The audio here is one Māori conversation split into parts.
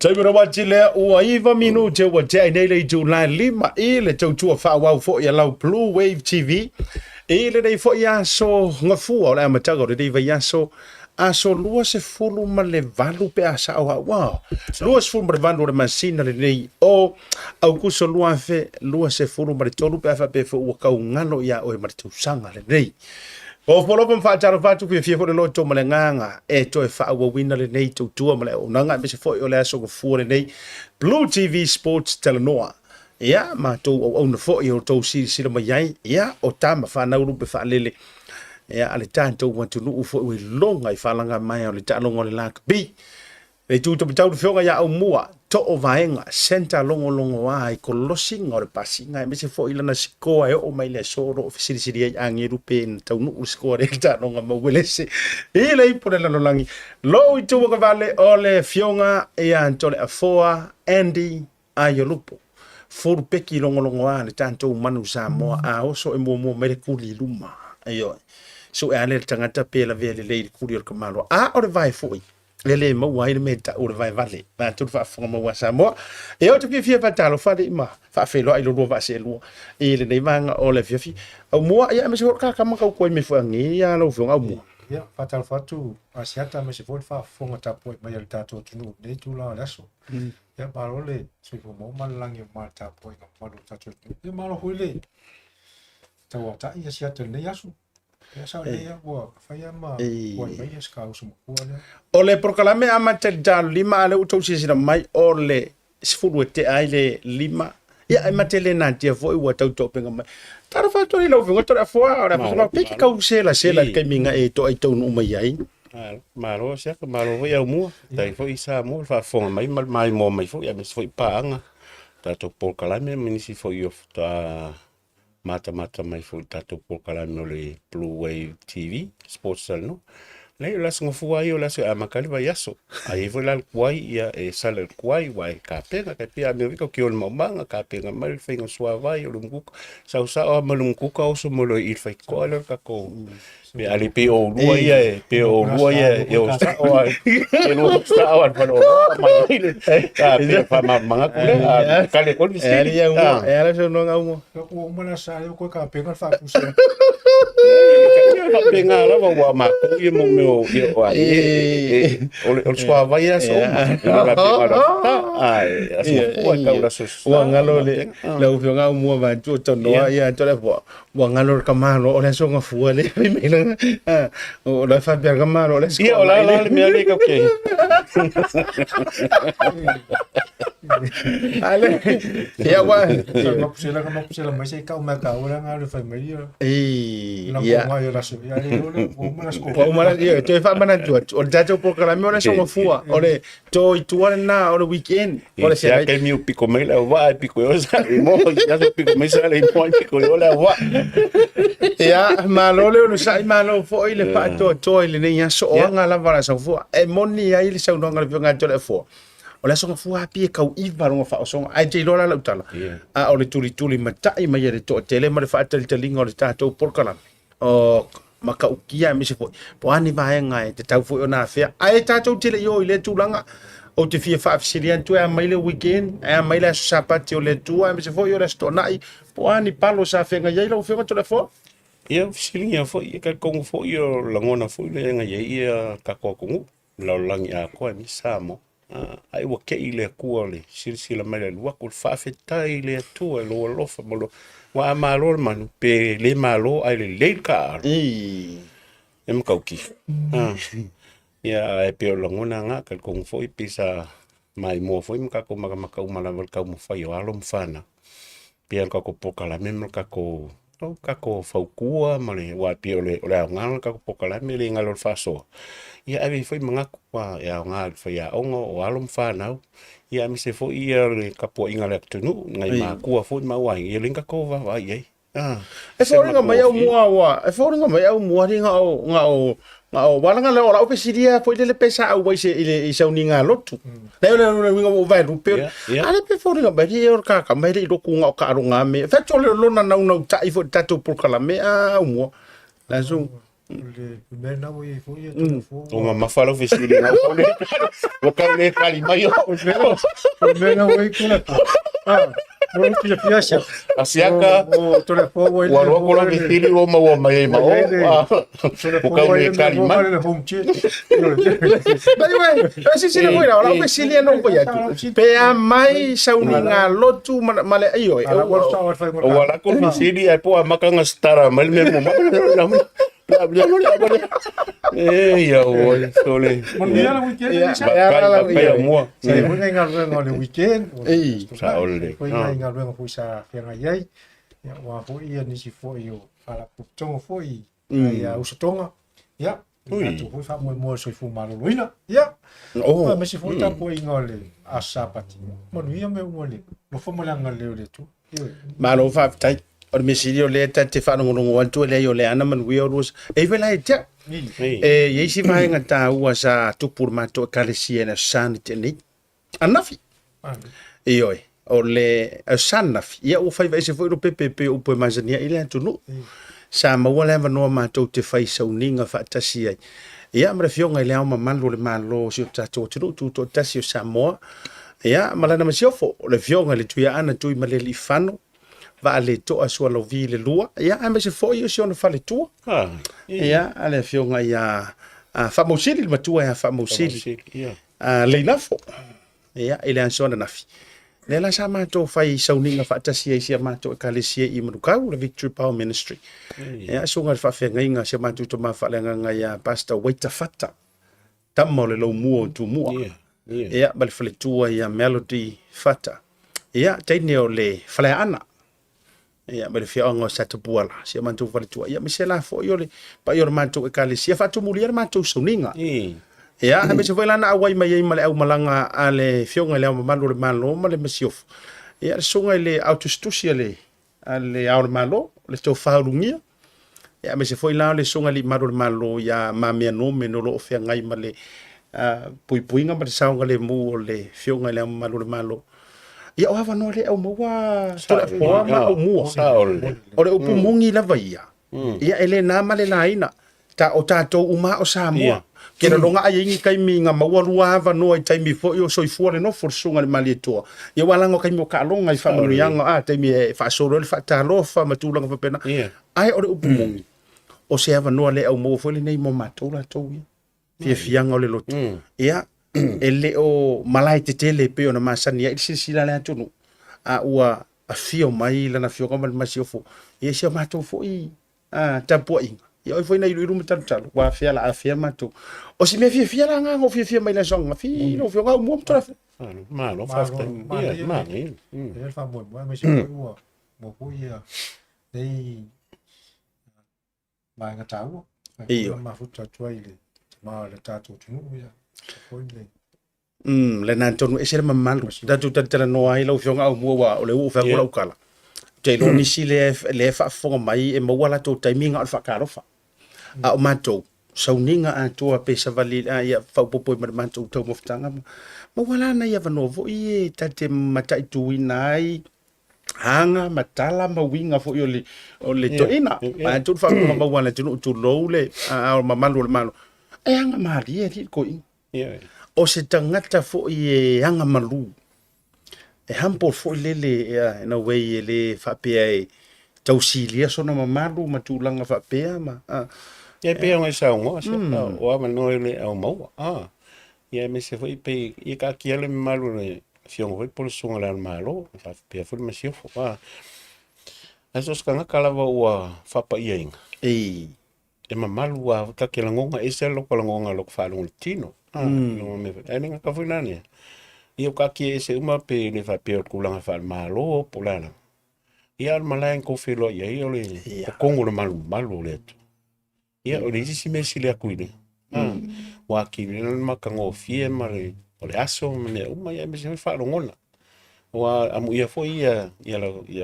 Taimura watile ua iwa minute wa te nei July 5 ile tautua whawau fo ia lau Bluwave TV ile nei fo ia so ngafua o le amataga o le deiva ia so aso lua se fulu ma le valu pe asa o wow lua se fulu ma le valu le masina le nei o au kuso lua fe lua se fulu ma le tolu pe afa pe fo ua kau ngalo ia o e ma le tausanga le nei o folopa mfaataro fatu pe fia fo le loto ma le nganga e to e faa wawina le nei tautua ma le o nanga me se fo o le aso ngafua le nei Blue TV Sports Talanoa ia ma tou au na fo i o tou sila mai ai ia o tama whanau rupe wha lele ia ale tātou watunu ufo ui longa i whalanga mai o le tālonga le laka bi e tūta pitau le whionga ia Aumua to o vaenga senta longo wa i kolosinga o le pasinga e mese fo ilana sikoa e o mai le soro o fisiri ai angi rupe na taunu u sikoa le tālonga mawelese i le ipo le lanolangi lo i tuwa vale o le whionga ia Toleafoa Andy Aiolupo furu peki longo wa le tātou manu Samoa a oso e mua mere kuli luma ayo so e ale tangata pela vele le kuri o kamalo a o le vai foi le mau ai le meta o le vai vale va tu fa fonga mo Samoa e o te fia patalo fa de ma fa felo ai lo va se lo e le nei manga o le fia au mo ia me so ka kama ka ko me fo ngi ya lo fo au mo ia patalo fa tu asiata me se fo fa fonga tapo mai le tato tunu de tu la laso ia palo le so ko mo malangi ma tapo ka palo tato e malo huile tawa ta ia siata le yasu o le proclame ama te dal lima ale utou sisina mai o le sifuru te ai le lima ia ai matele na tia foi wa tau topenga mai tara fa to ilo vingo tora foa ora pa piki ka usela ke minga e to ai tau no mai ai malo sia ka malo ia Aumua dai foi sa mo fa fonga mai mo mai foi ia me foi paanga tato proclame minisi foi of ta mata mai foi tato proclame no le Bluwave TV Sports no le la songo fuai o la so amakali vai aso ai foi la kuai ia e sala kuai vai ka pega ka pia me viko ki o manga ka pega mai fengo sua vai o lumku sa o malumku ka o so molo il fai ko la ka ko me ali pe o lua ia e pe o lua ia e o sa o e no sa o pa no mai ka pe fa manga ku le ka le ko visi era so no ngau o mana sa ko ka pega fa ku se ka pega la wa ma ko i mo o sua vai aso ai aso o ka ula so wa ngalo le u fionga Aumua va tu to no ia to le wa ngalo ka malo o le so nga fu le me o la fa per ka malo le ia o la me ali ka ke ale ia wa no pusela mai se ka ma ka ora ngalo fa mai ia ma yo la so ia le o mara ia te fa mana tu o tato proclame ora so nga fu o le to i tu na o le weekend o le se ke mi pico me la va pico yo sa mo ya so pico me sa le mo pico yo la va ia malo le no sai malo fo ile pa to ile ne ya so nga la vara so fo e moni ai le so nga le nga to le fo o le so nga fu api ka i va nga fa so ai te lola la utala a o le tuli matai mai le to tele ma le fa tel telinga o le tato proclame o maka ukia mi se fo po ani va nga te tau fo na fe ai tato tele yo ile tulanga o te fia fa fisilian tu a mai le weekend a mai le sapati o le tu a mi se fo yo le sto nai po ani palo sa fe nga ye lo fe to le fo ia fisilinga fo ia ka kongo fo ia langona fo le nga ia ka kongo la langi a ko mi samo ai wa ke ile ku ole sila mai le wa ko fa fetai le tu lo lo fa mo wa malo man pe le malo ai le ka em ka ki ia e pe langona nga ka kongo fo i pisa mai mo fo im ka ko maka umala ka mo fa yo alo mfana pe ka ko pokala mem ka ko kako faukua male wa pio le ngal kako pokala me le ngal faso ia ave foi manga kwa ya ngal foi ya ongo o alum fanau ia mi se foi ia le kapo inga le tunu ngai ma kua foi ma wa ia linga ko va ia e foi nga mai Aumua wa e foi nga mai Aumua ringa o wala nga le ora o pesiria foi le pesa au vai se ile isa uninga lotu le winga o vai rupe ale pe foi nga mai e or ka mai le do ku nga ka ro nga me fa tole lo na na ta i foi tato proclame Aumua la zo le mena we fo ia tu fo O mafalo fesili na o le. O ka le kali mai o. mena we kula ah no pia piacha Asiaka o tole fo we o ro ko la fesili o ma mai ma o. O ka le kali mai. le home chat But anyway, si sila mo ina, wala ko sili ano ko ya. Pe mai sauninga lotu male ayo. Wala ko fesili ai po makanga stara mal me mo. Ya oi, sole. Mon dia la weekend Vai Aumua. sai mo nga nga le weekend Sa ole. ko nga nga nga fu sa fenga yai ya wa fu ia ni si fo yo ala putongo fo i ya usotonga ya tu fu fa mo so fu malo luina ya me si fu ta po ingole asapati mo ia me mo le mo fo mo la nga le tu Malo fa tai o me sili o le te fa no no wantu le yo le ana man we os e vela e te ye si vai nga ta ua sa tu por mato kalesi na san te ni anafi e oi o le san nafi ia o fai vai se foi no pepe o po mazania ile tu no sa ma wala va no mato te fai sa uninga fa tasi ai ia mra fionga ile o mamalo le malo si o tato tu to tasi o Samoa ia malana masiofo le fionga le tuia ana tu ma le lifano va le to a sua lovi le lua ia a me se foi o sio no fale tu ia ale fionga ia a famosili le matua ia famosili le nafo ia ile an sona nafi le la sa mato fai sauninga fa tasi ai sia mato e kalesia i manukau le Victory Power Ministry ia songa fa fenga sia mato to ma fa lenga ia pastor Waita Fata tammo le lo muo tu muo ia bal fale tua ia Melody Fata ia taine o le fale ana ia bal fia ngo sa tu puala sia mato fale tua ia misela fo yo le pa yo mato e kalesia fa tu mulia mato sauninga ia me se foi lana awai mai mai au malanga ale fionga le malo le malo male masiof ia songa le autostusia le ale au malo le to faulungia ia me se foi la le songa le malo ia mamia no me no lo fia ngai male puipuinga ma saunga le mu le fionga le malo ia o hava no le au maua Toleafoa ma Aumua o le upu mongi lava ia ele na male laina ta o tato uma o Samoa kena longa ai ngi kai minga maua lua hava no ai taimi fo yo soifua le no for sunga le malitoa ia walango kai mo ka longa i fa yanga taimi fa soro le fa talo fa matulanga fa pena ai o le upu mongi o se hava no le au mo fo le nei mo matola to ia fianga o le lotu ia ele o malai te tele pe ona masani ia sila le atunu a ua a fio mai lana fio kama le masiofo ia sia mato fo i tapo inga ia foi na ilu matalu wa fia la afia mato o si me fia la nga o fia mai la songa fi no fio ga mo tra malo fa ia mani ele fa mo me si mo ia dei mai nga tau iyo ma futa tuaile ma le tato tunu ia foi le le na tonu e sere mamalu datu Talanoa ai lau fionga Aumua wa o le u fa ko kala te lo ni si le fa fonga mai e mo wala to timinga al fa karofa a o mato sauninga a toa pe sa vali a ia fa popo ma mato to mo ftanga mo wala na ia vanovo i tate matai tuinai hanga matala mawinga fo yo o le to ina a tu fa ko ma wala tu lo le a mamalu le malo e hanga mali e ko i o se tangata fo i hanga malu e hampo fo lele na way le fa pe tausilia sona mamalu matulanga fa pe ma ia pe ngai sa ngo sa o ama no le au mau ia me se foi pe ia ka kia le malu le fiong foi por sunga le malo fa pe foi me se fo aso skanga kala wa fa pa ia e mamalu wa ka ke langonga e se lo ko langonga lo fa lo tino no me nga ka foi nani ia ka ki e se uma pe le fa pe ko langa fa malo polana ia malain ko filo ia ia le ko ngolo malu le ia o le si me si le akuile wa ki le makango fie mare o le aso me uma ia me se fa longona wa amu ia foi ia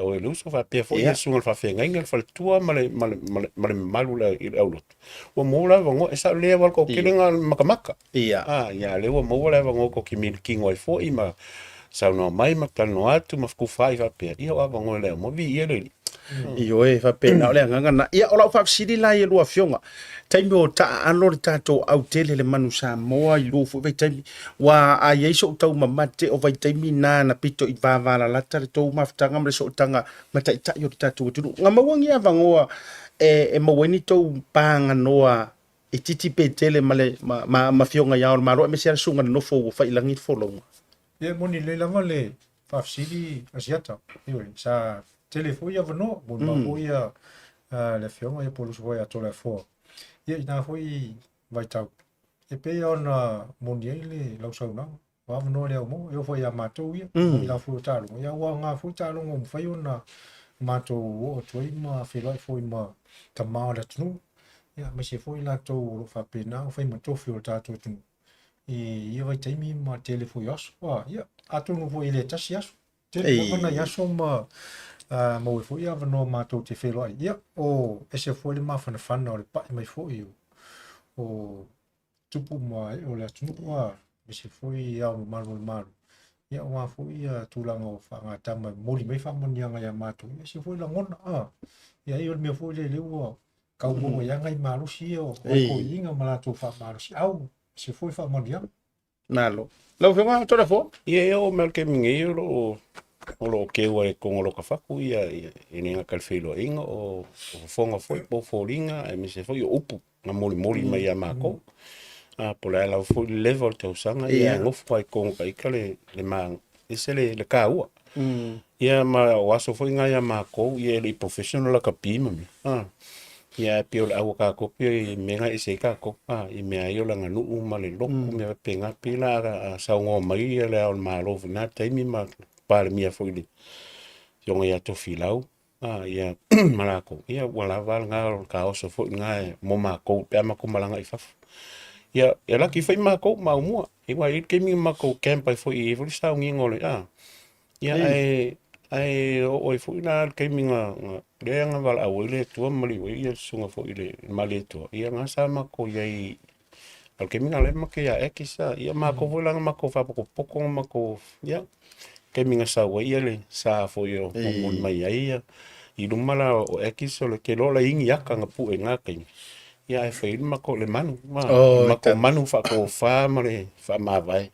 o le uso fa pe foi ia sunga fa fenga inga fa tua male malu la il aulot wa mola vango esa le wa ko kilinga makamaka ia ia le wa mola vango ko kimil king oi foi ma sa no mai ma Talanoa tu ma ku fa ia pe ia wa vango le mo vi ia le Io e fa pena o le nganga na ia ola fa sidi la ia lua fionga taimi o ta alo le tato au tele le manu Samoa i lu fu vai taimi wa a ye so tau mamate o vai taimi na pito i va la lata le tau maftanga me so tanga mata ita yo tato tu nga mawangi ava ngoa e maweni tau panga noa e titi pe tele male ma fionga ya o maro me sia sunga no fo fa ilangi folonga Ia moni le lava le whafsiri asiata. Iwe, sa telefo ia vano, mon maho ia le whionga ia polus Vaega Toleafoa. Ia ina hoi vai tau. E pe ona moni ai le lausau nao. Wa vano le au mo, eo foi a mātou ia. Moi la fu talonga. Ia ua ngā fu talonga mo whai ona mātou o tuai ma whelai foi ma tamao la tunu. Ia, me se foi la tau lo whapena, o whai ma tofi o tātou tunu. Ia vai taimi ma telefo yaso ia atu no foi le tasi yaso telefo na yaso ma mo foi ia no ma to te felo ia o ese foi le ma fana o le pa mai foi o tupu ma o le tunu ese foi ia o malu ia wa foi ia tulanga o fanga tama moli mai fa mon yanga ya mato ese foi la ngona ia ia me foi le o kau mo ia ngai malu si o ko inga mala to fa malu si au se foi fa mondial nalo lo fionga toda fo Ia o melke mingi o lo ke wa ko lo ka faku ia nga kalfelo inga o fonga foi po foringa e me se foi upu na moli mai ya mako a pola la foi level te usanga ia ngof pai ko ka ikale le mang isele le kaua ia ma waso foi nga ya mako ia le professional ka pima ia pio la ka ko pio menga ise ka ko i me ai la nganu ma le loku me penga pila sa ngo mai le al malo na taimi ma par mia foi yo ia to filau ia malako ia wala val nga ka o so foi nga mo ma ko pe ma ko malanga i faf ia la ki foi ma ko ma Aumua i wa i ke mi ma ko camp ai foi i foi sa ngi ngole ia ai o foi na ke mi nga le nga val a wele tu mali we ia sunga foi le mali tu ia nga sa ma ko ia al ke mi nga le ma ke ia ekisa ia ma ko vola ma ko fa poko ma ko ia ke mi nga sa we ia le sa foi o mon mai ia i lumala o ekiso le ke lo la ingi aka nga pu nga ke ia e foi ma ko le manu ma ko manu fa ko fa ma le fa ma vai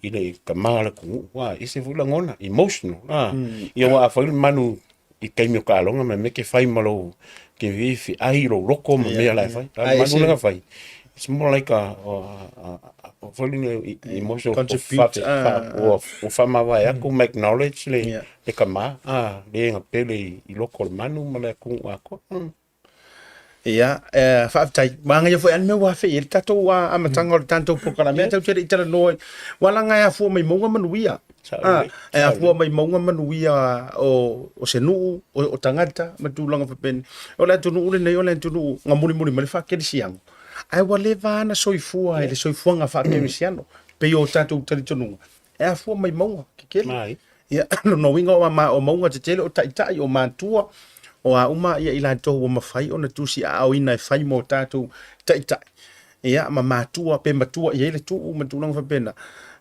ile kamala ku wa ise vula ngona emotional ia wa fa manu i kai mi ka longa me ke fai malo ke vifi ai lo roko me la fai manu nga fai it's more like a emotional contribute o fa ma vai aku make knowledge le kama le nga pele i loko manu mala ku ako ia fa tai manga ia foi an me wa fe il tato wa amatanga o tanto programa tau tere itara no wala nga ya fu mai monga manuia a fu mai monga manuia o se nu o tangata matulanga fa pen o la tunu ule nei o la tunu nga muli mali fa ke siang ai wa le vana soifua ele soifuanga fa ke siano pe o tato tere tunu a fu mai monga ke mai ia no winga o monga te tele o tai o mantua o Aumua ia ila to o mafai ona tusi a ina fai mo tatu tai ia ma matua pe matua ia le tu matulang fa pena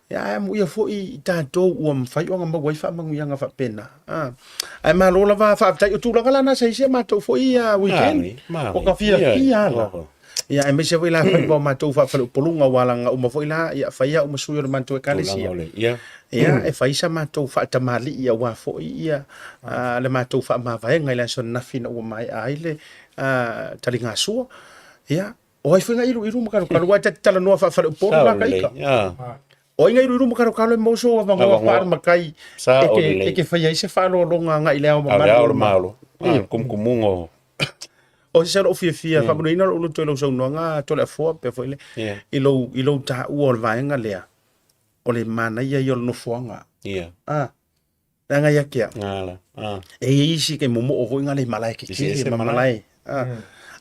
ia mo ia fo i tato o mafai o ma wifi ma ngia nga fa pena ai ma lo lava fa tai o tu la na sai se mato fo ia weekend o ka fia la ia ai me se vai la fa mato fa polunga wala nga o mafai la ia fa ia o masuyo manto e kalesia ia e faisa matou fa tamali ia wa fo ia le matou fa ma vai ngai la son nafina o mai ai le talinga sua ia o ai finga iru makaro kalo wa Talanoa fa po la kai ka o inga iru makaro kalo mo so wa ngo fa makai e ke fa ia se fa lo nga ngai le o malo kumkumungo o se o fia fa mo ina lo to lo so no nga to le fo pe fo ile i lo ta o va nga le o le mana ia yo no fuanga nga ia kia ngala e isi ke momo o nga le malai ke ke malai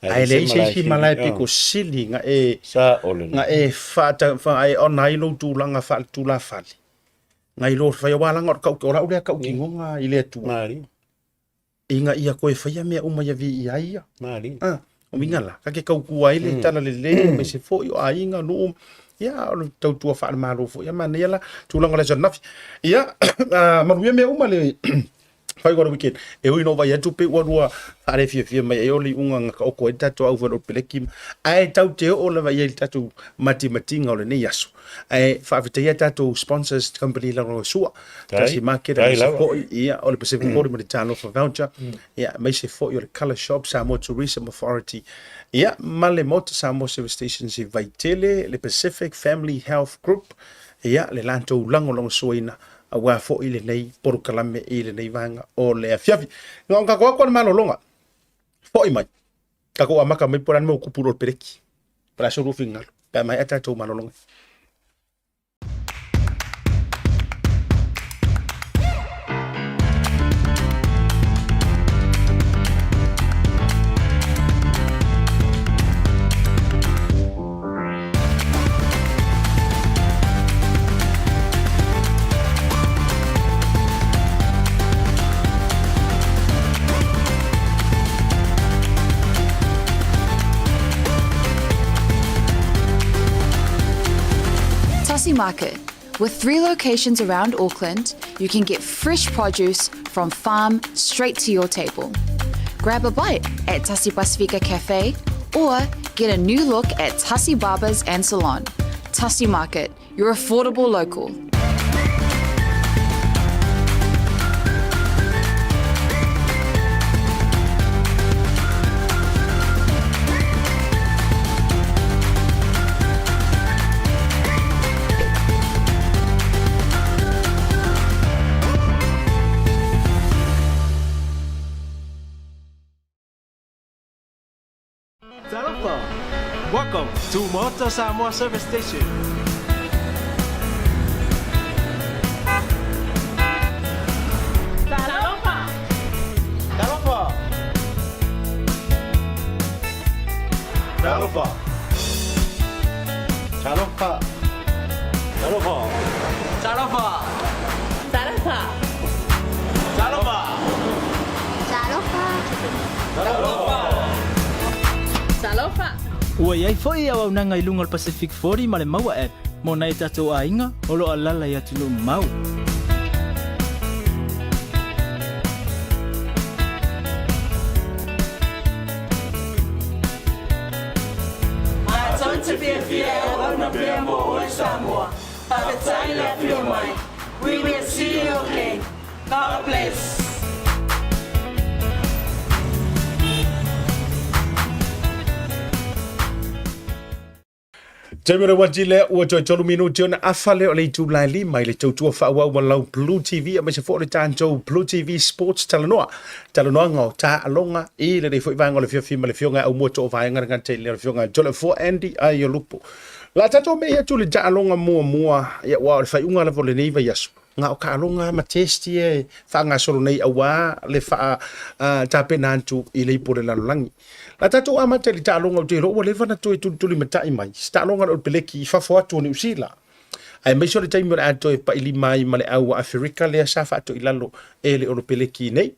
ai le isi malai pe ko sili nga e sa ole nga e fa ai on ai lo tu langa fa tu la fa nga i lo fa ya wala ngor ka ora ule ka kingo nga ile tu mari inga ia ko e fa ya me uma ya vi ia mari o mingala ka ke ka ku ai le tala le me se fo yo ai nga no ia o tau tua fa maru fo ia mana ia la tu longa le nafi ia maru me uma le Whai kora weekend. E hui no vai atu pe warua whare fia mai e oli unga ngaka oko e tatu au whanau peleki. Ai tau te o la vai e tatu mati-matinga o le nei aso. Ai whawhitai tatu sponsors company lango sua. Tasi Market and ColourShop ia o le Pacific40 ma le Talanoa voucher. Ia mai se fo i o le ColourShop Samoa Tourism Authority. Ia ma le Maota Samoa Service Station si vaitele le Pacific Family Health Group. Ia le lantou lango longo suaina. Wa fo ile nei por kalame ile nei vanga o le afiafi ngong ka ko malo longa fo mai ka ko amaka mai poran mo kupuro pereki para so rufinga pa mai ata to malo longa Tasi Market. With 3 locations around Auckland, you can get fresh produce from farm straight to your table. Grab a bite at Tasi Pacific Cafe or get a new look at Tasi Barbers and Salon. Tasi Market, your affordable local. Talanoa. Welcome to Maota Samoa Service Station. Talanoa. Talanoa. Talanoa. Talanoa. Talanoa. Talanoa. Talanoa. Talanoa. Talanoa. Talofa. Ua iai foi au nanga ilunga al Pacific40 ma le maua app. Mo nai tatou ainga, o lo alala i atu no mau. Tonte pia pia ona pia mo o Samoa. Papetai la pia mai. We will see you again. God bless. Te mera wati le ua toi tolu minuti ona afale o le itu lai li mai le tautua whaua ua lau Blue TV a mai se fo le tāntou Blue TV Sports Talanoa. Talanoa ngau tā alonga i le rei fo i vanga le fia ma le fionga Aumua to vaenga nga te le fionga Toleafoa Andy Aiolupo. La tato me ia tu le ta alonga mua ia wa le fai unga le vo le neiva yasu. Nga o ka alonga ma testi e whanga soro nei awa le wha tape nantu i le ipo le lanolangi. La tato amate li ta alonga o te roa le vana tu e tuli matai mai. Ta alonga o peleki i whafo atu o ni usila. Ai mai sore taimi o le ato e pa ili mai ma le aua Afrika le asafa ato i lalo e le o le peleki nei.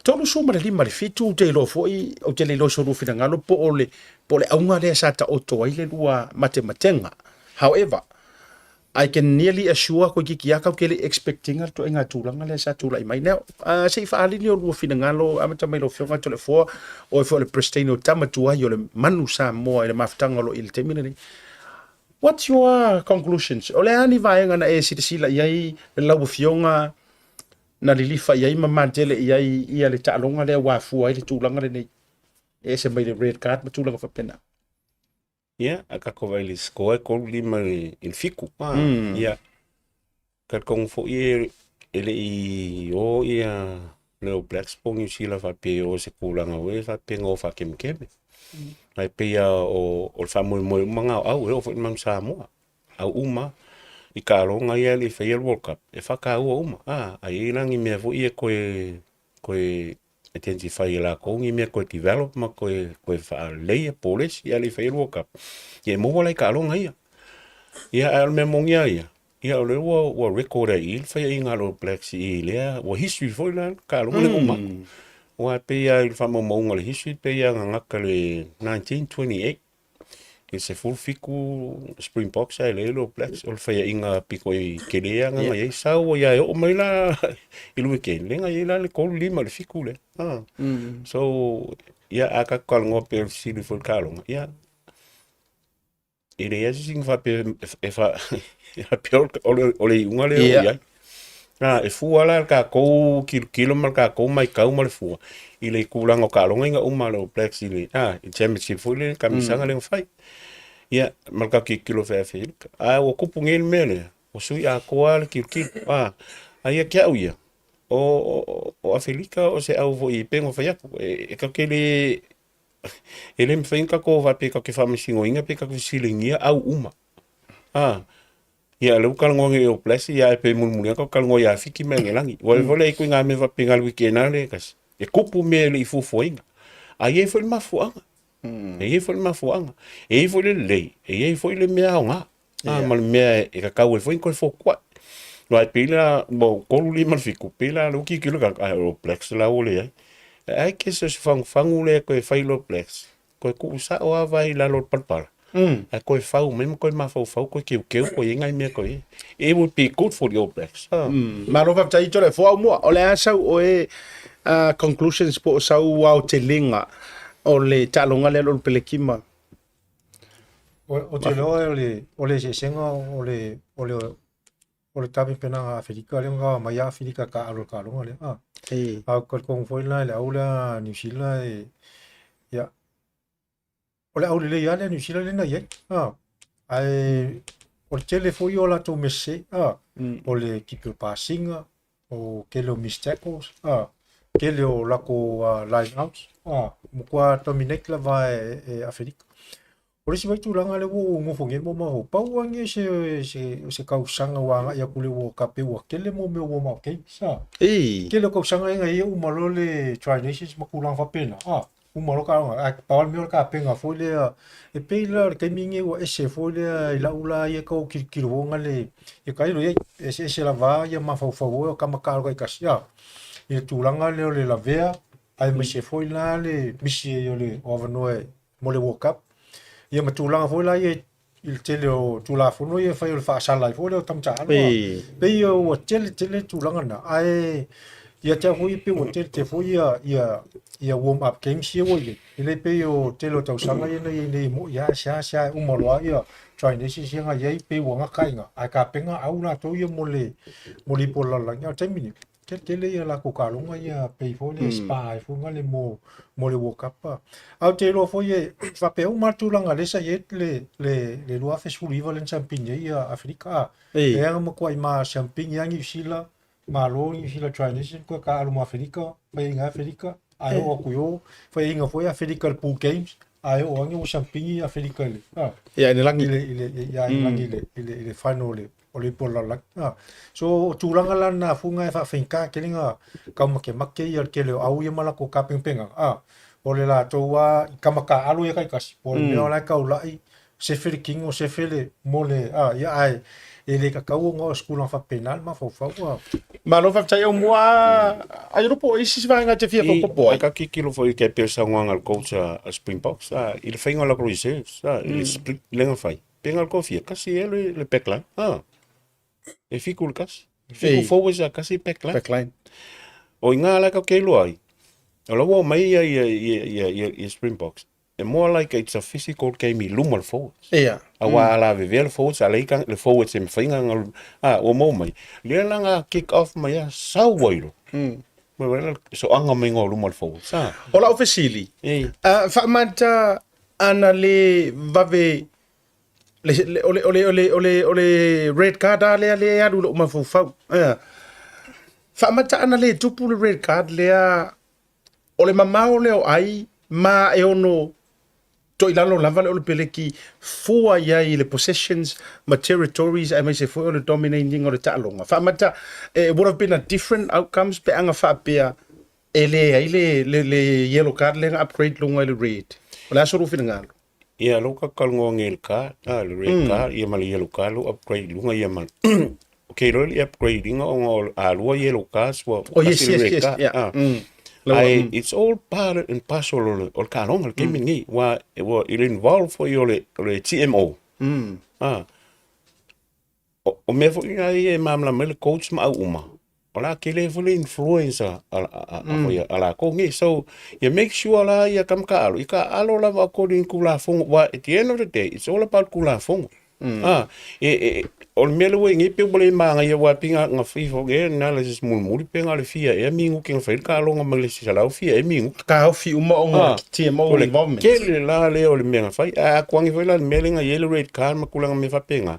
Tolu suma le lima le fitu te lo foi o te le lo so rufina ngalo po le aunga le sa ta oto ai le lua matematenga. However, I can nearly assure ko ki aka ke le expecting to enga tulanga le sa tula mai now. Sei fa ali ni o rufina ngalo amata mai lo fionga to le fo o fo le prestino tamatua yo le manu sa mo le maftanga lo il temine. What's your conclusions? Ole ani vaenga na e sila yai le lau fionga na lilifa iai mamantele iai ia le ta'alonga le wafua i le tūlanga le nei. E se mai le red card ma tūlanga whapena. Ia, a ka kowa ili skoa e kou lima il fiku. Ia, ka kong fo i ele i o ia leo Black Spong New Zealand whape o se kūlanga we whape ngō whakemkeme. Lai pe ia o le whamui moi umanga au e o fo imam Samoa. Au uma. I ka ronga ia le Fair World Cup. E whaka ua uma. Ai rangi mea fo ia koe e tensi whai la kongi mea koe develop ma koe wha leia polish ia le Fair World Cup. Ia mua lai ka ronga ia. Ia al mea mongia ia. Ia o le ua record ai il whai inga lo Blacks i lea. Ua history fo ila ka ronga le uma. Ua pe ia il whama maunga le history pe ia ngaka le 1928. e se full fiku Springboks ai le lo Blacks o fa inga piko i kelea nga ia sau ia o mai la i lu ke lenga ia la le ko lima le fiku le so ia aka kal ngo pe si le full kalong ia ele ia sing fa pe e fa ia pe o le unga le ia e fua la ka ko kilo mal ka ko mai ka mal fua i le kulang o kalong inga umalo Blacks i le i championship full le kamisanga le fai ia malka kilo fa fil o kupungel mele o sui a koal kil ia kia uia o Afrika o se au vo i pengo fa e ka kele ele me finka ko va pe ka ke fa misingo inga pe ka silingia au uma ia le kalongo nge o place ia pe mulmulia ko kalongo ia fiki mengelangi o vole ko nga me va pengal weekendale kas e kupu mele i fufo inga ai e foi mafuanga e foi mafuanga e foi le e foi le mea nga mal mea e ka kau foi ko fo kwa no ai pila bo ko li mal fiku pila lo ki kilo ka o plex la ole ai que se fangu le ko fai lo plex ko ku sa o vai la lo palpal ai ko fau mesmo ko ma fau ko que ko inga me ko e would be good for your plex ma lo va tai tole fo Aumua o le asa o e conclusions po sa wa te linga o le talonga le lo pelekima o te loa o le se senga o le tabi pena Afrika le nga mai Afrika ka alo ka longa le ko kong foi la le aula New Zealand ya o le aula le ya le New Zealand le na ye ai o le foi o la to messe o le keeper passing o ke lo mistakes ke le o la ko line out mo kwa dominate la va e Afrika o le si vai tulanga le wo ngo fonge mo ma ho pa wange se kausanga wa ya kule wo kape wa kele mo me wo ma ke sa kele kausanga nga ye o malo le Tri Nations ma kulang fa pena o malo ka nga pa me ka penga fo le e pe la ke mingi o ese fo le la ula ye ko kilo nga le e ka ilo ye ese la va ya ma fa o ka ma ka ka sia e tulanga le la vea ai me se foi la le misi yo le overnoe mo le World Cup ia matulanga foi la ia il tele o Toleafoa ia fai o fa sala foi o tamcha pe o tele tulanga na ai ia te foi pe o tele foi ia warm up game si o ile pe o tele o tausanga ia nei mo ia sha o moloa ia Tri Nations ia ia pe o nga kainga ai ka penga au na to ia mo li pola la ia temini tele ia la ko kalonga ia pe foi le spa foi nga le mo le World Cup au te lo foi fa pe uma tulanga le sa ye le lo afe suliva le champignon ia Afrika e nga mo ko ma champignon ngi sila ma lo ngi sila Tri Nations ko ka alu Afrika pe nga Afrika ai o ku yo foi nga foi Africa pool games ai o ngi o champignon Afrika le ia ni langi ile final le o le pola la so tulanga la na funga fa finka kelinga ka make ia ke le au ia mala ko ka penga o le la to wa kamaka alu ia kai kasi po le la ka ulai se fere king o se fere mole ia ai ele ka kau ngo skula fa penal ma fa ma lo fa tai Aumua Aiolupo isi va nga te fia ko boy ka kilo foi ke pesa ngal coach a Springboks il fai ngola cruises il split lenga fai pengal ko fia kasi ele le pekla e fiku kas fiku forward kasi pekla o ingala ka ke loai alo mai ia Springboks and more like it's a physical game lumal forwards awa la vevel forwards ale kan le forwards em finga o mo mai le langa kick off mai sa wailo so anga mai ngo lumal forwards o la officially fa manta ana le vave ole red card ale adu lo mafu fa fa mata ana le tupu le red card le ole mamao le ai ma e ono to ilalo lava le peleki fua ia i le possessions ma territories ai mai se foi le dominating o le talonga fa mata would have been a different outcomes pe anga fa pea ele ai le yellow card le upgrade lunga le red ola so rufina ngalo ia loka kalngo ngel ka le red card ia mal yellow card upgrade lunga ia mal okay really upgrading on all yellow cards yes It's all part and parcel o ka longa ke mingi wa il involve for yo le TMO. O me fo ina e mamla me le coach ma Aumua. Ola ke le fo le influencer ala ko ngi so you make sure la ya kam ka alo ika alo la va ko din kula fongo wa at the end of the day it's all about kula fongo. On me le ngi pe bole manga ya wa pinga nga fifo ge na le sis mul pinga le fia e mingu ke fa ka longa ma le sala o fia e mingu ka fi uma o TMO involvement ke le la le o le menga fa a kwangi fa la melinga yellow red card ma kulanga me fa pinga.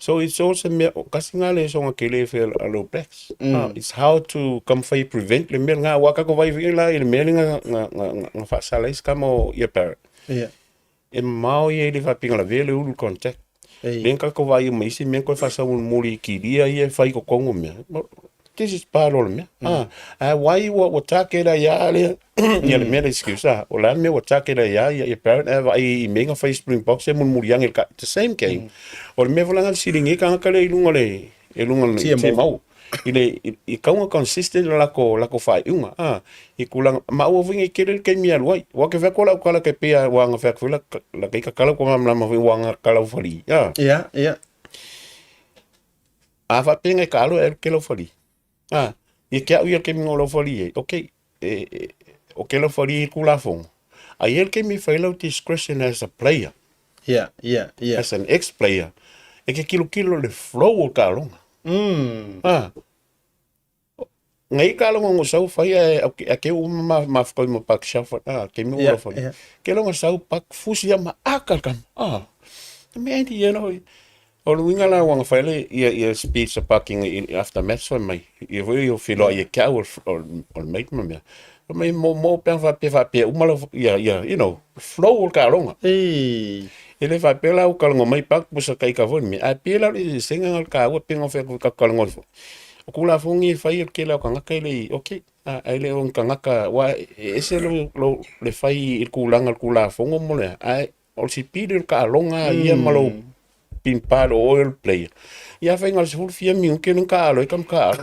So it's also kasingale so nga kele fel alo blacks. It's how to come for prevent le mel nga waka ko vai vila le mel nga fa sala is kamo ye par. E mau ye le fa pinga la vele ul contact. Lenka ko vai mai si men ko fa sa un muri ki dia ye fai ko kongo me. This is parol me. Why what takera ya le ya le mel excuse o la me what takera ya ye par ai menga fa spring box e mun muri yang the same game. O me volanga siringi ka le ilunga le TMO ile I kaunga consistent la ko fai unga I kulang ma o vingi kele ke mi alwai wa ke fa kola kala ke pe wa nga fa kula la ke ka kala ko mamla ma wa nga kala fali ava pinga kalo ke lo fali I ke u ke mi lo fali okay o ke lo fali kula fong ai ke mi fa lo discretion as a player as an ex-player e ke kilo le flow o kalonga ngai kalonga ngo sau fai a ke ma fa mo pak shafa ke mi o fa ke longa sau pak fusi ma akal kan me enti o luinga la wanga fa le ia speech a parking after match so mai ia voi o filo ia ka o make me me mo pe fa pe o malo ia you know flow o kalonga ele fa pela o kalonga mai pak pusa kai ka von me a pela le senga al ka o penga fa ka kalonga o kula fongi fa ir ke la kanga kai okay ai le on kanga ka wa ese lo le fai ir kulanga kula fongo mo le ai o si pide ka longa ia malo pin pal oil play ia fa ngal sul fia mi ke nunca alo kam ka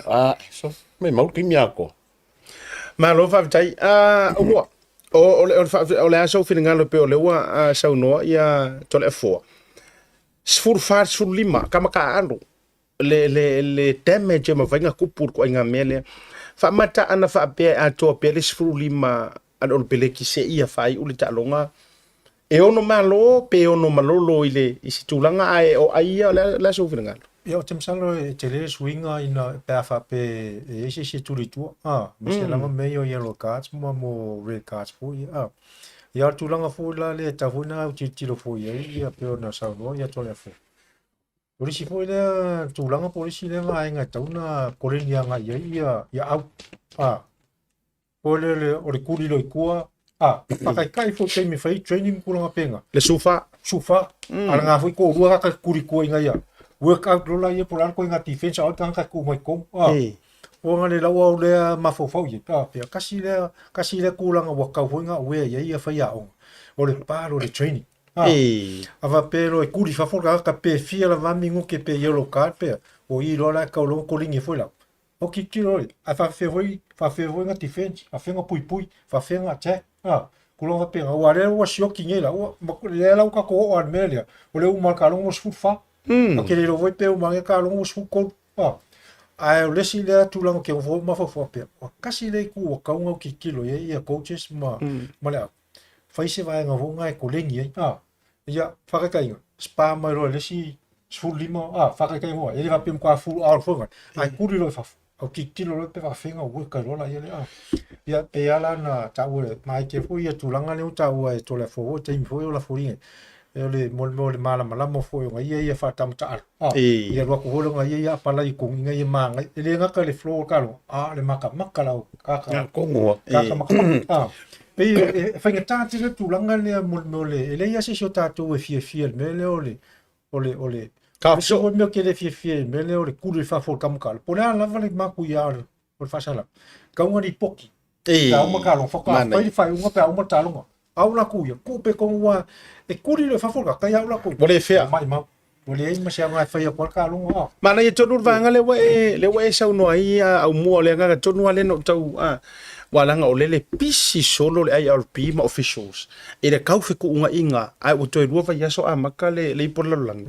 so me mau ki miako malo fa tai o le aso fina ngalo pe o le wa sau no ia Toleafoa sfur far sul lima kama ka ando le damage ma vai nga kupur ko nga mele fa mata ana fa pe a to pe le sfur lima ado pele ki se ia fai uli ta longa e ono malo pe ono malolo ile isi tulanga ai o ai la so fina ngalo Yo temsalo tele swinga ina pa pe ese tulitu misalanga meio yellow cards mo red cards fu ya tulanga fu la le tavuna tilo fu ya pe na sauno ya Toleafoa polisi fu le tulanga polisi le nga nga tauna korenia nga ya au ole le kuri lo ikua pakai fu ke mi fai training kulanga penga le sufa ala nga fu ko rua ka kuri ko nga ya workout lola ye polar ko nga defense au tanga ku mai kom o nga le lawa le mafofau ye pe kasi le kulanga waka nga we ye fa ya o le paro le training ava pero e kuri fa forga ka pe fia la vamingo ke pe yellow card pe o I lola ka lo ko lingi foi la o ki kilo fa fe voi nga defense a fe nga pui fa fe nga attack kulonga pe wa le wa shoki ngela o le la ka ko o armelia o le uma ka lo mo sfufa ok le lo voi pe o mange ka lo mo sfuko ai le si le tulanga ke vo ma fo pe kasi le ku ka un ki kilo ye coaches ma le fai se vai nga vo nga ko lengi ya fa ka inga spa ma ro le si sul lima fa ka mo ele va pe ko fu al fo ai ku lo fa o ki kilo lo pe fa finga o ka lo la ye ya pe ala na ta wo mai ke fu ye tulanga le ta wo e Toleafoa te mi fo la foringa ele mo le mala mo fo nga ye fa tam ta ye ro ko lo nga ye pala I ko nga ye manga ele nga ka le flow ka lo le maka la ka ko mo maka pe fa nga ta te tulanga le mo le ele ya se shota to e fie me le ole ka so me ke le fie me le ole ku le fa fo kam ka po la vale ma ku ya o fa sala ka un ni poki ka un ka lo fo ka fa un pa un ta lo au la ku ya ku pe ko wa e ku le fa fo ka ya la ku Bole fea. mai ma Boleh ai masih ngai fai por ka lu ho. Mana ia tonu vanga le wa sa no ai Aumua le nga tonu ale no tau walanga o lele pisi solo le IRP ma officials. E le kau fiku unga inga ai o toi rua vai aso maka le por lang.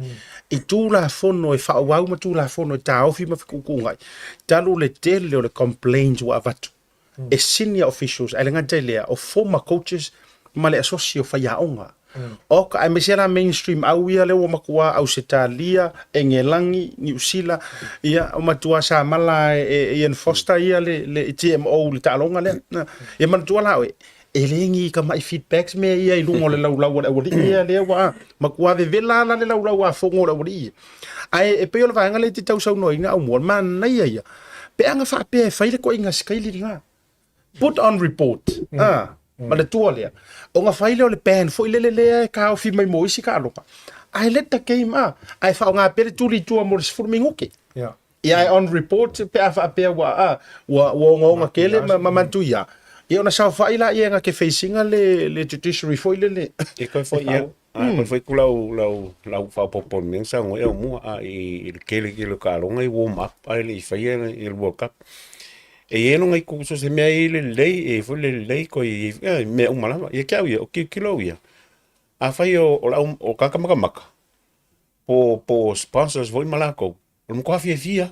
I tu la fono e fa wa ma tu la fono e tau fi ma fiku unga. Talu le tele o le complaints wa vatu. E senior officials ai nga tele o former coaches ma le asocio fa ya onga. O ka ai mesera mainstream au ia le o makua au Setalia Engelangi New Zealand ia o matua sa mala Ian Foster ia le TMO le talonga le ia matua la e lengi ka mai feedbacks me ia I lungo le lau o ia le wa makua ve vela la le lau a fongo o ia ai e pe o va ngale ti tau sau no ina au mo man na ia pe anga fa pe fa ile ko inga skaili ringa put on report ma le tua lea. O nga whaile o le pen, fo ile le ka o fi mai moisi ka aloka. Ai let the game ai whao ngā pere turi tua mo le sifurminguke. Yeah. Ia on report pe a wha pea wa ngonga kele ma mantu ia. Ia ona sao whaila ia nga ke facinga le judiciary fo ile le. E koe fo ia. Koe fo iku lau whao popon meng sa ngoe au mua I kele ka alonga I warm up ai le I whaia I World Cup. E no ngai ko so se mea I le lei e fo le lei ko I me umala ia kia ia o kilo ia a fai o kaka maka po sponsors voi malako o mo kwa fia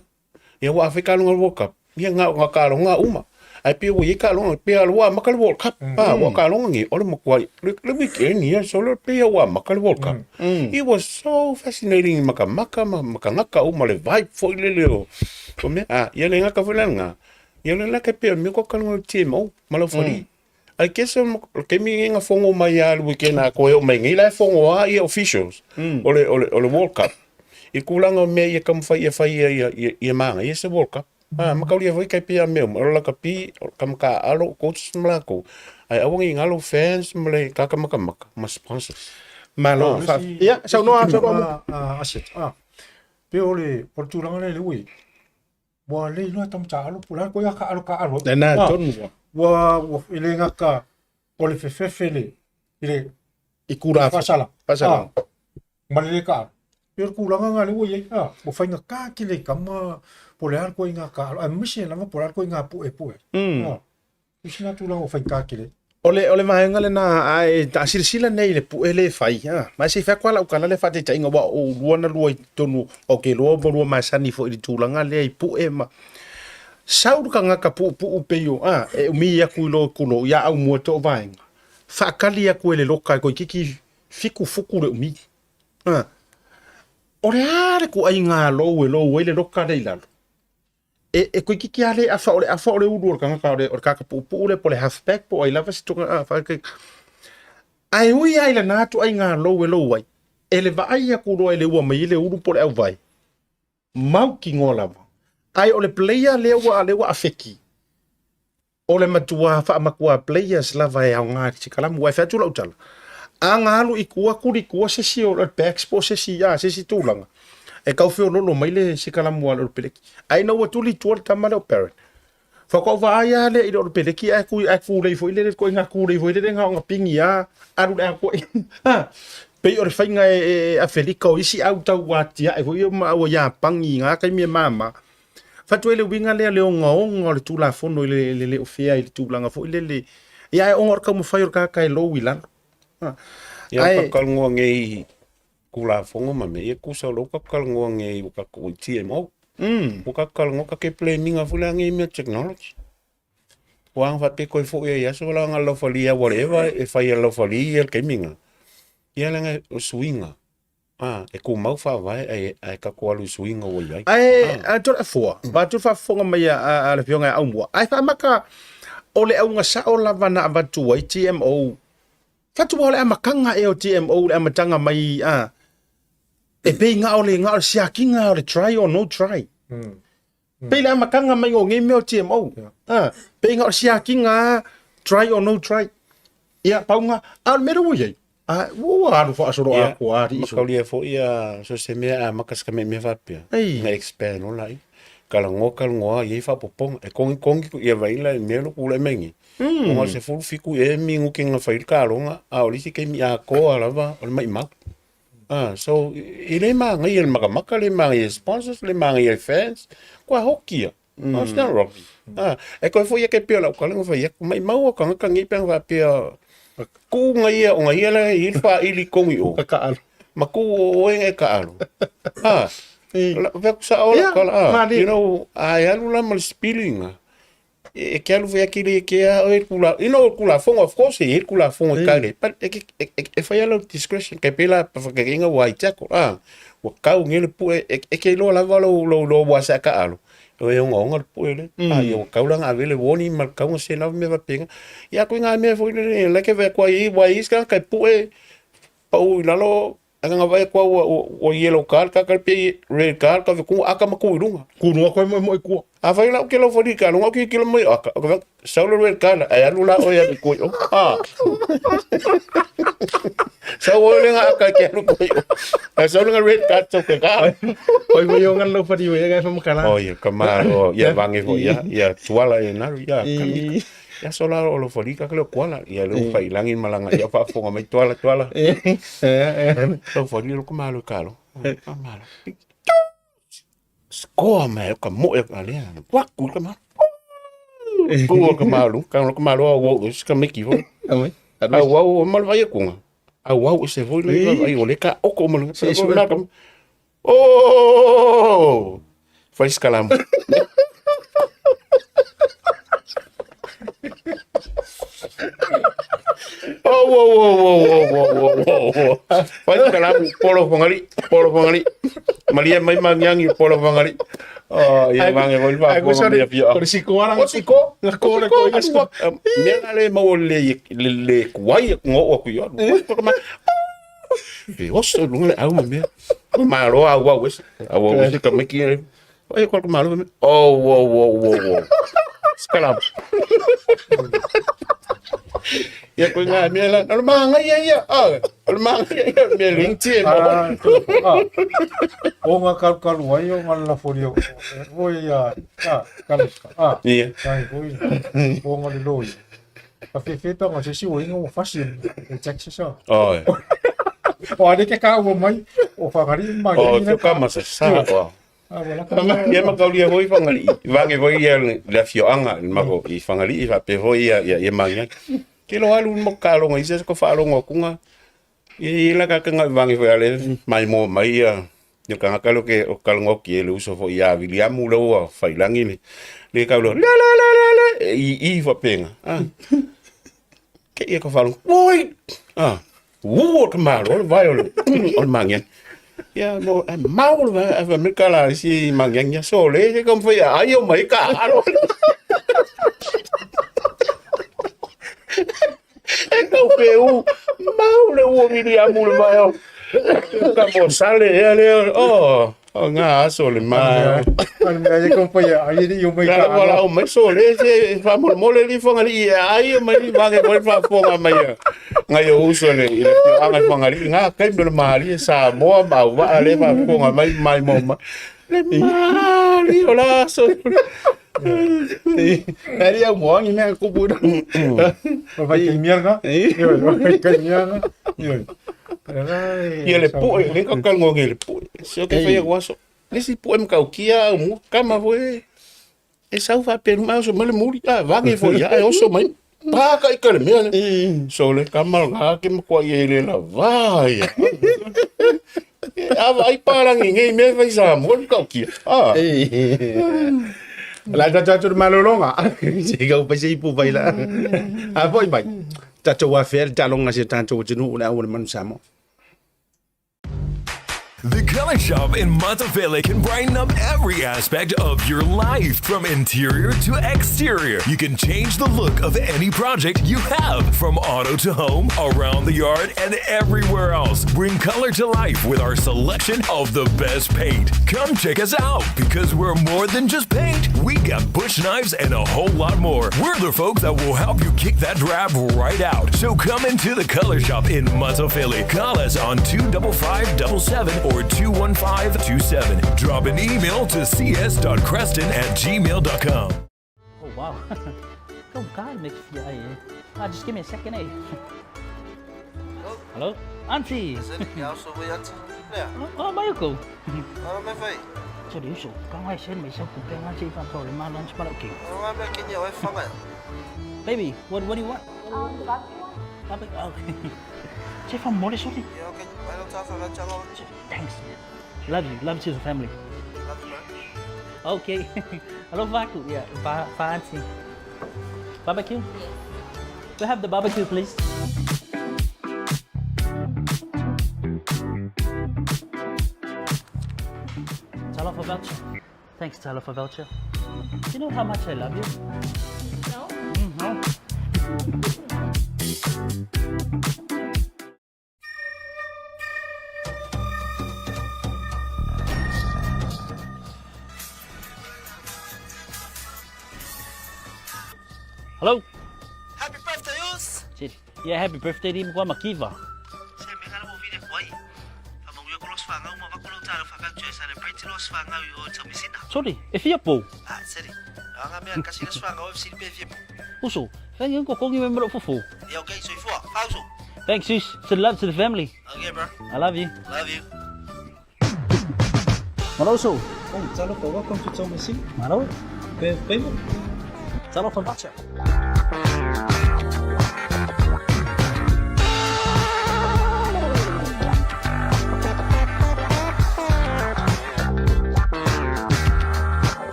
ia wa fe ka longa World Cup ia nga ka longa uma ai pe o ia ka longa pe alwa maka World Cup wa ka longa ngi o mo kwa le weekend ia solo pe wa maka World Cup it was so fascinating maka ngaka uma le vibe fo le leo o me ia le ngaka fo nga ia la ka pe me ko kalunga TMO malo fori ai ke so ke mi nga fongo mai al weekend a ko o mai ngi la fongo ia officials o le World Cup I kulanga me ia kam fai ia manga ia se World Cup makauli voi ka pe me o la ka pi kam ka alo coach mlako ai awangi ngalo fans mle ka maka ma sponsors malo ia sa no aset pe ole portulanga le ui wa le no tam cha alo pula ko ya ka alo na tonu wa ile ngaka ole fefele ile ikura pasala malile ka per kulanga ngale wo ye bo fa ngaka kile kama polar ko ngaka a mission langa polar ko ngapu e isina tu langa fa ngaka kile ole mahenga le na ai ta silsila nei le pu ele fai ma se fa kwala ukala le fate tainga wa o luana luai tonu o ke lo bo ma sani fo I tulanga le pu e ma sauru ka ngaka pu pe yo e mi ya kulo ya au mo to vainga fa kali ya ku le loka ko kiki fiku fuku le mi ore are ku ai nga lo le loka le lalo e ko kiki ale a fa ole udu ka ngaka o ka pu le po le halfback po ai lava se to fa ke ai ui ai la natu ai nga lo ai ele va ai ya ku le ua mai le udu po le au vai mau ki ngola ai ole player le wa afeki ole matua fa makua players la vai au nga ti kala mo fa tu la utala anga lu ikua se si o back sport se si tulanga e kau feo lolo mai le si kala mo al peleki ai no wa tuli tuol tamale o parent fa ko va ya le i o peleki ai ku le fo ile ko nga ku le fo ile nga pingi ya aru le ko pe o fainga a felico isi auta watia e fo ma o ya pangi nga kai mi mama fa tu ele winga le ngo le tu la fono le ofia ile tu langa fo ile ya o ngor ka mo fa ka kai lo wilan ia ka ngo ngi kula fongo mame ia kusa lo ka ngo ngi ka ku TMO o ka ngo ka ke planning a fula ngi me technology wang fa pe ko fo ia so la nga lo folia whatever e fa ia lo folia ke minga ia langa o swinga e ku mau fa vai ai ka ko lu swinga o ia ai to fo ba tu fa fonga mai a le pionga Aumua ai fa maka ole au nga sa o la vana ba tu ai TMO fatu ole amakanga e o TMO le amatanga mai e pe nga ole siakinga ole try or no try pe le amakanga mai o ngi me o TMO pe nga siakinga try or no try ia paunga al mero ye wo aru fo asoro ko ari so ka fo ia so se me makas ka me fa pe nga expand no lai kala ngo ye fa popong e kongi ia vai la me lo kula mengi o se fu fiku e mingu ke nga fail ka longa a oli si ke mi a ko ala va o mai mak So i le mga i le makamaka, le mga i sponsors, le mga i fans, kua hoki. It's not rugby. E koe fo ia ke pia la ukalenga fa ia mai mau ka ngaka ngi pang fa pia ku ngai o ngai la i fa ili kongi o. Ka alo. Ma ku o e ka alo. La vek sa ola kala. You know, ai alu la mal spilling. E ke alu fa kile ke a o kula. You know kula fong of course e kula fong kale. But e fa ia lo discretion ke pela pa fa ke inga wa itako. Wa kau ngele pu e ke lo la lo wa sa ka alo. O e ngonga puele ai o kaulanga avele woni mal kaunga se na me va pinga ya ko nga me foi le ke ve kwa i wa iska ka pue pau lalo anga vai kwa o yellow card ka pe red card ka ku aka ma ku runga ko mo ku a vai la ke lo fodi ka lo ki lo mo aka sa lo red card ai alu la o ya ku sa o le nga ka ke lo ku sa lo red card so ke ka oi mo yo ngan lo fadi we ga fam kala oh ya kamaro ya vange fo ya tuala e na ya ya sola o lo fodi ka lo kuala ya lo fai langi malanga ya fa fo mai tuala lo fodi lo kumalo kalo amalo skoa me ka mo e ale wa ku ka ma ku ka malo wo ska me ki vo wa o mal vai ku wa se vo le vai o le ka o ko mal oh faz calam faz calam polo fangali malia mai mangyang polo fangali ya mangi vol va ko dia pio ko si ko ara ko le ko me ale mo le kwai ngo o ku yo osso lunga au me malo agua wes ka me ki ai ko malo wo skala ya ko nga me la no manga ya no manga ya me linti o nga kal wa yo nga la forio o ya kal iya kai o nga le loy pa fe pa nga se si o nga fasil e check sa o ade ke ka o mai o fangari mai tu kama sa ko ya ma ka lia hoi fangali vange voi ya la fioanga ma ko I fangali va pe voi ya manga ke lo alu mo ka lo ngai se ko fa lo ngokunga I la ka nga vange voi ale mai mo mai ya yo ka lo ke o kal ngoki le uso fo ya William lo fa ilangi le ka lo la I va penga ke ia ko fa lo voi que malo, vai on mangen. Ya no mau va a me cala si mangen ya sole, como foi aí o mai caro. Então peu mau le o viria mul vai. Como sale ele nga sole ma. me companhia aí eu me Agora o mai sole se fa mole li fonga li aí o mai va que vai fa fonga mai. Nga yo uso le anga fangali nga kai me mali Samoa ma wa le fa fonga mai mo le mali ola so ari au mo ngi me ku bu vai que mierda vai que mierda y le pu le ka kal ngo le pu so que foi guaso le si pu em ka kia mu kama foi e sa fa per ma so me le muri va que foi ya o so mai pa ka ikale me so le kamal ga ke mo kwa ye la vai vai para ninguém me vai sa mo ka kia la ta malolonga se ga pa se pu vai la foi mai ta wa fer ta longa se ta jinu na o man samo. The Color Shop in Matavele can brighten up every aspect of your life, from interior to exterior. You can change the look of any project you have, from auto to home, around the yard, and everywhere else. Bring color to life with our selection of the best paint. Come check us out, because we're more than just paint. We got bush knives and a whole lot more. We're the folks that will help you kick that drab right out. So come into the Color Shop in Matavele. Call us on 25577 or 21527. Drop an email to cs.creston@gmail.com. Oh, wow. Come, God, makes you. Just give me a second, eh? Hello, Auntie. Oh, Mayuko. Sorry, so. Come on, send me something. Auntie, I'm sorry, my lunch, but okay. Baby, what do you want? Barbecue. Okay. Chef, I'm more sorry. Thanks. Love you to the family. Okay. Hello, Vaku. Yeah, Auntie. Barbecue? Yes. We have the barbecue, please. Talanoa voucher. Thanks, Talanoa voucher. You know how much I love you? No? No. Hello? Happy birthday, Yus! Yeah, happy birthday, di mo ko makiva. Siyempre ka na mo vine kuway. Among yung kulos fangaw mo, makulong talo fakagjoy sa celebrate los fangaw yung sa misina. Sorry, if you po. Sorry. Ang kami ang kasi los fangaw yung silbi if you po. Uso, kan yung kung yung member of Fufu. Yeah, okay, so if you pauso. Thanks, sis. Send love to the family. Okay, bro. I love you. Love you. Maroso. Oh, Talanoa, welcome to Thomasin. Maro. Bem-vindo. Talanoa voucher.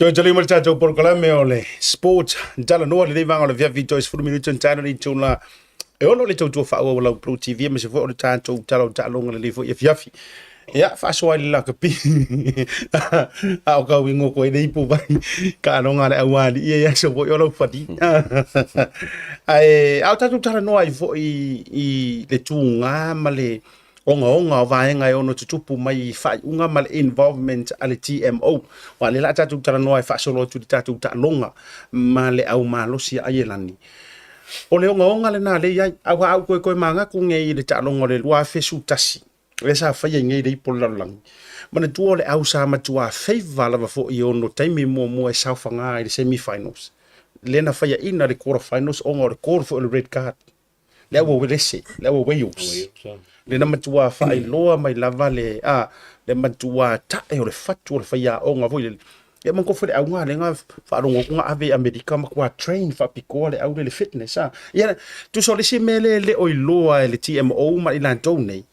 Jali mo chacho por kala me ole sports Talanoa le vanga le via vitos fu minuto tano ni tula e ono le tautua fa o la pro TV me se vo le tanto talonga le vo yafi ya fa so ile la kapi a o ka wingo ko nei pu vai ka no ngale awali ia so vo yo lo fati ai au tatu Talanoa i vo i le tunga male onga vai ngai ono tutupu mai fai unga mal involvement ale TMO wa le la tatu Talanoa fa solo tu tatu talonga male au malosi aielani o le onga le na le ai au ko manga ku ngei le talonga le wa fesu tasi le sa fa ngei le polalang mana tu le au sa ma tu a favor la fo i ono taimi mo e sa fanga i semi finals le na fa ina le quarter finals onga le quarter for the red card le wo we se le wo we use le na matua fa loa mai lava le le matua ta e o le fatu le faia o nga voi e man ko fo le au nga le nga fa rongo nga ave america ma kwa train fa piko le au le fitness ya tu so le si mele le o loa le TMO ma ila tone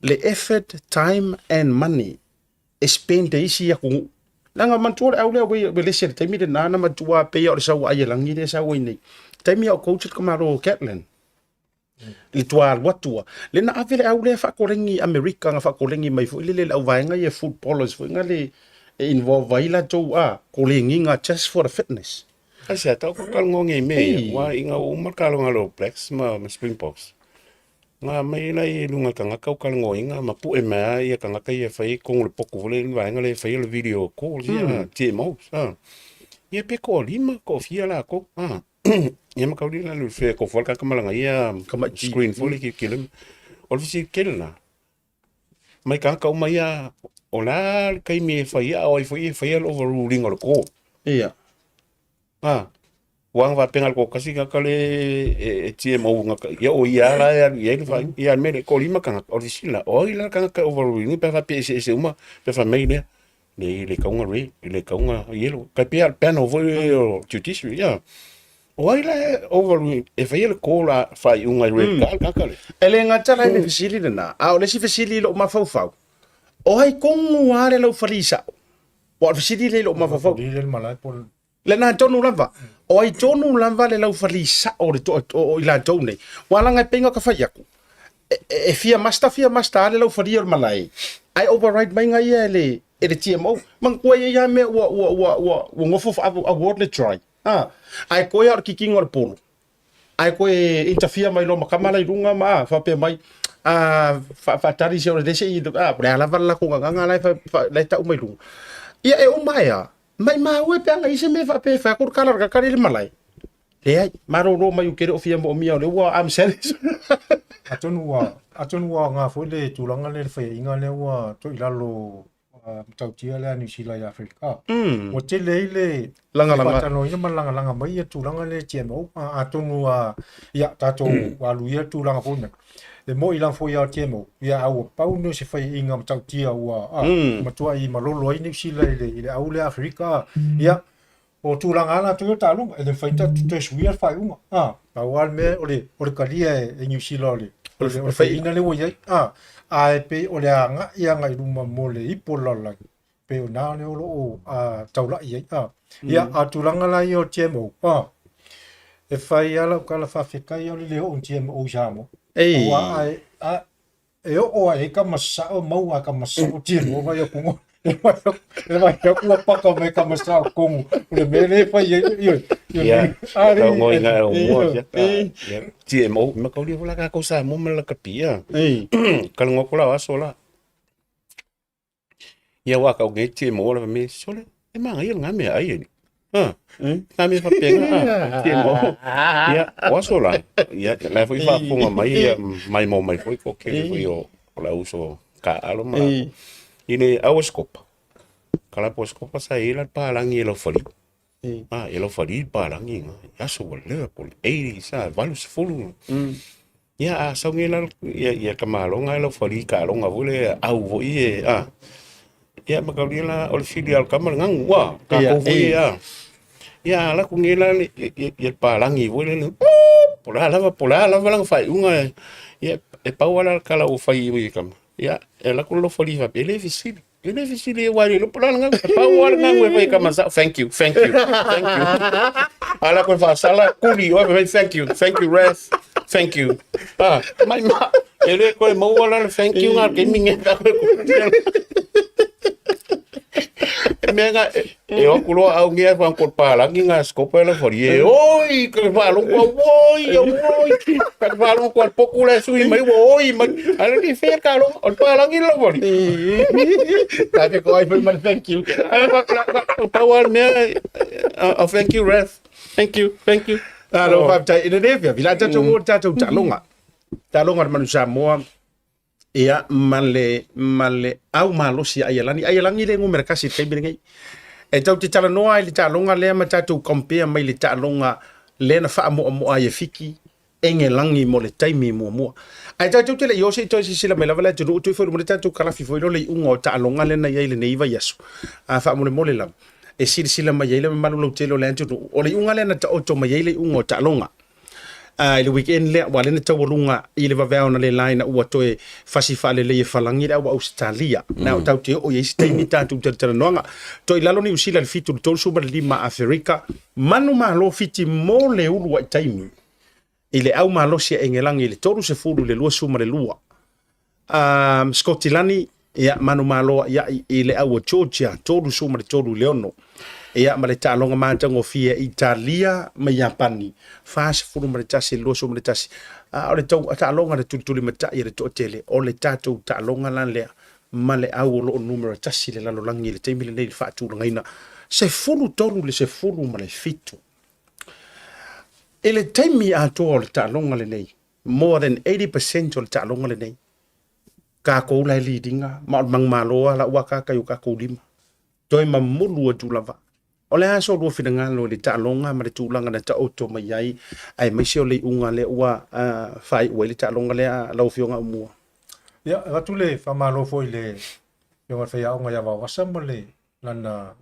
le effort time and money spend isi ya ku langa man tu le au le we le se te mi de nana matua pe o sa wa ye langi de sa wa ni te mi o coach ko maro Catlin le tuar watua le na avele au le fa korengi America nga fa korengi mai fu le au vaenga ye footballers fu nga le involve vaila to kolengi nga just for the fitness Asia tau ko kalngongi me wa inga o markalo ngalo plex ma Springboks nga mai lai lunga kanga kau kalngo inga ma pu e ma ia kanga kai e fai kong le poku le vaenga le fai le video call ia TMO ia pe ko lima ko fia la ko ia ma kauli la lu fe ko folka kamalanga ia screen fully kilem ofisi kelna mai ka ka mai ia ola kai me fai o fai overruling or ko ia wang va pengal ko kasi ka kale TMO nga ia o ia la ia fa ia me ko lima ka ofisi la o ila ka overruling pe fa pc uma pe fa mai le ka nga re le ka nga yelo ka pe panel vo judiciary ia Oila overruling e fai le kola fai unga red card kakale. Ele ngata le fasili na. A le si fasili lo ma fau. O hai kongu are lo farisa. O fasili le lo ma fau. Le malai por le na tonu lava. O ai tonu lava le lo farisa o le to o ila tone. Wala ngai penga ka fai aku. E fia masta le lo faria malai. Ai override mai ngai ele e TMO. Man ko ia me wa ngofo award le try. Ai koe ar kiking or polo. Ai koe interfere mai lo makamala i runga ma fa pe mai fa tari se o de se i pre la vala ko nga lai fa le ta mai runga. Ia e o mai mai ma we pe nga ise me fa pe fa kur kala ka kari le malai. Le ai maro ro mai u kere o fia mo mi o le wa am serious. Atonu wa nga fo le tulanga le fa inga le wa to ilalo tau tia le New Zealand Africa o te le langa tano ina langa mai tu langa le TMO a tonu ia tato walu ia tu langa pona le mo ilang fo ia TMO ia au pau no se fai inga tau tia ua matua I malolo ai New Zealand le au le Africa ia o tu langa ala tu ta lunga le fai ta tu suia fai unga awal me ole kalia e New Zealand le fai ina le wo ia ai pe o le anga ia ngai ruma mole I polala pe o na le o taula ia atulanga la I o TMO e fai ala kala fa fika I o le o TMO jamo wa ai e o ai ka masa o mau ka masa o TMO vai o kungo e vai o ku paka me ka masa o kungo le mele fai ia tau ngoi ngā o mua TMO ma kauli wala ka kosa mo mala ka pia kala ngoko la waso la ia waka o ngai TMO la me sole e manga ia ngā mea ai ni ngā mea whapenga TMO ia waso la ia la fui whapunga mai mo mai fui ko kere fui o la uso ka alo ma ine au skopa kala po skopa sa ila palangi elo fali elo fali palangi ya so wala ko 80 sa valu se fulu ya sa ngela ya kamalo ngalo fali ka lo ngavule au vo ya makalila ol filial kamal ngang wa ka ko ya la kungela ya palangi vole pola lava lang fai unga ya e pawala kala o fai kam ya la ko lo fali va pele Beneficially, wali lo pula nga power nga we kama thank you. Ala ko fa sala kuli o thank you rest. Thank you. My ma ele ko mo wala thank you nga ke minge ka ko. Menga e o kulo au ngia fa ko pala nga skopa la forie. Oi, que valo oi. Ka valo ko popula sui mai oi, ala di fer ka lo pala ngi lo fori. Tapi ko ai man thank you. Power me thank you ref. Thank you. Alo fa ina devia vila ta mo ta talonga. Talonga manu Samoa. Ia male au malosi ailangi le ngumera kasi kai bingai e tau te Talanoa I le talonga le ma tatu compare mai le talonga le na fa mo ai fiki enge langi mo le taimi mo ai tatu te le yosi to sila me la tu tu fo mo le tatu kala fifo le unga talonga le na ia le neiva yasu a fa mo le la e sila mai le malu lo telo le tu o le unga le na ta oto mai le unga talonga le weekend le wale na tawalunga I le vavea na le lai na ua toe fasi fale le falangi le au Australia na tau te o yesi taimi tatu Talanoa toi lalo ni usila le fitu tolu suma le lima Afrika manu malo fiti mo le ulu wa taimi I le au malo sia engelangi le tolu se fulu le lua suma le lua Skotilani ia manu malo ia I le au Georgia tolu suma le tolu leono ia ma le talonga mātango fia Italia ma Japani fas fulu ma le tasi loso ma le tasi o le tau talonga le tutuli mata I le totele o le tatou talonga lan lea ma le au lo numero tasi le lalo langi le teimi le nei le fatu langaina se fulu toru le se fulu ma le fitu e le teimi ato o le talonga le nei more than 80% o le talonga le nei ka kou lai lidinga ma o mangmaloa la ua kaka yu kako lima toi mamulu a tulava o le aso lo finanga lo le talonga ma le tulanga na ta auto mai ai ai mai se o le unga le ua fai o le talonga le la fionga Aumua ya ratule fa malo foi le yo fa ya nga ya va wasamole lana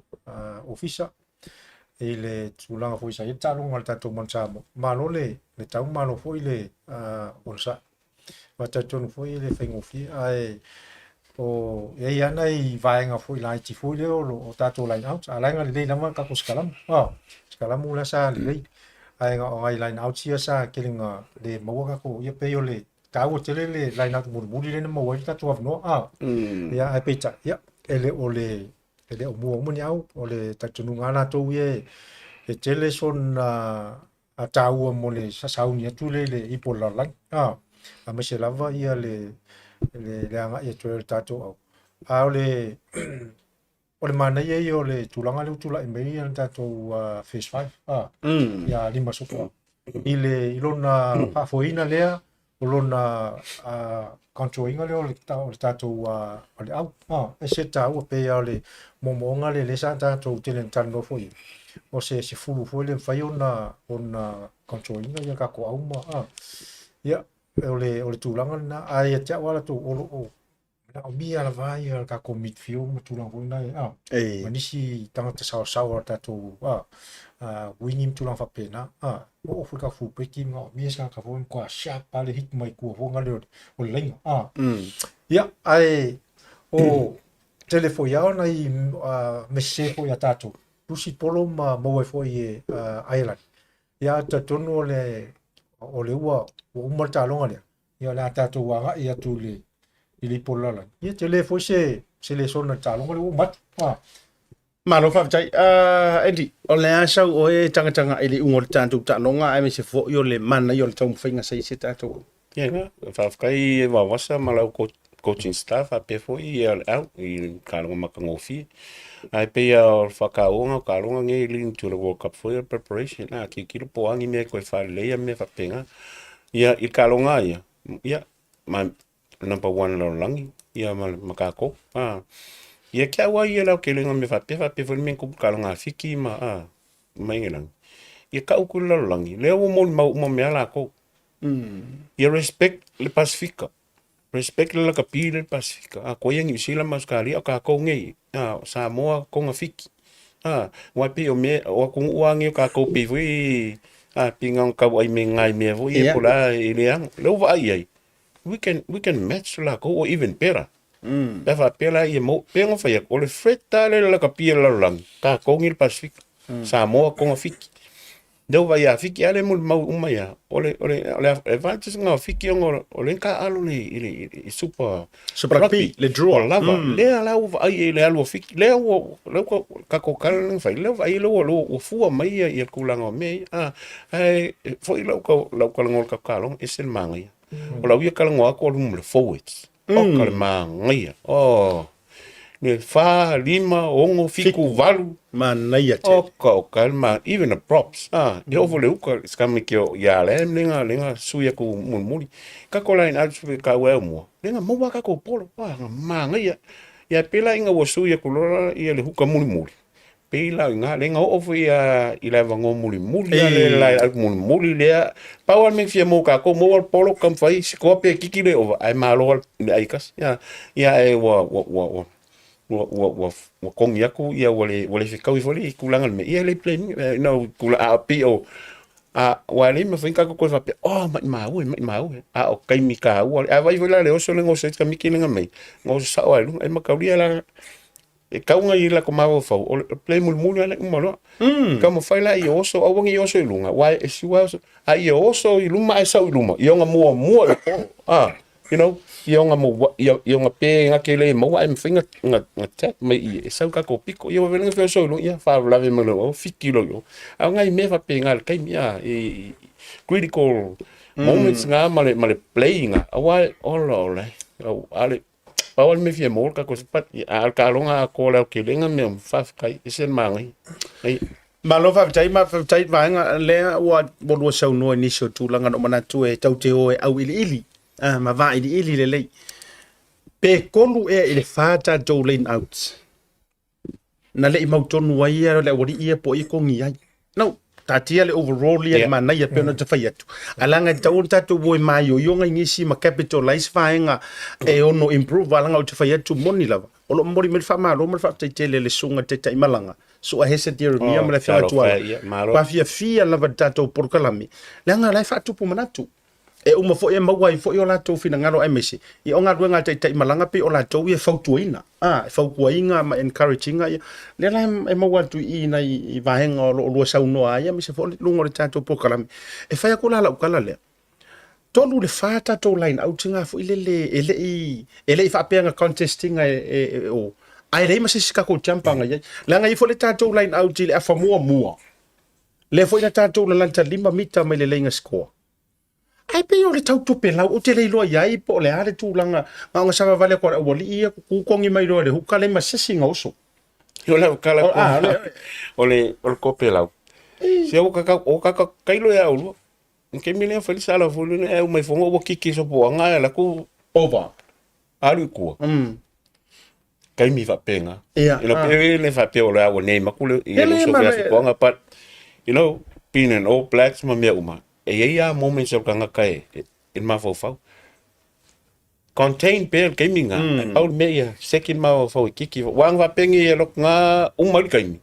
ofisa e le tulanga foi sa talonga le tato monsamo malo le tau malo foi le onsa va tato foi le fengofi ai o e ana I vaenga foi lai ti foi le o tato line out ala nga le lama ka kuskalam skalam ula sa le ai nga o ai line out sia sa kelinga le mawa ko ye pe yo le ka o tele le line out mur le mo wa tato of no ya ai peta ya ele o mo ni au o le tato nga na to ye e tele son a tau mo le sa sauni tu le I pola la a me se lava ia le anga e tuel tato au le o le mana ye o le tulanga le tula me ia tato phase 5 ya lima sofa I le ilona hafoina lea Olona control inga le o tātou o le au. E se tā ua pe le momonga le sa tātou te le tano foi. O se fulu foi le whai ona control inga ia kako Aumua. Ia, o le tūlanga na ai tia wala tu o o mia la vai kako midfield ma tūlanga foi nai. Manisi tangata sao tātou wingim tūlanga whapena. O fui ka fu peki nga mia sa ka fu ko sharp pale hit mai ku fu nga le o lenga ya ai o telefo ya na I messe ko ya tato tu si polo ma mo fo ye island ya ta tono le o le ua o mo ta longa le ya la tato wa ya tu le ili polala ya telefo se le sona ta longa le o mat Malo whawtai, Eddie, o le asau o e tanga ele ungor tātou tānonga, ai me se fo yo le mana yo le tau mwhainga sei se tātou. Ia nga, whawkai e wawasa malau coaching staff, a pe fo I au, I kāronga makangofi. Ai pe o whakaonga, o kāronga nge I lini to the World Cup for preparation, ki kilo poangi mea koe whaleia mea whapenga. Ia, I kāronga ia, my number one lau langi, ia makako, Ia kia wa ia lau ke lenga me whape fo men kupu kalonga fiki mai ngelang. Ia ka uku lau langi. Lea wo mo ma mea la ko. Ia respect le Pacifica. Respect le ka pi le Pacifica. Ko ia ngi sila maskali o ka ko ngai. Samoa ko nga fiki. Wa pe o me o ku wa ngi ka ko pi wi. Pingang ka ai me ngai me vo ia pula ile ang. Lo va ai. We can match la ko or even better. Dafa pela I mo pengo fa o le freta le la kapia la lang ka kongi Pacific Samoa konga fiki deu vai a fiki ale mo mau umaya ole advantage nga fiki o le ka alo le super rugby le draw lava le ala o ai le alo fiki le o ka ko kal fa le vai lo fu mai I kulanga me ai foi lo ko ngol ka kalong esel mangai o la ia kalanga ko le forwards Kalmangia. Ne fa lima ongo fiku valu. Manaia te. Kalma even the props. De ovo le uka skami ke ya le lenga suya ku mulmuli. Ka kola in alsu ka Aumua. Lenga mo ka ko polo. Mangia. Ya pela inga wo suya ku lola ia le huka mulmuli. Pela nga lenga ovo ia ilava ngo mulmuli le la mulmuli le Paul me fia mo ka ko mo polo kam fai ko pe kikile over ai malo ai kas ya e wa kong yaku ya wale fikau foli kulanga me ia le play no kula a po wale me finka ko fa pe ma o kai mi ka a vai vola le oso le ngo se ka mi kilinga me ngo sa wa lu ai makaulia la e kaunga I la ko mawo fa o play mulmuli ala umalo ka mo fai la I oso awangi oso I lunga wa e siwa ai oso I luma e sa luma I nga mua you know I nga mo I nga pe nga kele mo ai mfinga nga chat mai I sa ka ko piko I wa venga fe so lu ia fa la ve mo lo fiki lo yo a nga I me fa pe nga kai mia critical moments nga male playing a wa ole ale Paul me fia mo ka ko pat al kalonga ko la ke lenga me fa kai isen mangi ai Malo whawtai vaenga lea ua bolua sau noa nisio tūlanga no manatu e tau te oe au ili. Ma va ili le lei. Pe kolu e le whāta do lane out. Na le I mautonu ai le wari ia po I kongi ai. No, tatia le overall ia mana ia pena te whai atu. Alanga tau tatu voi mai o yonga ngisi ma capitalize vaenga e ono improve alanga o te whai atu moni lava. Olo mori me whamaro, me whaptaitele le sunga te taimalanga. So a hesa dira mia mala fia tua. Pa fia lava tatou porkalami. Langa lai fatupu manatu. E uma fo e mawai fo o latou fina ngalo ai mesi. I o ngā ruenga tai malanga pe o latou ia fautuaina. Faukuainga ma encouraging ia. Le lai e mawatu I na I vahenga o lua sau noa ia mese fo lungo le tatou porkalami. E whai ako lala ukala lea. Tolu le whāta tō line outinga fo ele I whapeanga contestinga o. Ai rei mase sikako champanga ia. Langa I fo le tātou line out le afa mua. Le fo ina tātou le lanta 5 mita mai le leinga score. Ai pe o le tau tupe lau o te leiloa iai po le are tūlanga nga sanga vale kwa wali ia kukongi mai roa le huka le masesi ngauso. Yo la kala o le kope lau. Se o kaka kailo ya ulu. ke mi le fa sala fu le e mai fongo wo kiki so po nga la ku Over. alu ku kai mi fa penga Yeah, you know pe le fa pe o la o ne ma ku le Ele so ma fa le- si po nga but you know being an all blacks ma me uma e ia moments of kanga kai in ma fo fa contain pe ke mi nga au me ia second ma fo kiki wang va pengi e lo nga mal kai mi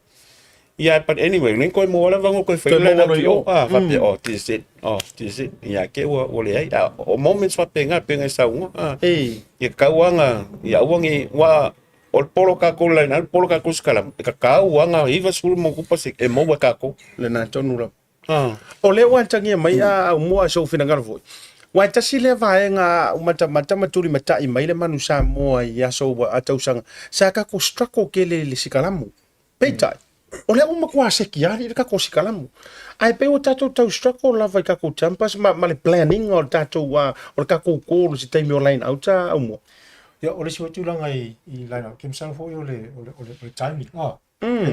yeah, but anyway, len koy mo wala vango koy fa la mo yo fa pe this it ya ke wo le ai o moments fa penga sa unga ya kawanga ya wangi wa o polo ka ko la na polo ka ko skala ka wanga iva sul mo ku pase e mo ka ko Le na tonu la. O le wan tangia mai a mua so fina ngal foi. Wa tasi le vaenga mata maturi mata I mai le manu Samoa ya so a tausanga. Sa ka ko struggle ke le sikalamu. Peitai. O le uma kwa se kiari ka ko sikalamu. Ai pe o tato tau struggle la vai ka ko tampas ma le planning o tato wa o ka ko ko si time online out a umo. Ya ole si watu lang ai I line kim sang fo yo le timing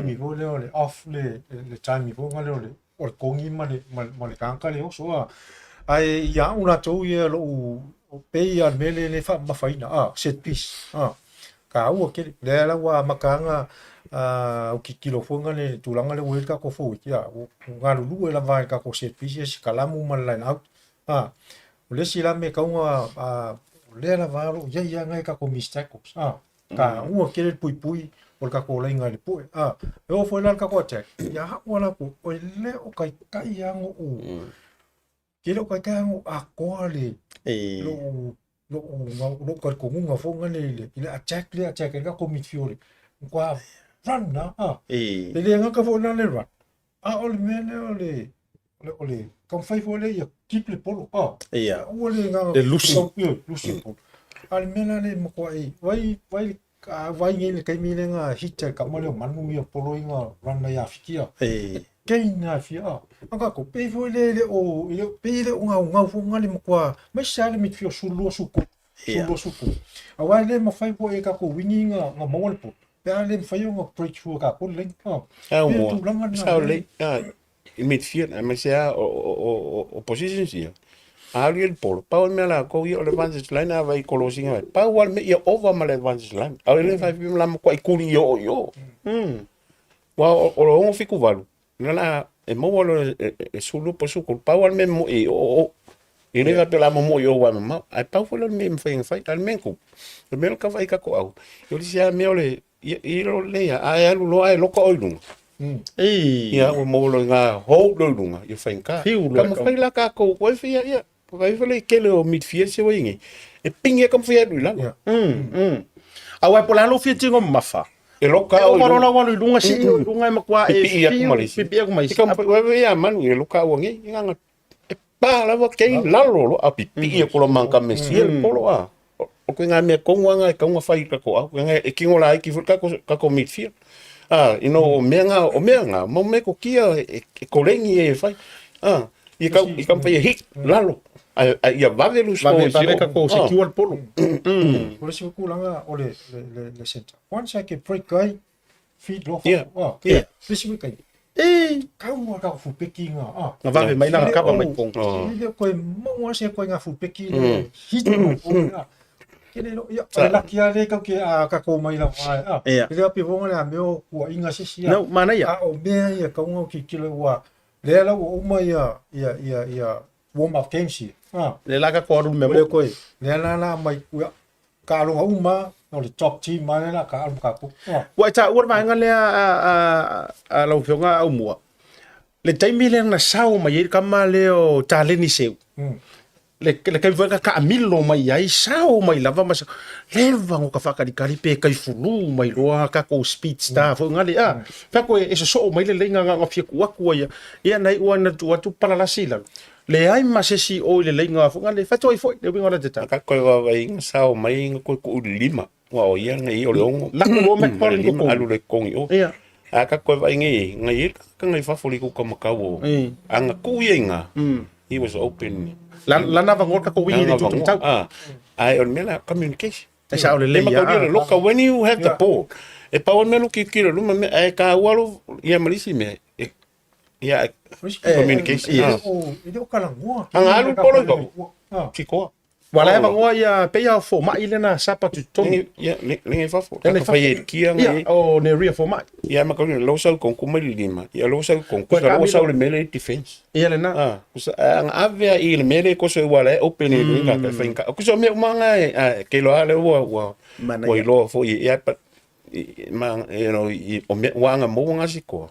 mi fo le off le timing fo ngale ole kongi ma le kangka le so ai ya una to ye lo o pe ya mele le fa ma faina set piece ka u ke le la wa makanga o kilo fo ngale tulanga le wel ka ko fo ya ngalu lu la va ka ko set piece si kalamu ma line out ole si la me ka unga le la valo ya ngai ka ko mistake ka u ke le pui por ka ko la ngai le pui e o foi la ka ko check ya wala ko o le o kai ya ngo ke lo kai ka ngo a ko le lo ko ngunga fo ngale le a check ka ko mit fiore kwa run na le nga ka fo na le run o le mele o le kom fai fo le ya keep le polo o le nga Le lusi al mena le mo ko ai vai ngi kai mi nga hitter ka mo le manu mi polo nga run na ya fikia kai na fia anga ko pe fo le o pe le nga fo nga le mo ko ma sa le mit fio sulo suko a le mo fai fo e ka ko wingi nga mo le po pe le fai nga breakthrough ka ko le mo sa le mit fier ma sea o positions here Ariel Polo, Paul Mela, go your advantage line, I vai closing it. Paul me your over my advantage line. I will have him lam quite cool yo. Well, or on fico valo. Nala, e mo e sulu po suco. Paul me mo e o. E nega pela mo yo wa ma. Ai Paul me me fai al menco. O mel ka vai ka ko au. Yo disia me ole e lo le ai alu lo ai lo ko oilung. Ia o mo lo nga ho lo lunga. Yo fai ka. Ka fai la ka ko ko fia ia. Porque falei que ele o midfield se vai e pinga como foi lá a wai pola lo fiti ngom mafa e loka o ro la walu lunga si lunga ma kwa e pipi ko mais como vai ia man e loka o ngi nga e pa la vo que lalo a pipi ko lo manca mesiel polo o que nga me con nga ka nga fai ka ko nga e kingo la ki ka ko midfield you know o menga mo me ko kia e kolengi e fai i kam fai hit lalo ia vavelus ka ko secure polo ole si ku langa ole le center once I can break guy feed lo si kai ka mo ka fu peki nga nga vave mai na ka mai pong ile ko mo se ko nga fu peki hit lo kene lo ya la kia le ka ke ka ko mai la ile api vonga le ameo ku inga se sia no mana ya o me ya ka ngo ki kilo wa le la o mai ya warm up game si le la ka ko ru me le ko le la mai ka lo uma no le top team mai la ka ka pu wa ta wa ma nga le a lo fionga Aumua le taimi le na sao mai ka ma le o taleni seu le kai vanga ka amilo mai ai sao mai lava mas leva ngo ka fakari pe kai fulu mai loa ka ko speed star fo ngale fa ko e so mai le lenga nga fia ku ia nai ua tu para la sila le ai masesi o le lenga fo ngale fa toi fo le winga de ta ka ko vai sao mai ko lima wa o ia ngai o longo la ko me ko ko alu le kong yo ka ko vai ngai ka ngai fa fo ko makau anga ku yenga he was open la na va ngor ka ko wingi tu tau ai on mela communication sa o le le look when you have the ball e pa on melo ki lo me ai ka walo ia malisi me Yeah, communication. Ini o kalangoa. Alu polo ko. Chiko. Wala ba ngo ia pe ia fo mai le na sapa tu tonu. Ya, le fa fo. Ka fa kia ngai. O ne ria fo mai. Ya ma ko lo sal kon kuma lima. Ya lo sal kon ko lo sal mele defense. Ia le na. Kusa ang avea il mele ko so wala open e nga ka fa. Ku so me manga ke lo ale wa lo fo ya pa ma o me wanga mo nga siko.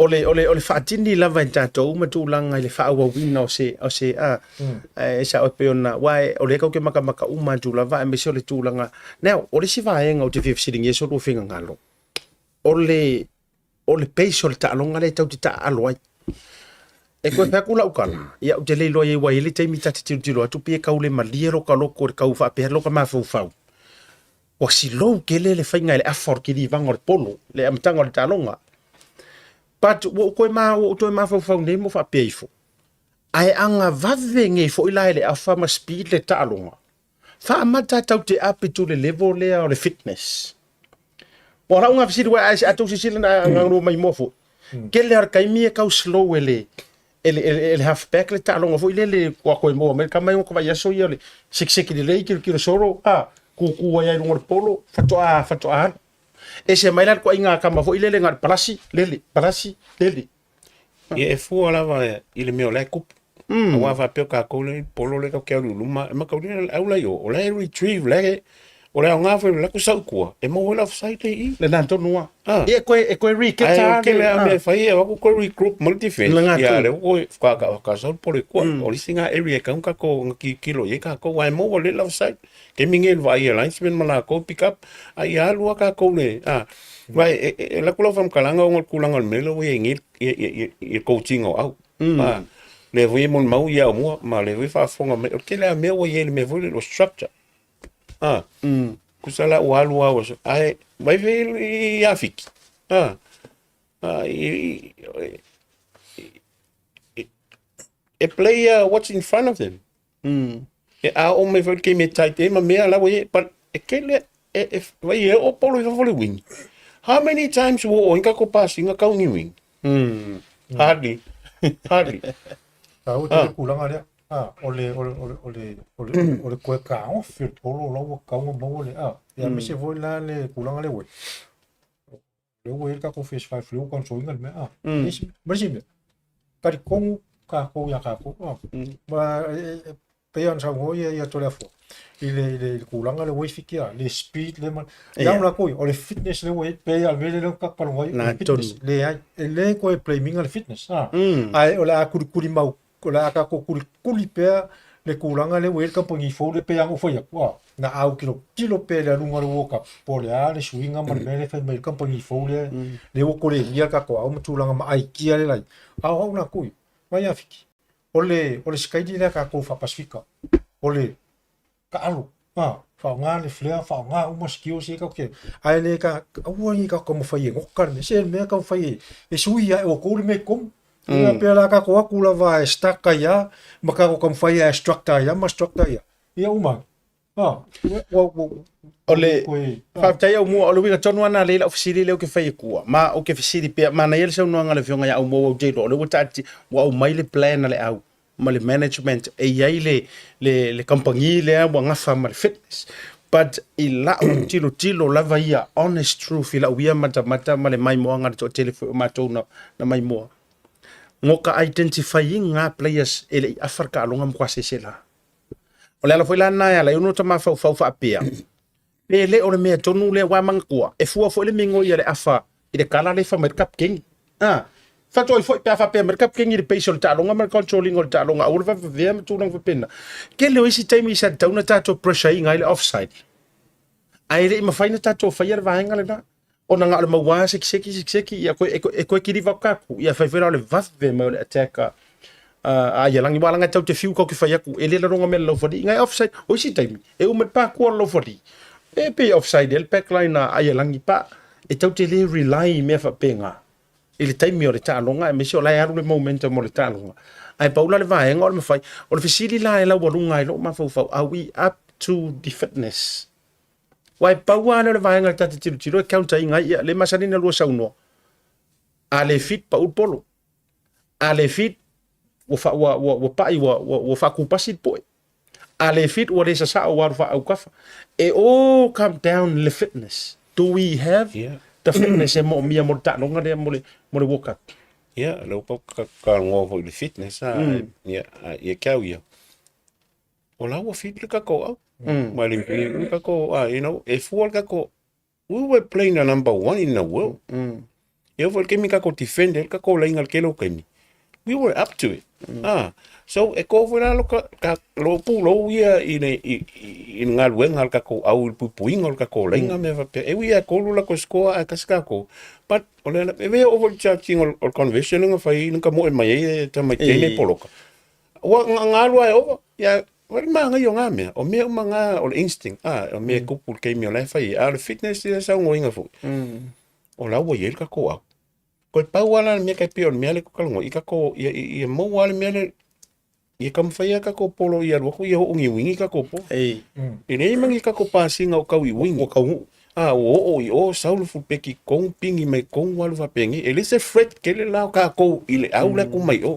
Ole faatini lava tatou matulanga i le faauauina o se sa o peona wae o le kau ke makamaka uma tulava e mese o le tulaga nao o le sivaega o te fefesilingi e so lo fenga ngalo o le peisi o le taaloga le tau te taalo ai e koe pea kula ukala ia o te leilo ai wai le taimi tati tilo atu pia kau le malia lo kaloko le kau faapea loka mafaufau o silou kele le fainga le afor ki livanga o le polo le amtanga o le taaloga but wo koe ma fau nei mo fa peifo ai anga vave nge fo ila le afa ma speed le talonga fa mata tau te ape to le level le o le fitness ora unga fisi wa atu sisi na ngaro mai mofo ke le ar kai mi ka slow ele half back le talonga fo ile le kwa koe mo me ka mai ko va yaso ile sik le ki soro ku wa ya ngor polo fato a e se mai ko inga kama fo ile ngar palasi lele e fu ala va ile me ole kup wa va pe ka ko le polo le ka luma ma ka le aula yo ole retrieve le ole nga fa le ku sa ku e mo la site i le nanto noa e ko recap ke le ame fa ia wa ko regroup multi-face ya le ko ka so por ko o singa area ka ko kilo ye ka ko wa mo le la site ke mingel va ia alignment mala ko pick up ai alu ka ko le vai la kula fam kalanga ngol kulanga melo we ngil e coaching au le voi mon mau ia mo ma le voi fa fonga me ke le me wo ye me voi lo structure kusala walu wa ai vai ve ya fiki a player what's in front of them o me foi que me taite ma me ala we but ekele vai o polo fa fole win how many times wo inga ko passing ka ngi win hardly au te kulanga le ole ko ka o fil polo lo ka mo le ya me se voi la le kulanga le we le we ka ko fish five flu kon so inga me ma si ka ko ka ko ya ka ko ba peon sa ngo ya Toleafoa ile kulanga le wifi kia le speed le man ya una ko o le fitness le we pe al vele le ka pa ngoi le ai le ko e playing al fitness ai o la kuri mau ko la ka ko kuri pe le kulanga le we ka pongi fo le pe ang fo ya kwa na au kilo pe le lunga lo ka po le ale swinga ma le fe me ka pongi fo le wo ko le ya ka ko au mtulanga ma ai kia le lai au una ko mai afiki ole skai di ka ko fa Pacifica ole ka alu fa nga le flea fa nga uma skio se ka ke ai le ka au ni ka como fa ye ngokar me se me ka fa ye e sui ya o ko me kom ia pe la ka ko akula va staka ya ma ka ko como fa ye structure ya ma structure ya ia uma ole fa tai au mo ole wi ka tonu ana le ofisili le o ke fa ye kua ma o ke fisili pe ma na yele se no nga le fionga ya au mo o je le tati wa o mai le plan le au ma le management e yai le compagnie le wa nga fa ma fitness but ila tilo lava ia honest truth ila wia mata ma le mai mo nga to telefone ma to na mai mo ngoka identifying nga players ele Afrika longa mo kwase sela ole ala foi la na ya la uno tama fa apia le ole me tonu le wa mangkua e fua foi le mingo ia le afa ile kala le fa mer cap king fa toi foi pa fa pe mer cap king ile peisol ta longa mer controlling ol ta longa ul va vem tu long pena ke le isi time isa ta una tato pressure inga ile offside ai le ma faina tato fa yer va hanga le na ona nga le mawa seki ia ko kiri va kaku ia fa vera le va ve mo le attacker ya langi wala nga tau te fiu ko ki fa yaku ele la ronga mel lo fodi ngai offside o si time e o met pa ko lo fodi e pe offside el back line ya langi pa e tau te le rely me fa penga ele time o le talonga e me so la ya le momentum o le talonga ai paula le va enga o me fai o le fisili la e la walunga lo ma fa are we up to the fitness wai paua le va enga tati tiro counter inga le masalina lo sauno a le fit pa polo a le fit wa pai wa fa ku pasit po a le fit wa le sa wa fa au kafa it all come down the fitness. Do we have the fitness e mo mia mo ta no ngade mo le woka lo pa ka ngo fo le fitness ye kau ya o la wa fit ka ko ma le ka ko e fu ka ko we were playing the number 1 in the world. Eu vou que me kako defender kako lá ingal kelo kemi. We were up to it. So e ko fora lo ka lo pu lo ia in ngal wengal kako au pu puingol kako lá inga me va pe. E we ko lo ko score a kaskako. But ole e ve over charging or conversion nga fai nka mo e mai ta mai tene poloka. Wa ngalo ai over ya Wal mga yung ame, o may mga o instinct, o may kupul kay mi olay fay, fitness sila sa ngoy nga fo. O la wo yel ka ko ako. Ko pa wala mi kay pion mi ale ko kalmo, ika ko i mo wala mi ale i kam faya ka ko polo i ro ko i ungi wingi ka ko po. Ine mangi ka ko passing au ka wi wingi. O saul fu peki kong pingi mai kong walu fa pengi, ele se fret kele la ka ko ile au la ko mai o.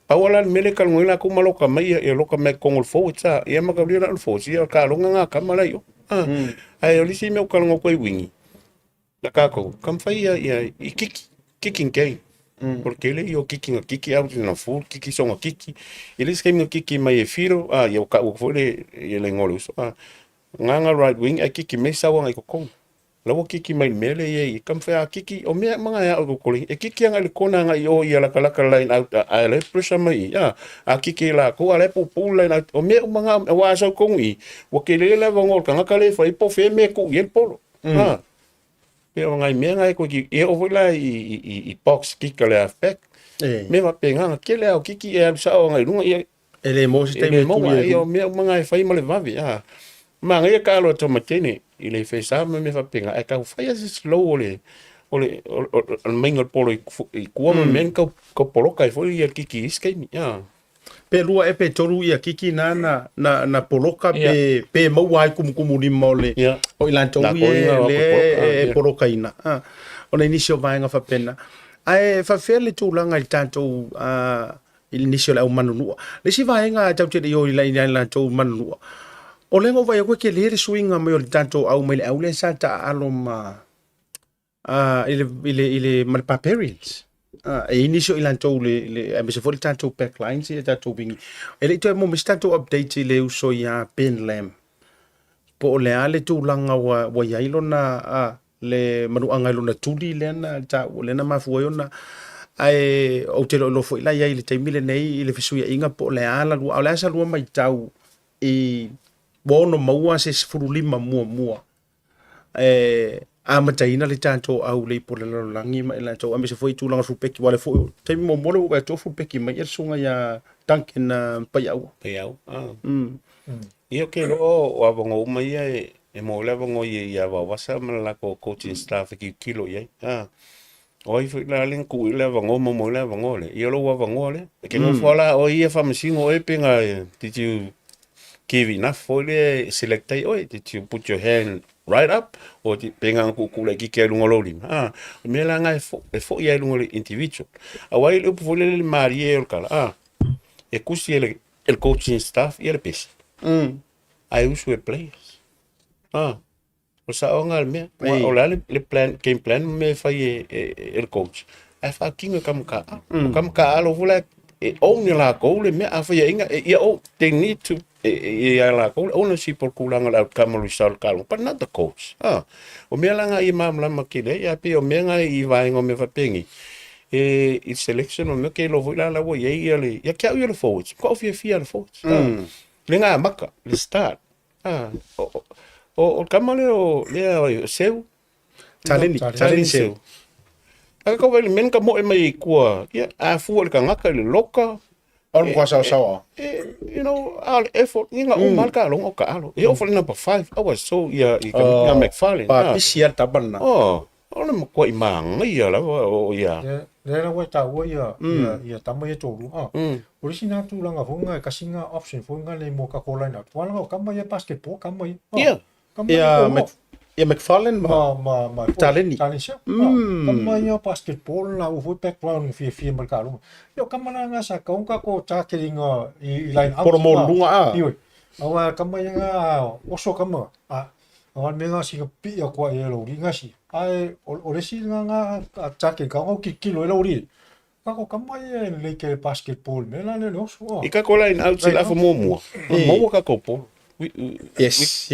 Pawala mele kal ngoila ko maloka mai e loka me kongol fo tsa e ma ka lira fo si ka longa nga ka mala yo ai oli si me kal ngo ko wingi la ka ko kam fai ya i kicking game porque ele yo kicking out na full kiki songa kiki ele skemi no kiki mai e firo yo ka fo le ele ngolo so nga right wing e kiki me sa wanga ko kong lawo kiki mai mele ye kam fa kiki o me mga ya o ko e kiki nga le kona nga yo ya la kala line out a le pressure mai a kiki la ko ale pu line out o me mga wa so ko ngi wo ke le la ngol ka nga le fa ipo fe me ku yel polo pe nga me nga ko ki e o la i box kiki le affect me va penga ke le o kiki e sa nga lunga ele mo sistema mo yo me mga fa mo le va ma nga ka lo to matene ile fe sa me fa penga e ka fa ya slow ole mengol polo i ku men ka polo ka fo ia kiki iske ni pe lua e pe toru ia kiki na poloka pe mo wai kumu ni mole o ilan toru le poloka ina ona inisio vai nga fa pena ai fa fele tu langa i tanto inisio la umanu le si vai nga tau te yo ila to manu o lengo vai ko ke le swinga me o tanto au me au le santa aloma ile mal paperials e inisio ilan to le me se for tanto backlines e tanto bing ele to mo mistanto update le uso ya pen lam po le ale tu langa wa ya ilona le manu anga ilona tudi le na ta le na mafu yona ai o te lo fo ila ya ile te mile nei ile fisu ya inga po le ala lu ala sa lu mai tau bono maua se furulima mua a mataina le tanto au le por le langi ma la to ame se foi tu langa fupeki wale fo te mo mole wa to fupeki mai sunga ya tanken payau io ke lo wa bongo mai e mo le bongo ya wa wasa la ko coaching staff ki kilo ye oi foi la len ku le bongo mo le bongo le io lo wa bongo le ke no fola o ia fa msingo e pinga ti give enough for the select did you put your hand right up or pengang ku like ke lunga loli me la nga fo ya lunga individual awai lu fo le marie kala e kusi el coaching staff y el pes ai usu players o sa ongal me o la le plan game plan me fa el coach ai fa kinga kam ka alo fula only la ko le me afa ya inga they need to la ko ownership por kulanga la kamalu sal kalung but not the coach o me langa I mam la makile ya pe o me nga I vai ngo me fa pengi I selection o me ke lo vula la wo ye le ya ka yo forwards ko fi forwards le nga maka le start o kamale o le seu taleni seu ko vele men ka mo e mai ko ya a fu le ka ngaka le loka on kwa sawa you know all effort inga mal ka long o ka alo e offer number 5 I was so I ka McFarlane pa pisia tabana ona mo ko imang ya la o ya le la wa ta wo ya tamo ye toru origina tu langa fonga ka singa option fonga le mo ka kola na wala ka ma ya basketball ka ma Ia McFarlane ma Taleni. Kama basketball la u background fi merkalo. Yo kama nga sa kung ka ko tackling I line out. Por mo lunga Ioi. Awa kama nga oso kama. Awan menga si pi ya kwa yelo ringa si. Ai oresi nga tackling ka ko kilo elo ri. Kako kama ye leke basketball mela le oso. Ika ko line out sila for mo. Mo ka ko po. Yes.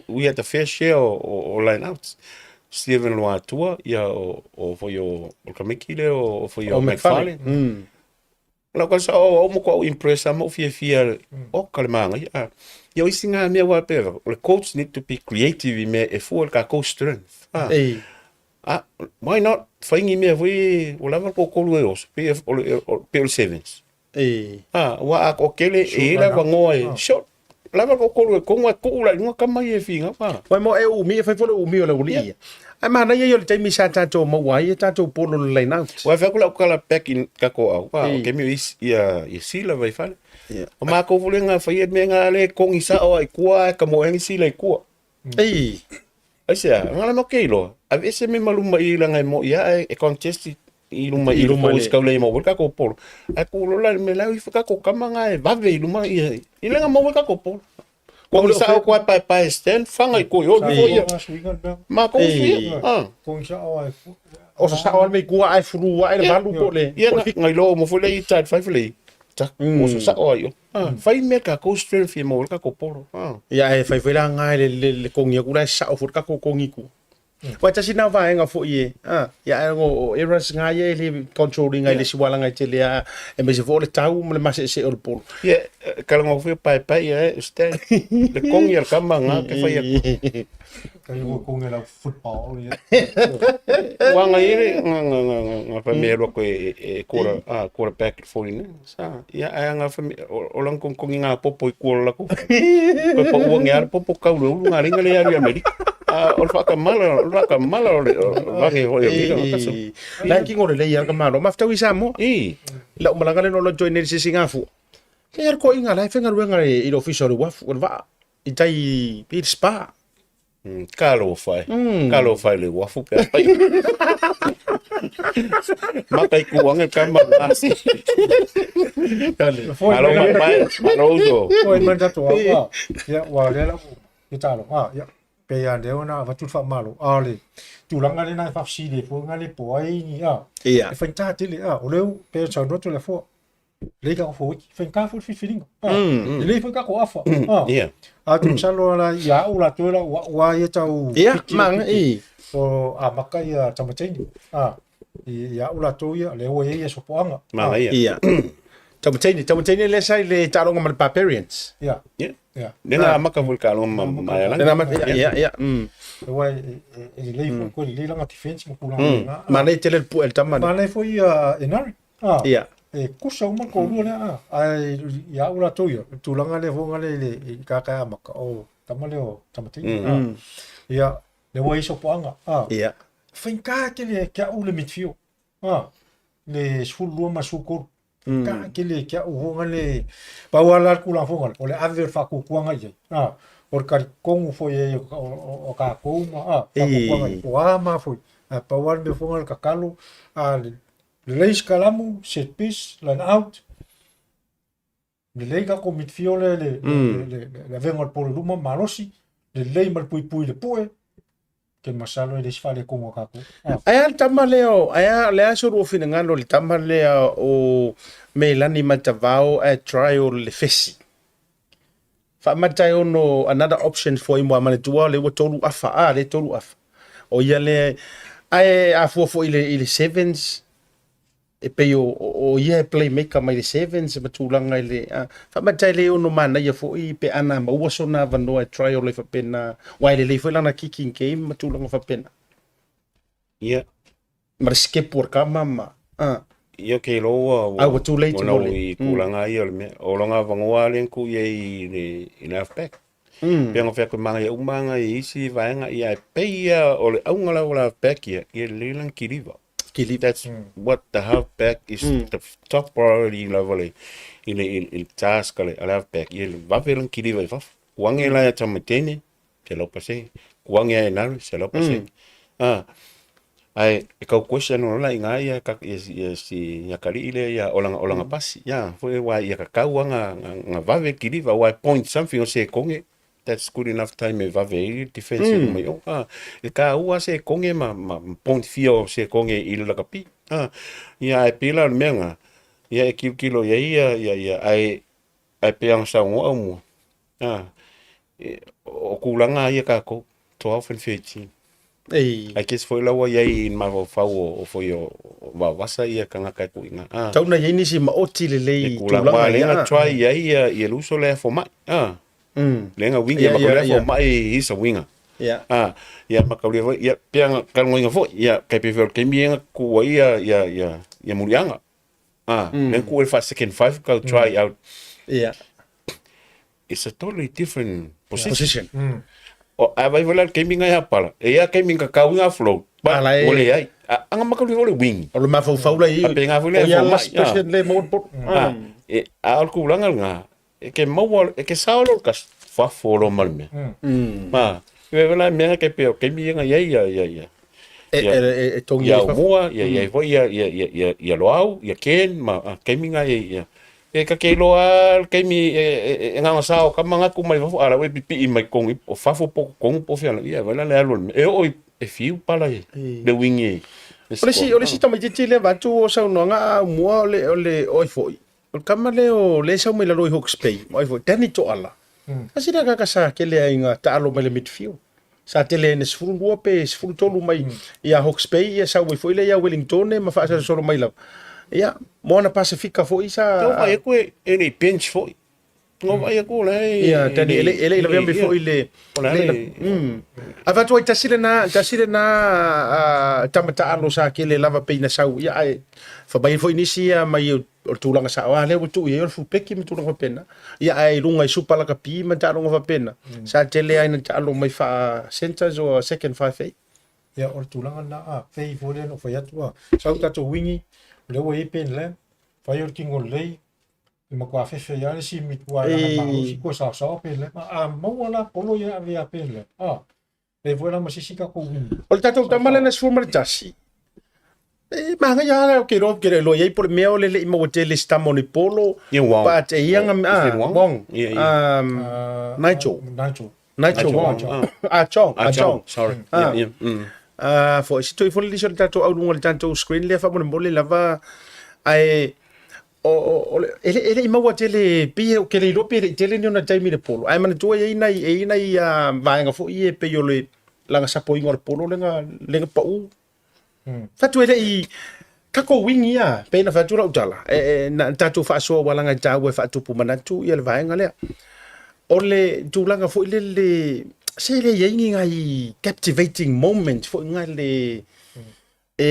We had the fair share or line outs. Steven Loatua, or for your Kamikile or for your McFarlane. Like I said, I'm quite impressed. I'm fear. Oh, Kalimanga. You see, me whatever. The coach need to be creative in me if we can coach strength. Why not? Finding me we will have a call PF or PL7s. What okay, I have short. Lava ko ko nga ko nga kamay e finga pa. Wai mo e umi e fai fo umi o la uli. Ai mana ye yo te mi sa tato mo wai e tato polo line out. Wai fa kula kala back in ka ko au. Pa ke mi ia sila vai fa. O ma ko vule nga fa ye me nga le kong isa o ai kua ka mo en sila kua. Ei. Ai sia, nga mo ke lo. A veces me maluma I la nga mo ia e contest iluma os ka le mo ka ko polo. A ko lo la me la I fa ko kama nga e va ve iluma I nga mo ka ko polo. Kung isa ko pa stand fanga ko yo ma ko kung isa o sa awal me kuwa ai furu ai valu po le ngai lo mo fule I chat fa fule ta o sa o yo fai me ka ko strength fi mo ka ko polo ya e fai fela ngai le kong ya kula sa o fur ka ko kongi ku wa ta sina va nga fo ye ya ngo eras nga ye le controlling ngai le siwala ngai tele ya e me se vo le tau le mas se o polo ya kala ngo fi pai ya ste le kong ya kama nga ke fa ya kaya mo kung la football ya wa nga ye nga fa me ro ko e quarterback 40 sa ya nga fa o lang kong nga popo ko la ko po wo nga popo ka lu nga ringa le ya America o fa ka mala va ke ho la ki ngore le ya ka malo ma fta wi samo la o malanga le no lo join si singafu ke er ko inga la fenga ruenga I lo official wa va I tai pi spa Kalo fai le wafu pe pai makai kuang ka masi malo mai malo foi manda to ya wa le la kita lo ya pe ya de ona va tu fa malo ale tu langa le na fa si le fo ngale po ai ni e fa ta ti le o le pe cha no tu le fo le ka fo fa ka fo fi feeling le fa ka ko afa tu chalo la ya ula tu la wa ye tau mang o makai tamateni ya ula tu ya le wo ye so poanga tamateni le sai le talonga mal barbarians Nena maka vulkano maya nena ya wa le fo ko le la defense mo kula ma le tele pu el tamani ma le fo enari e kusa uma ko lua ai ya ula to yo tu langa le vonga le ka maka o tamale o tamatini ya le wa iso poanga finka ke le ka ule mitfio le sulu ma sukur ka ke le ka u vonga le pa wala kula vonga o le aver fa ku kuanga ye or ka kongu fo ye o ka ko ma fa ku kuanga o ma fo pa wala me vonga ka kalu le leis kalamu set piece line out le lega ko midfiole le vengo al polo luma marosi le lei mal pui le pue ke masalo le sfale ko ka ko aya tamaleo aya le aso ro fina ngalo le tamaleo o melani matavao a trial le fesi fa matayo no another option for him wa mane tua le tolu afa le tolu afa o ia le ai a fo ile sevens e pe o ia playmaker mai le sevens matulanga ile fa matai le ono mana ia fo I pe ana ma uso na vano e trial le fa pena wa le foi lana kicking game matulanga fa pena mar skip por kama Yo ke lo wa too late no I kulanga ia me o longa vangoa len ku ye in halfback pe ngo fe ko manga ia umanga I isi vaenga ia pe ia o le aunga la back ia le lan kiriva that's what the halfback is the top priority level in task ale halfback il va ver un kiri va wangela ya tamatene te lo pase kuangi ai na se lo pase ai ka question no la inga ya ka si ya kali ile ya olanga pasi ya foi wa ya ka nga vave kili va wa point something o se konge that's good enough time e vave defensive mai e ka ua se konge ma point fio se konge ile la kapi ya e pila menga ya e kilo ya ai peang sa ngo Aumua o kulanga ya ka ko 12 and 15 ai kes foi lawa yai ma fau o foi o wa wasa ia kanga kai kuinga tauna yai nisi maoti le tulanga lenga try yai ia luso le fo mai lenga winga ma le fo mai is a winga ia makaulia foi ia peanga kalngoinga foi ia kai pe fel kemienga ku ia mulianga then ku el fa second five ka try out it's a totally different position. O vai volar gaming ai apala. E a gaming ka kawinga flow. Ba ole ai. Anga makali ole wing. O ma fau fau lai. Penga fule o ya special le mo pot. E al ku langa nga. E ke mo e ke saolo kas fa folo malme. E volar me ke pe gaming ai ya. E tongi ya Aumua, ya foi ya loau, ya ken ma gaming ai ya. E ka keilo al kemi nga sao ka manga ku mai fo ala we pipi mai kong o fafo po kong po fiala ia wala le alon e o e fiu pala de wingi ole si tama titi le vatu o sa no nga Aumua ole oi foi o kamale o le sa mai la roi hok spei oi foi tani to ala asira ka sa ke le inga ta alo mai le midfield sa tele ne sfulu lua pe sfulu tolu mai ia hok spei ia sa foi le ia Wellington ma fa sa solo mai la ia mona Pacifica foi sa to vai ku ele bench foi no vai ku le ia tani ele la vem foi le ava tu tasile na tamata alo sa ke le lava pe na sau ia ai fa bai foi nisia mai o tulanga sa wa le tu ia fu peki mi tulanga pena ia ai lunga i supala ka pi ma ta lunga pena sa tele ai na alo mai fa centers o second 5 ia o tulanga na fei foi no foi atua sa ta to wingi le wo ipen le fai o kingo le ma kwa fe ya si mi kwa na ma si ko sa pe le ma mo wala polo ya via pe le le vola ma si ka ko o tato tamala na sforma tasi ma nga ya ke ro ke lo ye por meo le mo hotel stamo ni polo pa te yang wong Nacho wong chong sorry for si toi fole liso tato au lunga tanto screen le fa mo le lava ai ele ima wa tele pe ke le lope tele ni ona taimi le polo ai mana to e nai vaenga fo i pe yo le langa sapo ingor polo lenga pa u fa tu ele i kako wingi ya pe na fa tu ra utala na tato fa so wala nga tawe fa tu pu manatu i le vaenga le ole tu langa fo le se le yengi ngai captivating moment fo ngai le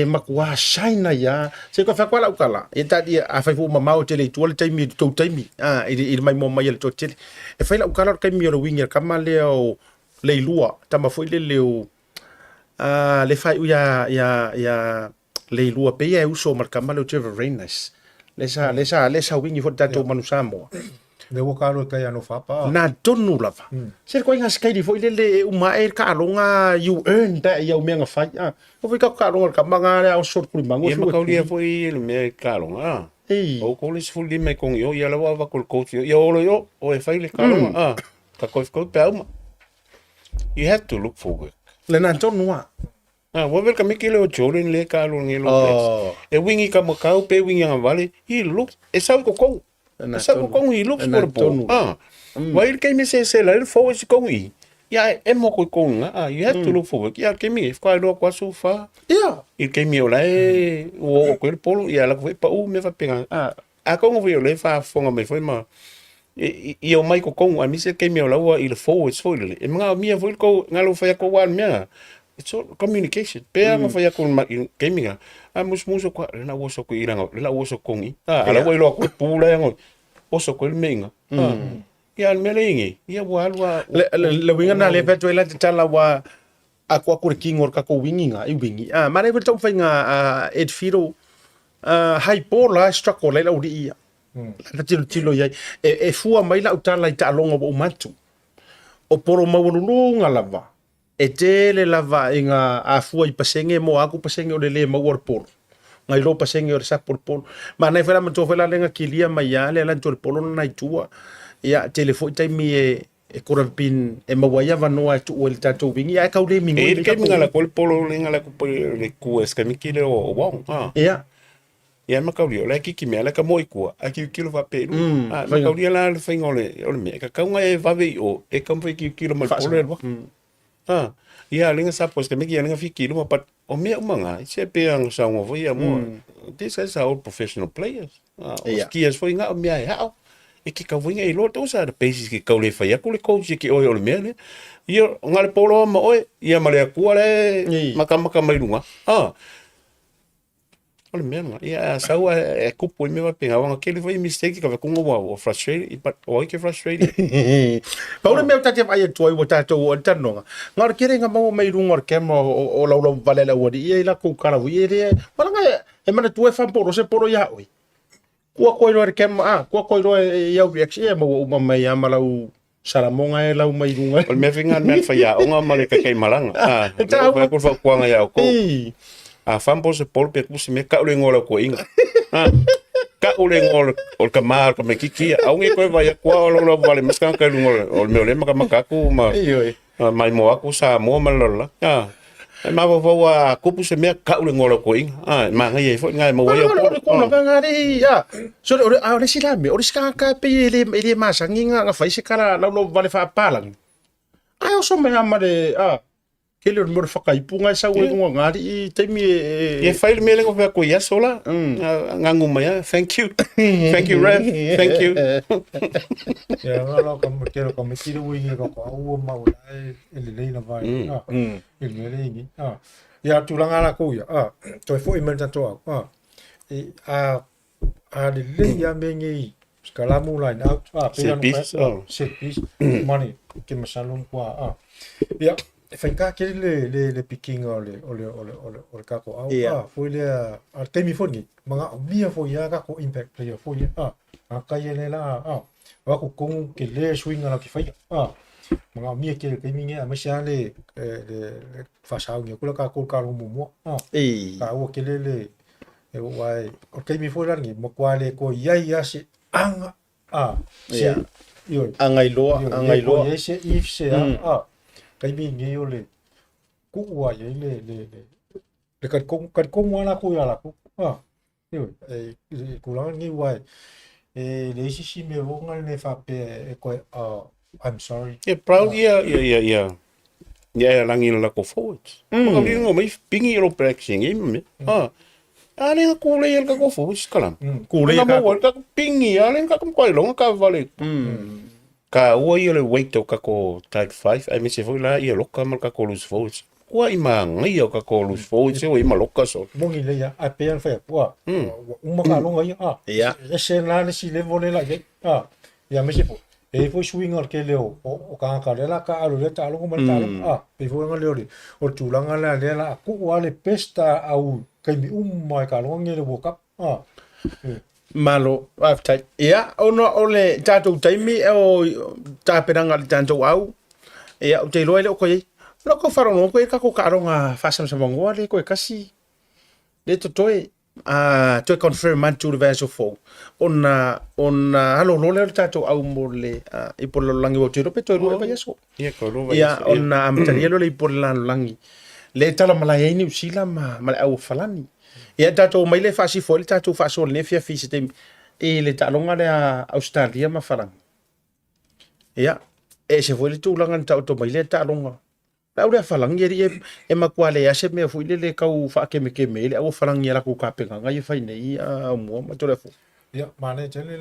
makua shaina ya se ko fa kwala ukala e tadi a fa fu mama o tele tu le taimi to taimi il mai mo mai le to tele e fa la ukala ka mi ro winger kama le o le lua tama fo le le fa ya le lua pe ya uso mar kama le o very nice le sa wingi fo tato manusamo le wo ka ro ka ya no fa pa na tonu lava se ko inga skai di fo le uma e ka longa you earn that ya umenga fa o fi ka longa ka manga o short kuli mango e ma ka lia fo i le me ka longa o ko le full di me con yo ya la wa ko coach yo o e fa le ka longa ka ko pe uma you have to look for work le na tonu wo ver ka me ke le o jolen le ka longa e wingi ka mo ka pe wingi nga vale i look e sa ko sa ko kongi looks for po vai que me se la el fo si kongi ya e mo ko konga you have to look for ya que me fa lo kwa sufa ya il que me ola o ko el polo ya la ko pa u me fa pega kongo vi le fa fonga me foi ma e o mai ko kongo a mi se que me ola o il fo is foi e nga mi foi ko ngalo fa ko wan me it's all communication pe nga fa ya ko que me muso kwa na woso ko iranga la woso kongi ala wo lo ko pula yang oso ko menga ya melengi ya walwa le winga na le peto ela tala wa akwa ku kingor ka ko winginga I wingi mare ko tau fainga ed firo high pola struggle la uri ia la tilo ya e fua mai la utala ita longa o matu o poro mawulunga lava e te le lava inga a fua I pasenge mo aku pasenge o le mawar polo ngai lo pasenge o sa polo ma nei fela mato fela lenga kilia mai ya le lan tol polo nai tua ya telefone tai mi e korapin e mawaya vanoa tu o le tatou vingi ai kau le mingo e ke ngala kol polo le ngala ko le ku es kamikile o wong ya ia makauri o le kiki mea le ka moi kua a ki kilo va peru makauri la le fainga o le mea ka kaunga e vave o e kampai ki kilo mai polo le wa ia linga sapos ka meki linga fi kilo ma pat o mea umanga se pe ang sa ngo ia mo this is all professional players skiers foi nga o mea ha e ki ka winga I lo to sa the basis ki ka le fa ya ko le coach ki o le mea le ia ngale polo ma oi ia ma le kua le maka mai lunga ole mena ia saua e kupu me va penga wanga kele foi mistake ka ko ngwa o frustrated but o ke frustrated Paula me tata vai toi o tata o tano ngar kere nga mo mai runga ke mo o la vale la o di la ko kala wi e wala nga e mana tu e fa poro se poro ya oi ko ro ke ma ko ro ya reaction mo o mai ya mala u Saramonga e lau mai runga. O me finga me fa ya o nga male ka kai malanga ko fa ko nga ya ko a fampo se pol pe kusi me ka ule ngola ko inga ka ule ngola o ka mar ka me kiki au nge ko vai ko lo vale mas ka ka ngola o me ole maka ku ma mai mo aku sa mo malala ma vo wa kupu se me ka ule ngola ko inga ma ngai fo ngai mo wa ko na ngari ya so o sila me o ska ka pe le masanginga nga fa se kala lo vale fa palang ai o so me amare Kele o mora whakaipunga e sau e ngua ngari I teimi e whaile mele ko whea ko ia sola ngangu mai thank you Rev thank you ya ngalo ka me tira ui ko au mau e le leina vai e le leingi ya tulanga la ko ya to foi merta to le le ya mengi skalamu line out set piece money ke masalum kwa ya Fenka ke le picking o le kako au foi le a temi foni manga mia foi ya kako impact player foi ka ye le la wa ko kong ke le swing ala ki fai manga mia ke minge a masha le fa sa ngi ko ka ko ka mo mo ka o ke le e wai o temi foi la ngi mo kwa le ko ya si anga yo angai lo ye se if se kai mi ngi ole ku wa ye le kan kong wala ku ya la ku yo ku la ngi wa le si me vo ngal ne fa pe ko I'm sorry proud yeah langi la ko forward mo ngi ngo mai pingi ro practicing me ale ku le ka ko forward kalam ku le ka pingi ale ka ko long ka vale ka ua ia le weight o kako type 5 ai me se foi la ia loka mal kako loose forwards ua I mangai o kako loose forwards o I maloka so mongi le ya a pe fa ua uma ka longa ia e se la le si le vole la ya me se po e foi swinger ke leo o ka le la ka alo le ta lo mal ta pe foi nga le o tulanga la ku ua le pesta au kai mi umma ka longa le wo kap malo after ono ole tatou taimi o taperanga le tantou au o te loele o koe lo ko faro no koe ka ko karonga fasam sa mongo le koe kasi le totoe to confirm man to the vessel fo ona halo lo le tatou au mo le I por lo langi o te rope to lo ba yeso ona amtarielo le por la langi le tala malai ni usila ma au falani ia tatou mai le fasi fo le tatou faso le fia fi se le talonga le Australia ma farang ia se foi le tulanga tau mai le talonga la ura falang ia e makwale ya se me foi le kau fa ke me le au falang ia la ku ka penga ngai fai nei Aumua ma tole fo ia mane tele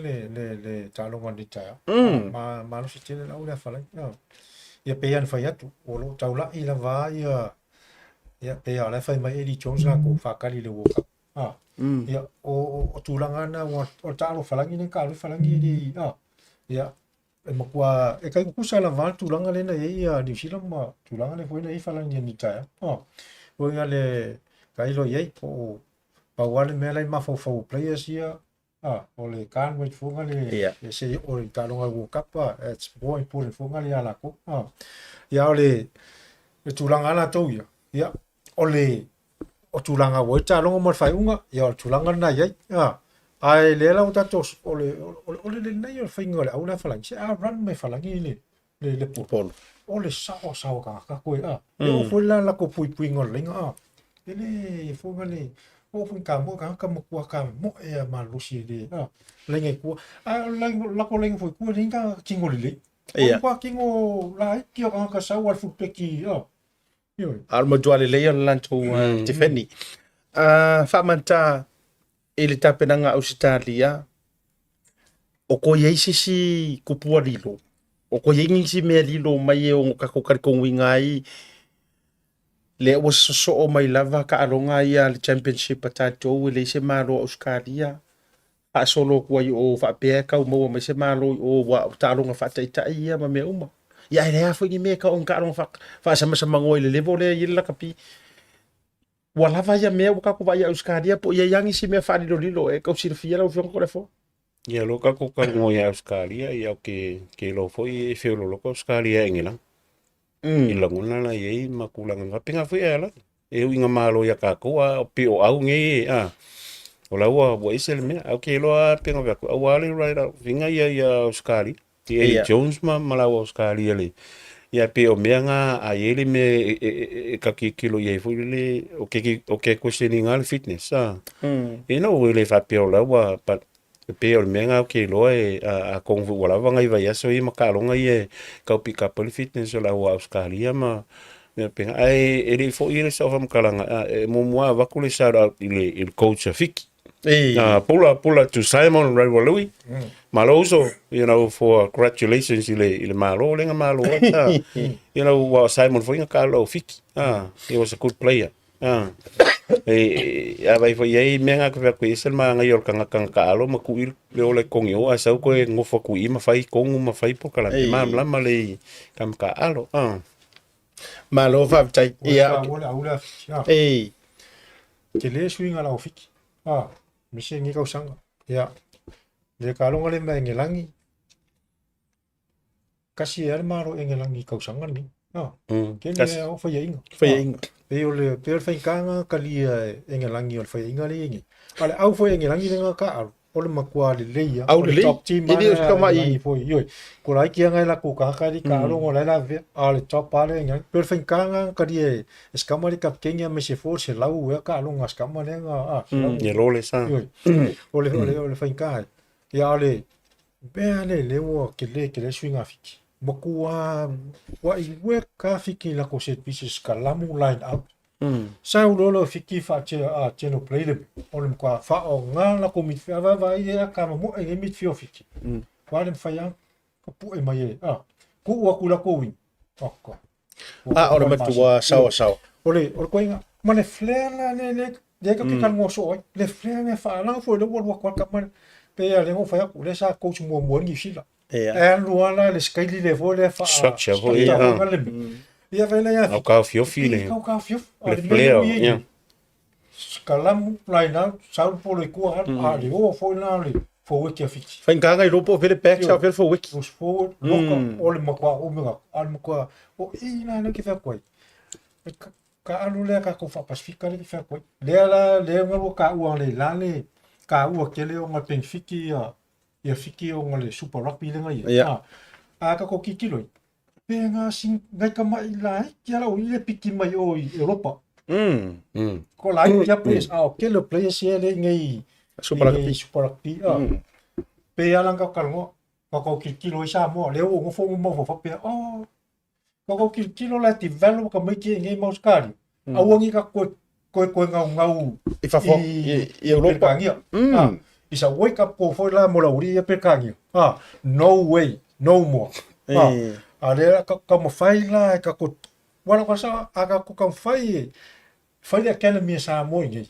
le talonga di ta ma lo se tele la ura falang ia pe an fai atu o lo taula I la va ia pe ala fai mai Eddie Jones la ko fa kali le wo ia o tulanga na o talo falangi ne ka lo falangi di ia e makua e kai ku sala va tulanga le na ia di sila ma tulanga le foi na I falangi ni ta o nga le kai lo ye po pa wale me la ma fo players ia o le kan we fo nga le se o talonga wo kapa it's boy po le fo nga le ala ko ia o le le tulanga na tau ia ole o tulanga wo ta longo mo fai unga ia tulanga na ia ai le la uta tos ole le nei o fai ngole au la falang se run me falangi le pupol ole sao ka ko o foi la ko pui ngol lenga ele fo ngale o fun ka mo ka mo e ma lusi de lenga ku la ko lenga foi ku lenga kingole le ko kingo la ki o ka sa wa fu peki al mo duale le yon lanto defendi famanta ele tapenanga Australia o ko yeisi kupua lilo o ko yengi si me lilo mai o ka ko kar ko wingai le o so o mai lava ka alonga ia le championship patato le se malo Australia a solo ko o fa pe ka mo me se malo o wa ta alonga fa ta ia ma me uma ia ele afo ni me ka on ka alonga fa sama ngoi le level le ia la kapi wala va ia me o ka ko va ia Australia po ia yangi si me fa lilo e ka si fia lo fion ko le fo ia lo ka ko ka ngoi Australia ia ke lo foi e fe lo ko Australia engela ila ngona la ye makula nga pinga foi ala e winga malo ya ka ko a pe o au nge o la wa isel me au ke lo a pinga va ko wali right out winga ia Australia e Jones mala Australia le ia pe o me nga a ele me ka kilo ye foi le o ke questioning al fitness e no le fa pe o la wa but pe o menga ke lo a kong wala wanga i vai so i makalonga i ka pick up fitness la wa Australia ma me pe ai ele fo i so fam kalanga mo wa kule shout out il coach Fiki pula to Simon Railway maloso for congratulations ile malo lenga malo Simon foi nga kalo Fiki he was a good player vai foi aí menga que vai conhecer mas ngaiol kanga alo ma kuil le ole kong yo asa ko ngofa ku ima fai kong ma fai por kala ma le kam ka alo malo va tai ia te le swing ala ofiki mi se ngi ka usanga ia le kalonga le mai ngelangi kasi er maro ngelangi ka usanga ni ke ni o fa inga pe ole pe fa kanga kalia ngelangi o fa inga le ngi ale au fa ngelangi le ka alo ole makua le leia au le top team ini o kama i foi yo ko lai ki nga la ku ka ri ka alo ngole la ve ale top pale ngi pe fa kanga kalia skama ri kap kenya me se for se lau ka alo nga skama le nga ye role sa ole fa kanga ya ale be ale le wo ke le swing afiki makua wa i we ka fiki la ko set pieces kalamu line up sa ulolo fiki fa che no play le on kwa fa o nga la ko mit fa va ia ka mo e mit fio fiki wa le fa ya ko pu e mai ku wa ku la ko win okko ora matua sao ole ko inga ma le flera ne de ka ke kan mo so le flera me fa la fo le wa kwa ka ma pe ya le mo fa ya ku le sa coach mo ngi sila luala le scaili le vole fa structure vo ia vela ia au ka fio feeling ka fio le player kalam line out saul polo ku le o fo na le fo wiki fiti fa nga ngai ropo vele back sa vele fo wiki os fo loka ole makwa o mega al makwa o ina no ke fa koi ka alu le ka ko fa Pacific le ke fa koi le ngalo ka u le lale ka u ke le o ma pen fiki ia fiki o ngale super rugby le ngai ka ko kikilo pe nga sing ngai ka mai lai kia la o ile piki mai o Europa ko lai kia place ke le place le ngai super rugby pe ala ka kalmo ko kikilo isa mo le o fo mo fa pe ko kikilo la develop ka mai ki ngai moskari awangi ka ko ngau i fa fo i Europa is a wake up call for la mola uri pe kangi no way no more ale ka mo fai la ka ko wala ko sa aga ko kan fai de academy sa mo ngi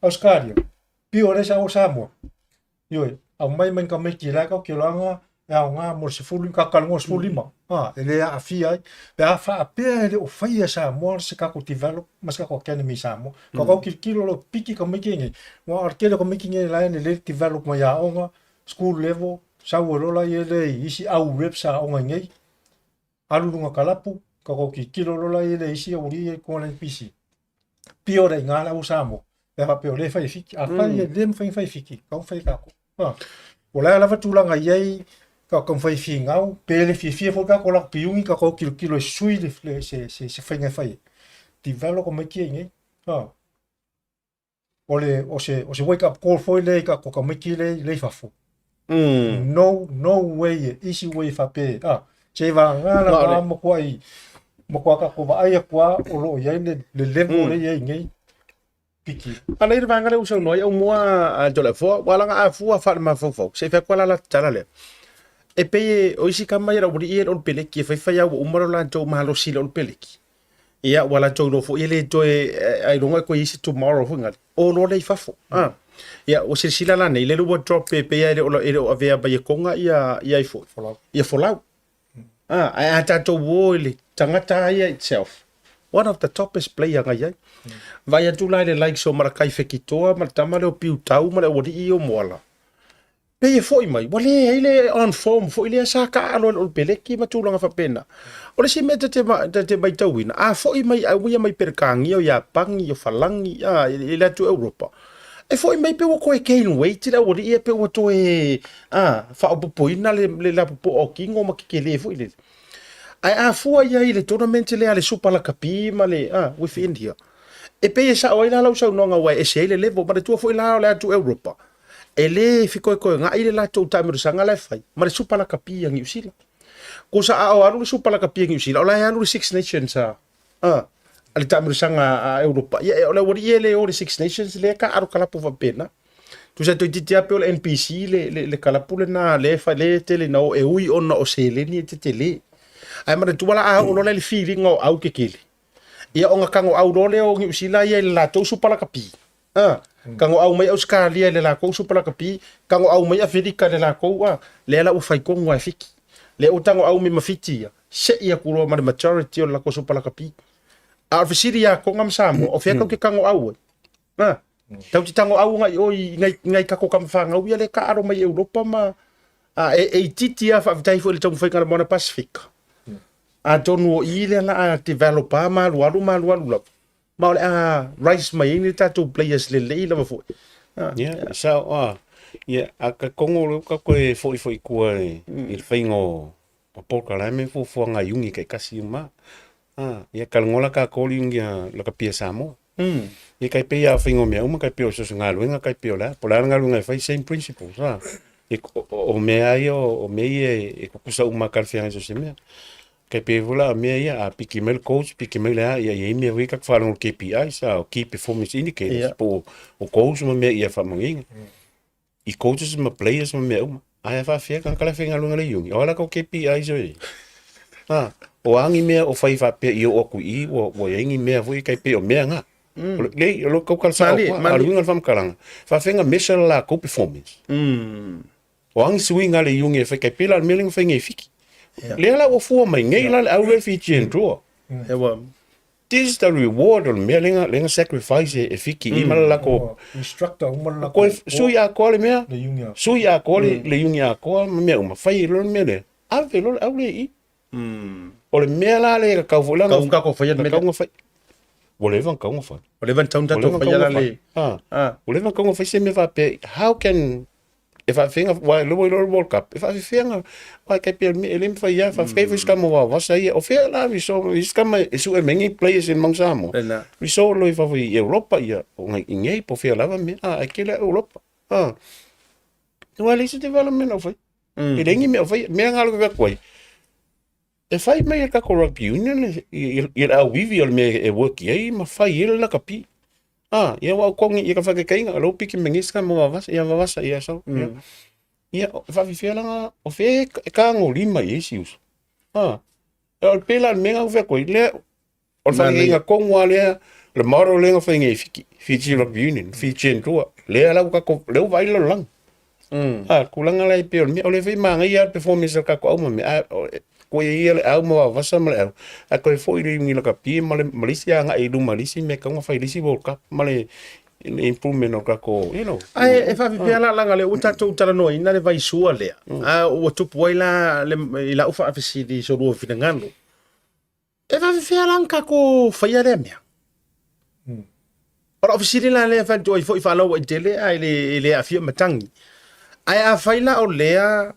Australia pi ore sa mo yo a mai men ka me ki la ka lo nga mo se fulu ka ka mo se fulu ma ele a fia pe a fa pe o fai sa mo se ka ko develop mas ka ko academy sa mo ko kilo lo piki ka me ki ngi mo arkele ko me ki ngi la ne le develop ma ya onga school level sa wo la ye le isi au rep sa onga ngi alu nga kalapu ko ki kilo lola ile isi o ri ko le pisi pio de ngala usamo e fa pio le fa fiki a fa ye dem fa fiki ka fa ka ko o la fa tu la nga ye ka ko fa fi ngau pe le fi fo ka ko la piungi ka ko kilo sui le se fa nga fa develop ko me ki ngi o se wake up call for le ka ko me ki le fa fo no way easy way fa pe che va ngala mo ko ai mo ka ko ba ai kwa o lo ye le level le ye ngai piki ana ir vanga le usa no eu moa Toleafoa wala nga afua fa ma fo se fa kwala la tala le e pe o isi kama ira buri e on peleki fa fa ya o umaro la to malo silo on peleki ia wala to no fo ele to ai ronga ko isi tomorrow hunga o lo le fa fo ia o se sila la nei le lo drop pe ia le o avea ba ye konga ia fo ia fo lau ai ata to wole tangata ia itself one of the toppest player ngai vai atu lai le like so mara kai fekitoa ma tama le piu tau ma le odi I o mola pe e foi mai wale ele on form foi le sa ka alo o peleki ma tulanga fa pena o le si meta te mai tauina foi mai a wi mai perkangi o ya pangi o falangi ile tu Europa e foi mai pe o ko e gain weight le odi e pe o to fa o poina le la po o kingo ma ke le foi le ai fua ia ile tournament le ale super la kapi ma le within here e pe sa o ina la usa no nga wa e se le level ma tu foi la le tu Europa ele ficou ko nga ile la tu tamer sanga le fai ma le super la kapi yang usila ko sa o alu super la kapi yang usila o la alu Six Nations ale tamer sanga Europa ia o le wori ele o Six Nations le ka aru kala po va pena tu sa to titia pe o NPC le kala pule na le fa le tele no e ui ona o se le ni tele ai ma tu wala o le feeling o au ke kele ia o nga kango au role o ngi sila ia la to su pala kapi kango au mai Australia le la ko su pala kapi kango au mai Afrika le la ko le la u fai ko ngwa fiki le o tango au mi mafiti se ia kulo ma majority o la ko su pala kapi a fisiria ko ngam samo o fe ko ke kango au tau ti tango au ngai o ngai ka ko kam fanga u le ka aro mai Europa ma e titia fa tai fo le tong fai kana mona Pacific tonu ile la developer ma lu la ma le rice mai ni tatu players le la fo so a ka kongo ka ko foi ko il faingo o poka la me fu nga yungi kai kasi ma ia kalngola ka ko lingia la ka pia Samoa ia kai pe ia faingo me uma kai pe o so nga luenga kai pe la pola nga luenga fai same principles o me ai o me e ko kusa uma kalfianga so se me kai pe vola me ia a pikimel coach pikimel ia me we ka fala no KPI sa key performance indicators po o coach me ia fa manginga I coaches ma players ma me ai fa fe kan kala fenga lunga le yungi ola ko KPI so o angi me o fai fa pe o ku I o yengi me vo kai pe o me nga le lo ko kal sa a lunga fam kalanga fa fenga measure la ko performance o angi swinga le yungi fa kai pe la meling fenga fiki le la o fu mai ngai la au le fi chen tro this is the reward on me lenga sacrifice e fiki I mala ko instructor umala ko sui a ko le me sui a ko le yungi a ko me uma fai lo me le ave lo au le I o le me la le ka vola ka ko fai me ka fai o le van ka fai o le van tau fai la le o le van ka fai se me va pe how can if I think of why World Cup if I think why kai pe ele me fai ia fa fai vis kama wa sai o fe la vi so vis kama su e mengi players in Mangsamo vi so lo fa vi Europa ia o ngai po fe la me aquela Europa well is development of e lengi me fai me ngalo ka koi e fai me ka ko rugby union il a vivi al me e work ia ma fai il la kapi ia wa kongi ia ka fa ke inga lo piki mengis ka mo va ia so ia fa vi fela o fe ka ngoli mai isius el pela menga ve ko ile o fa inga kongwa le maro le nga fa inga fiki rugby union fi chen to le ala ka ko le vai lo lang kulanga lai pe me o le ve manga ia performance ka ko me ko ia le Aumua va sama le a ko foi ri ngi ka pi male Malaysia nga e du Malaysia me ka nga fai lisi World Cup male improvement o ka ko ai e fa vi ala langa le uta to Talanoa ina le vai sua le o tu poila le ila ufa afisi di so ro finangalo e fa fe lang ka ko fa ya le me ora ofisili la le fa do i fa lo e tele ai le afia matangi ai a faila o lea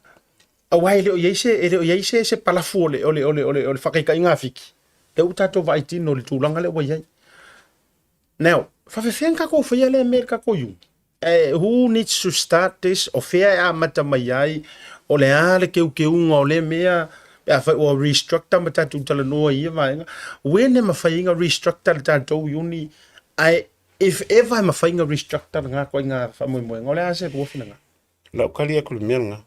a wai le o yeise se palafu ole fa kai nga fiki e uta to vai tino le tulanga le wai now fa fe ka ko fa ya le America ko yu who needs to start this o fea a mata mai ai o le ale ke unga o le mea a fa o restructure mata tu Talanoa ia vai when ma fa inga restructure ta to uni I if ever ma fa inga restructure nga ko nga fa mo ngole ase bo fina nga la kalia ko menga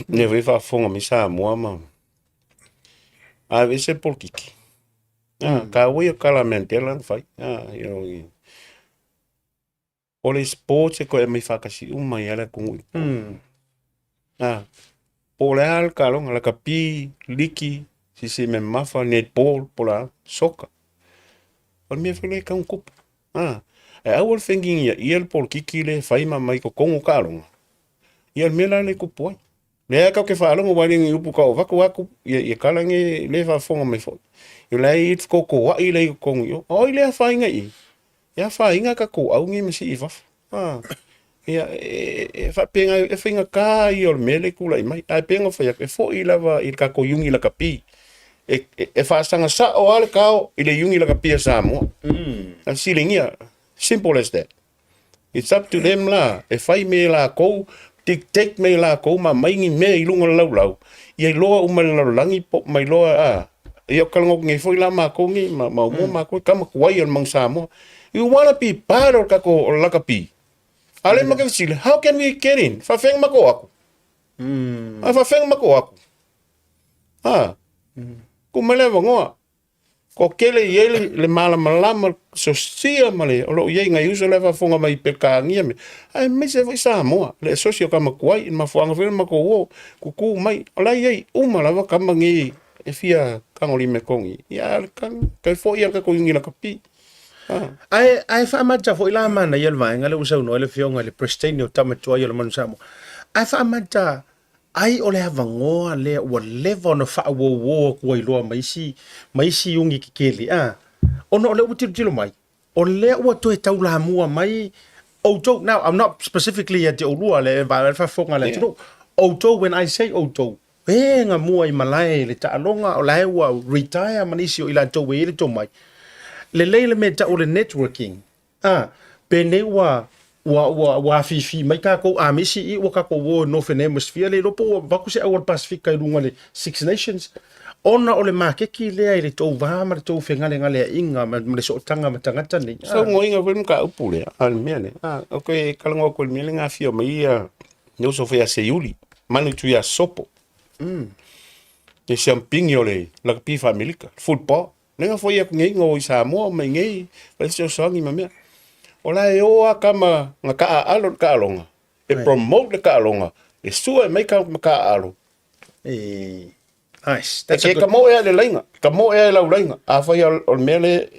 ne vai fa fonga mi Samoa ma a vese por kiki ka we kala mentela fai you ole sports ko e mi fa kasi mai ala ku Pola kalong la kapi liki si me mafa netball pola soccer. On me fele ka un kup. I was thinking ia por kiki le fai mai ko kongo kalong. Ia mela le kupo. Le ka ke fa lo wali ngi upu ka waku ia kalange le fa fonga mai fo. Yo lai it ko wa ile kongo yo. O ile fa inga i. Ya fa inga ka ko au ngi mesi ifa. Ia fa penga e finga ka I o mele kula I mai ai penga fa ia fo I lava I ka ko yungi la kapi e fa sanga sa o ale ka I le yungi la kapi Samoa and silingia simple as that it's up to them la e fai me la ko dictate me la ko ma mai ngi me I lunga lau ia loa uma langi pop mai loa ia kalongo ngi foi la ma ko ngi ma ma ko kama kuai al mang Samoa you wanna be part of ka ko la kapi Ale mo sila, how can we get in? Fa feng mako ako. Fa feng mako ako. Kumele ngoa. Ko kele yele le mala malama so sia male. Olo ye nga uso le fa fonga mai peka ngia me. Ai me se foi Samoa. Le socio kama kuai ma fuanga fel mako wo. Kuku mai. Ola ye uma lava kama ngi e fia kangoli me kongi. Ya kan kai fo ia ka ko ngi la kapi. ai fa mata fo ila mana yel vai ngale usa no le fionga le pristine o tamatua yel man Samoa ai fa mata ai ole avangoa le o level no fa wo ko I loa mai si ungi kikeli ono ole utilo mai o le o to e taula mua mai auto now I'm not specifically at the olua le va fa fonga le tino auto when I say auto venga mua I malai le ta longa o lai wa retire manisio ila to we le to mai le leile me ta o le networking pene wa fifi mai ka ko amisi I wa ka ko wo no fene hemisphere le lopo va ku se au Pacific ka runga le Six Nations ona o le makeki le ai le to va ma to fenga le ngale inga ma le so tanga ma tangata ni so ngo inga vel ka upule al mene okay kalango ko mele nga fio mai no so fe se yuli manu tu ya sopo e champing yole la pi familia football nenga foi ak ngai ngo Samoa mai ngai pa so songi mame ola e o kama nga ka alonga e promote ka alonga e sua mai ka alo nice that's a kamo e le lenga kamo e la lenga a foi o mele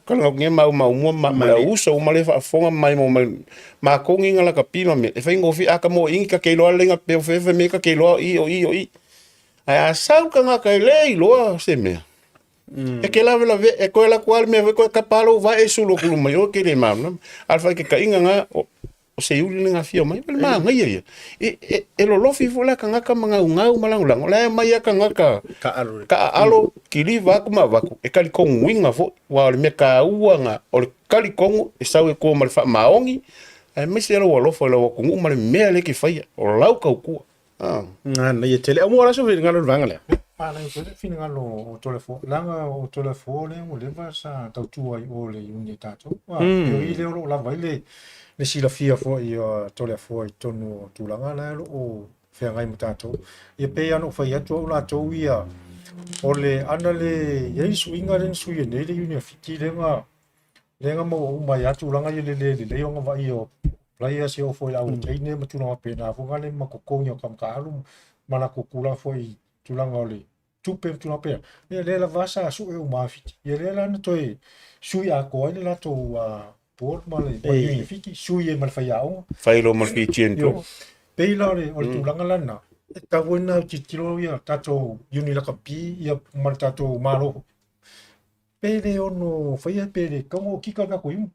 kala ngai mau ma uso ma le fa fonga mai mo ma ko nginga la ka pima me e fai ngo fi akamo inga ka ke lo lenga pe fe me ka ke lo I ai a sau ka nga ka le lo se me e ke la e ko la kwal me ko ka palo va e sulo kulu mai o ke le mam alfa ke ka inga nga o se yuli nga fio mai ma nga ye e lo fi fola ka nga ka manga malang la mai ka nga ka alo kili va kuma va e ka ko winga fo wa le me ka uanga o le kali kongo e sau e ko mal fa maongi e me se lo fo lo ko ma le me le ke fai o lau ka ku na ye tele o mo ra so vi ngalo vangale Pana I pwede fina nga lo Toleafoa. Langa o Toleafoa le mo lewa sa tautua I o le uni tato. Yo I le o lava I le sila fia fo I Toleafoa I tonu tulanga la o fea ngai mo tato. Ia pe ano fai atu o la tau ia o le ana le yei suinga le sui e nei le uni a fiti lenga mo mai atu langa I le o nga vai o playa se o fo I au teine ma tuna pena fo ngale ma kokongi o kamkalu mana kukula fo I tulanga ole tupe tula pe le la vasa su e uma fiti le la no toi sui a ko le la to por male e fiti sui e mal faiao failo mal pichento pe la le o tulanga la na ka wona titilo ya tato uni la kapi ya mal tato malo pele ono fai pele como kika ka ko im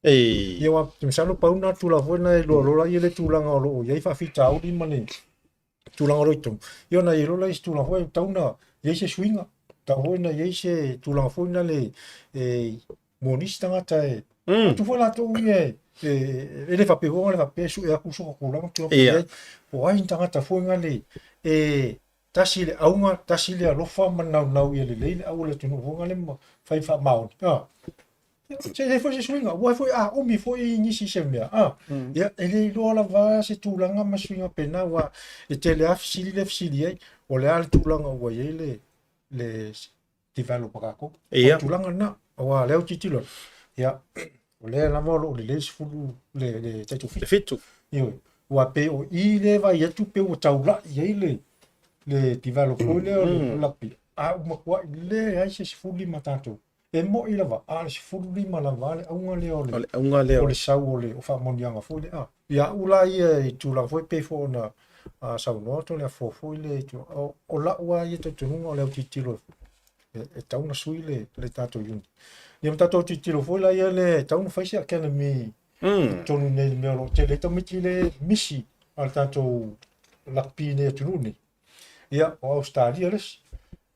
e ia wa misalo pa una tula foi na lo la ile tula ngolo ia fa fita au di mane tula ngolo itu ia na ile la tula foi tauna ia se swinga ta foi na ia se tula foi na le monista ngata tu foi la tu ia ele fa pe le fa pe su ia ku so ko la tu o ai tangata foi ngale tasi le aunga tasi le alofa manau ia le au le tunu ho ngale fai fa mau se foi se swinga wa foi o mi foi ni si semia ya ele lo la va se tulanga ma swinga pena wa e tele afsili le fsili o le al tulanga wa ele le developer ko tulanga na wa le titilo ya o le la mo le fulu le tatu fitu yo wa pe o ile va ya tu pe o taula ya ile le developer le la pi ma kwa le ai se fulu matato e mo ila va se fulu mala vale unga le o le sau le o fa monianga fo le ya ula ia tu la foi pe fo na sau no to le fo le tu o la wa ia to tu no le titilo e tau na sui le tato yun ni tato titilo fo la ia le tau na fa sia academy tonu ne me lo te le to mitile misi al tato la pine tu ni ia o Australia les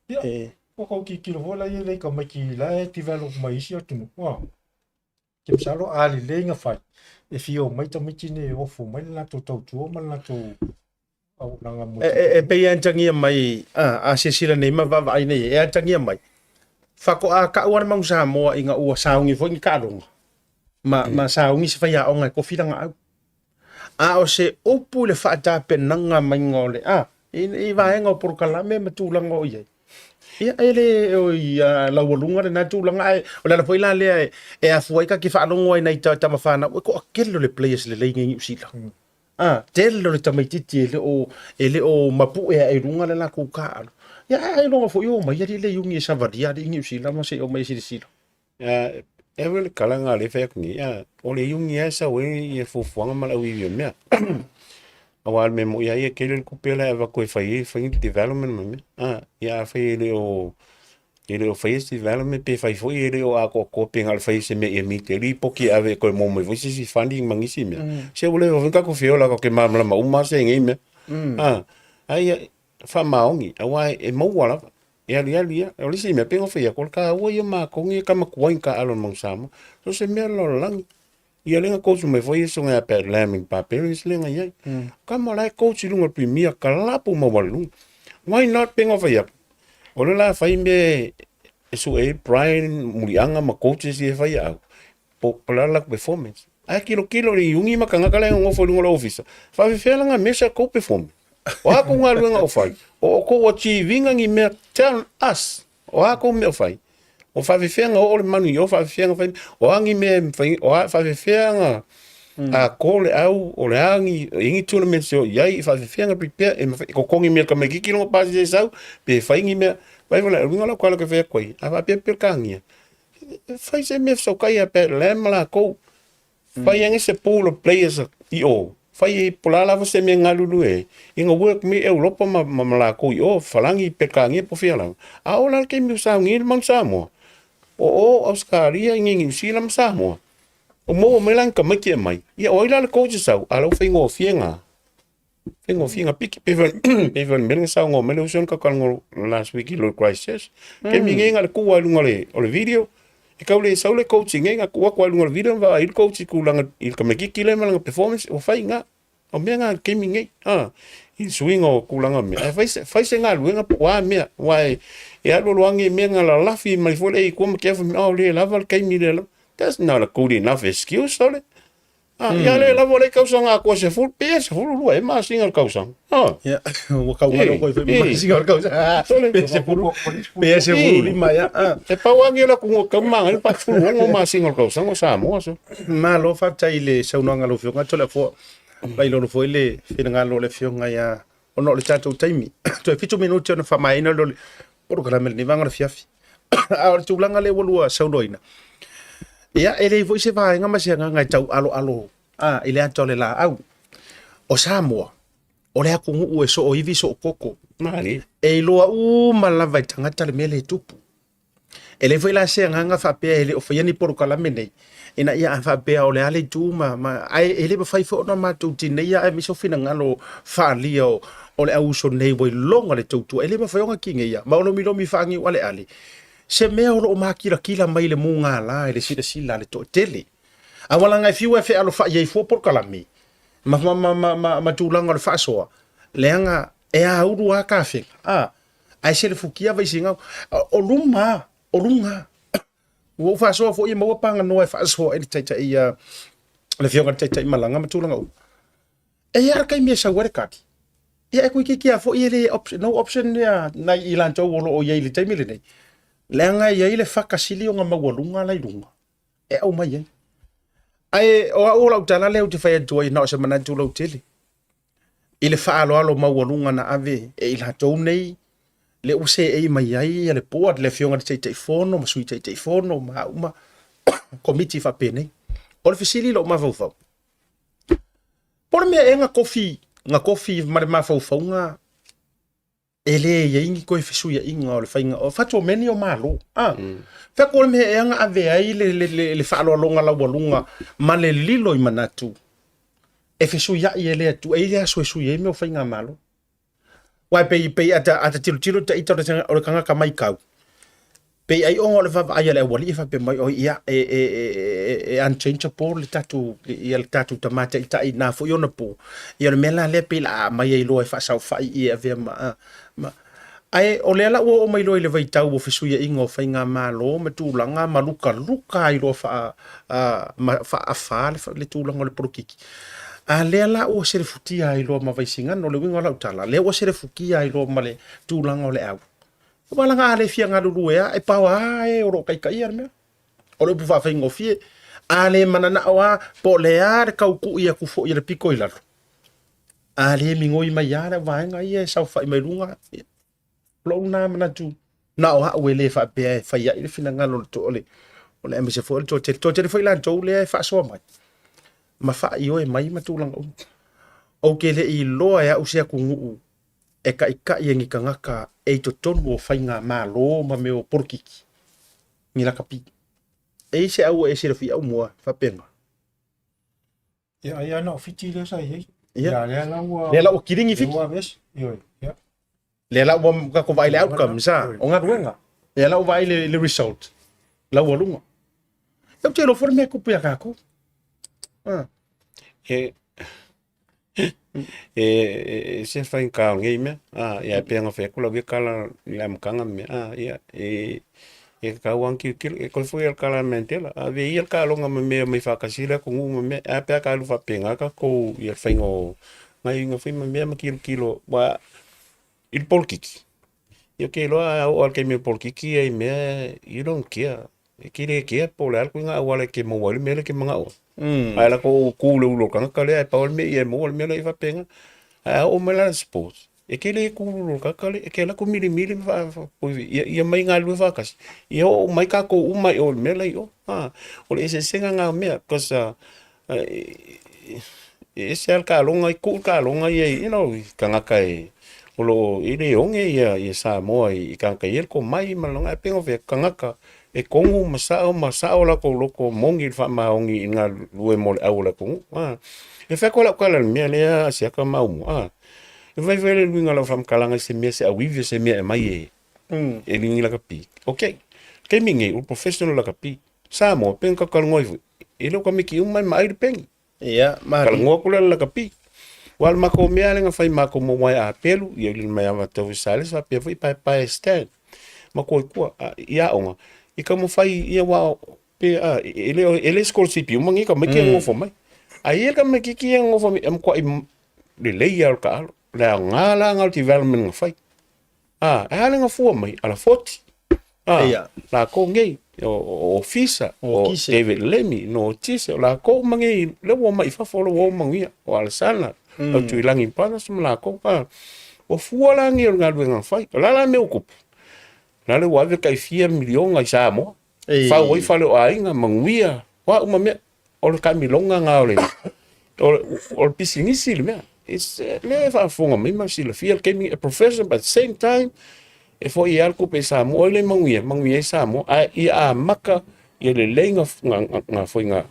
ia ko ki kilo vola ia le ka maki la develop mai sia tu wa ke salo ali le nga fai e fio mai to mitine o fo mai la to tu ma la to au nanga mo pe ia tangia mai a se sila nei ma va vai nei e tangia mai fa ko a ka ua mang Samoa inga ua saungi fo ngi kalong ma saungi se fa o ngai ko filanga a o se opu le fa ta penanga mai ngole i va nga por kala me matulanga o ye ia ele o ia la walunga na tulanga o la foi la le e a foi ka ki fa longo ai nei ta mafana ko akelo le players le ngi usila telo le tamaititi ele o mapu e runga le la ku ka ya ai longa foi o mai le yungi sa varia de ngi usila ma se o mai silo Ever kalanga le fek ni o le yungi esa we e fufuanga mala wi me awal me mo ia kele ku pela eva ko fai development me ia fai le o fai development pe fai foi ele o a ko pengal fai se me mi te ri poki ave ko mo mo si funding mangisi me se vole o vinka ko fiola ko ke mamla ma uma se ngi me ai fa maongi awai e mo wala ia o lisi me pengo fai ko ka o ia ma ko ngi ka ma ko inka alon mong sama so se me lo lang ia lenga coach me foi so nga per laming pa parents lenga ia kama lai coach lunga premier kalapu mo walu why not pengo fai o la fai me so Brian Mulianga ma coaches e fai po la performance ai kilo ri yungi ma kanga kala ngo fo lunga office fa fela nga mesa ko perform o ko nga lunga o fai o ko achieving ngi me tell us o ko me fai o fa fenga o le manu yo fa fenga fa o angi me o fa fenga a kole au o le angi ingi tournament so yai fa fenga prepare e ko kongi me ka me ki kilo pa se sau pe fa ingi me vai vola ringa la kwala ke fe koi a va pe kangi fa se me so kai a pe le mala ko fa yang se polo players o fa i pola la se me ngalulu inga work me Europa ma la ko o falangi pe kangi po fiala a o la ke mi sa ngi mang Samoa o Australia ngi silam Samoa o mo me lan ka maki mai ia o ila le coach sau alo fingo fienga piki peven men sa ngo me uson ka kalngo last week lo crisis ke mi ngenga le ku alunga le o le video e ka le sau le coaching ngenga ku alunga le video va il coach ku langa il ka maki kile malanga performance o fainga o menga ke mi ngai il swingo ku langa me fai se nga luenga wa me wa e alo luangi menga la lafi mai fo le ku me ke o le lava kai mi le that's not a good enough excuse sole ya le lava le causa nga ko se full PS full lu e ma singa causa ya o ka wa ko fe ma singa causa sole PS full lima ya e pa wangi la ku ka ma ngal pa full ngo ma singa causa ngo Samoa so ma lo fa tai le sa no ngalo fio nga tole fo vai lo fo le fina ngalo le fio nga ya ono le tato taimi to e fitu minuto na fa mai na lo programa ni vanga fiafi a tu langa le wolua sa noina ia ele vo se vai nga mase nga tau alo ile atole la au o Samoa o le aku u so o ivi so koko mali e loa u malava tanga tale mele tupu Ele foi la se nga fa pe ele o foi ni por kala mene. Ina ia fa pe o le ale tu ma ai ele fa fo no ma tu ti nei ai mi so fina ngalo fa lio o le au so nei voi longa le tu ele ma fa nga kinga ia. Ma no mi lo mi fa ngi wale ale. Se me o ma kila mai le munga la ele sila le to tele. A wala ngai fiu e fe alo fa ye fo por kala mi. Ma tu langa le fa so. Leanga e a uru a kafe. Ai se le fukia vai singa o lunga. Wo fa so fo i mo panga no e fa so e tai ia le fionga tai malanga matulanga u e ia kai me sa were kati ia ku ki fo i le option no option ya na i lan to o ye le tai mile nei lenga ia ile fa kasili nga mawalunga lai lunga e au mai ai o la utala le uti fa joy na se mana tu lo tele ile fa alo mawalunga na ave e ila to nei le use e mai ai le poat le fionga te fono ma sui te fono ma uma committee fa pene o le fisili lo ma fo por me nga coffee ma fo nga ele ye ingi ko fisu ya inga o le fainga o fatu meni o malo fa ko me nga ave ai le fa lo longa la bolunga ma le lilo i manatu e fisu ya ele tu e ya su ye me o fainga malo wai pe ata tiro ta ito o kanga ka mai kau pe ai o le fa ai le wali fa pe mai o ia e unchangeable le tatu tamate ita na fo yo na po ia le mela le pe la mai ai lo fa sa fa i ave ma ai o le la o mai lo le vai tau o fisu ia ingo fa inga malo ma tu langa maluka i lo fa fa le tu langa le prokiki a le la o se futia i lo ma vai singa no le winga la utala le o se fukia i lo male tu langa le au o malanga le fia nga lulu e pa wa e o kai me o le bufa fa ingo fie a le manana wa po le ar ka ku ia ku fo ia piko i la a le mingo i mai ara va nga ia sa fa i mai lunga lo na mana tu na o ha we le fa pe fa ia i fina nga lo to le o le se fo to te foi la to le fa so mai ma fa io e mai matulang o ke le i loa ya usia ku ngu e ka yengi ka ngaka e to tonu o fainga malo ma me o porkiki ni la kapi e se au e se fi Aumua fa penga ya no fiti le sa ye ya le la o kiringi fiti yo ya le la o ka ko vai le outcome sa o nga ruenga le la o vai le result la o lunga eu te lo forme ku pe ka ko se fa in ka ngai me ia penga fe kula vi kala la mkanga me ka wan ki e ko foi el kala mentela ave il ka longa me fa kasila ko ngu me a pe ka lu fa penga ka ko ia fa ngo ngai ngo fe me kilo ba il polkiki yo ke lo o ke me polkiki e me you don't care kire ke polar ku nga wala ke mo wala me ke mga o ai la ko kulo lo kan ka le pa me e mo me le fa penga o me la sports e ke le kulo ka ka le ke la ko mili fa po ia mai nga lu fa kas o mai ka ko mai o me le o o le se senga nga me kosa e se al ka longa ku ka longa ye ka nga kai o lo ile onge ia Samoa i ka ka yel ko mai malonga penga fe ka nga ka e kongu masao la ko loko mongi fa maongi nga lue mo au la kongu e fa ko la kala me le sia ka mau e vai vele luinga la fam kalanga se me se awive se me mai e lingi la kapi okay ke mingi o professional la kapi Samoa penka ka ngoi e lo ka miki mai mai pengi ma ka ngoi ko la kapi wal ma ko me ale nga fai ma ko mo mai a pelu ye li mai ava to sales va pe vai pa stand ma ko ia onga i ka mo fai ia wa pe ele scholarship eu mangi ka me ke ngofo mai ai ele ka me ki ngofo mi am ko le layer ka la ngala ngal development fai ale nga fu mai ala 40 la ko ngai o ofisa o David Lemmy no tise la ko mangi le wo mai fa fo wo mangi o al sana o tu langi pana sum la ko o fu la ngi ngal nga fai la me okup la le wa ka fia milion ai Samoa fa wai fa le ai nga manguia wa uma me o ka milonga nga ole o pisingi sil me it's le fa fonga me ma sil fia ke mi a professor but same time e fo ia ku pe Samoa le manguia Samoa ia maka ia le lenga nga foi nga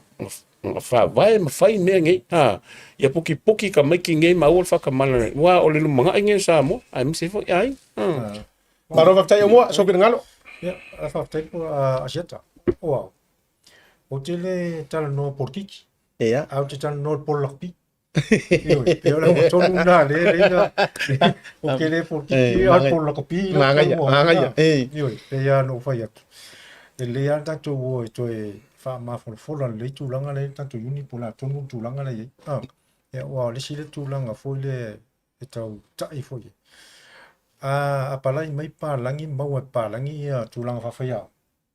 fa vai ma fai me ngai ia puki ka mai ki ngai ma ol fa ka mala wa o le manga ngai Samoa ai me se fo ai Paro vai Aumua so que ngalo. Ya, fa tai ko asiata. Wow. O tele Talanoa porkiki. Ia. Au te Talanoa polakpi. Yo le tonu na le na. O ke le porkiki al polakpi. Manga. Yo, pe ya no fa ya. Le ya tanto wo to e fa ma fo le tu langa le tanto uni pola tonu tu langa le. Ya wa le si le tu langa fo le e tau tai fo ye. Apalai mai palangi mau palangi tulang fafaya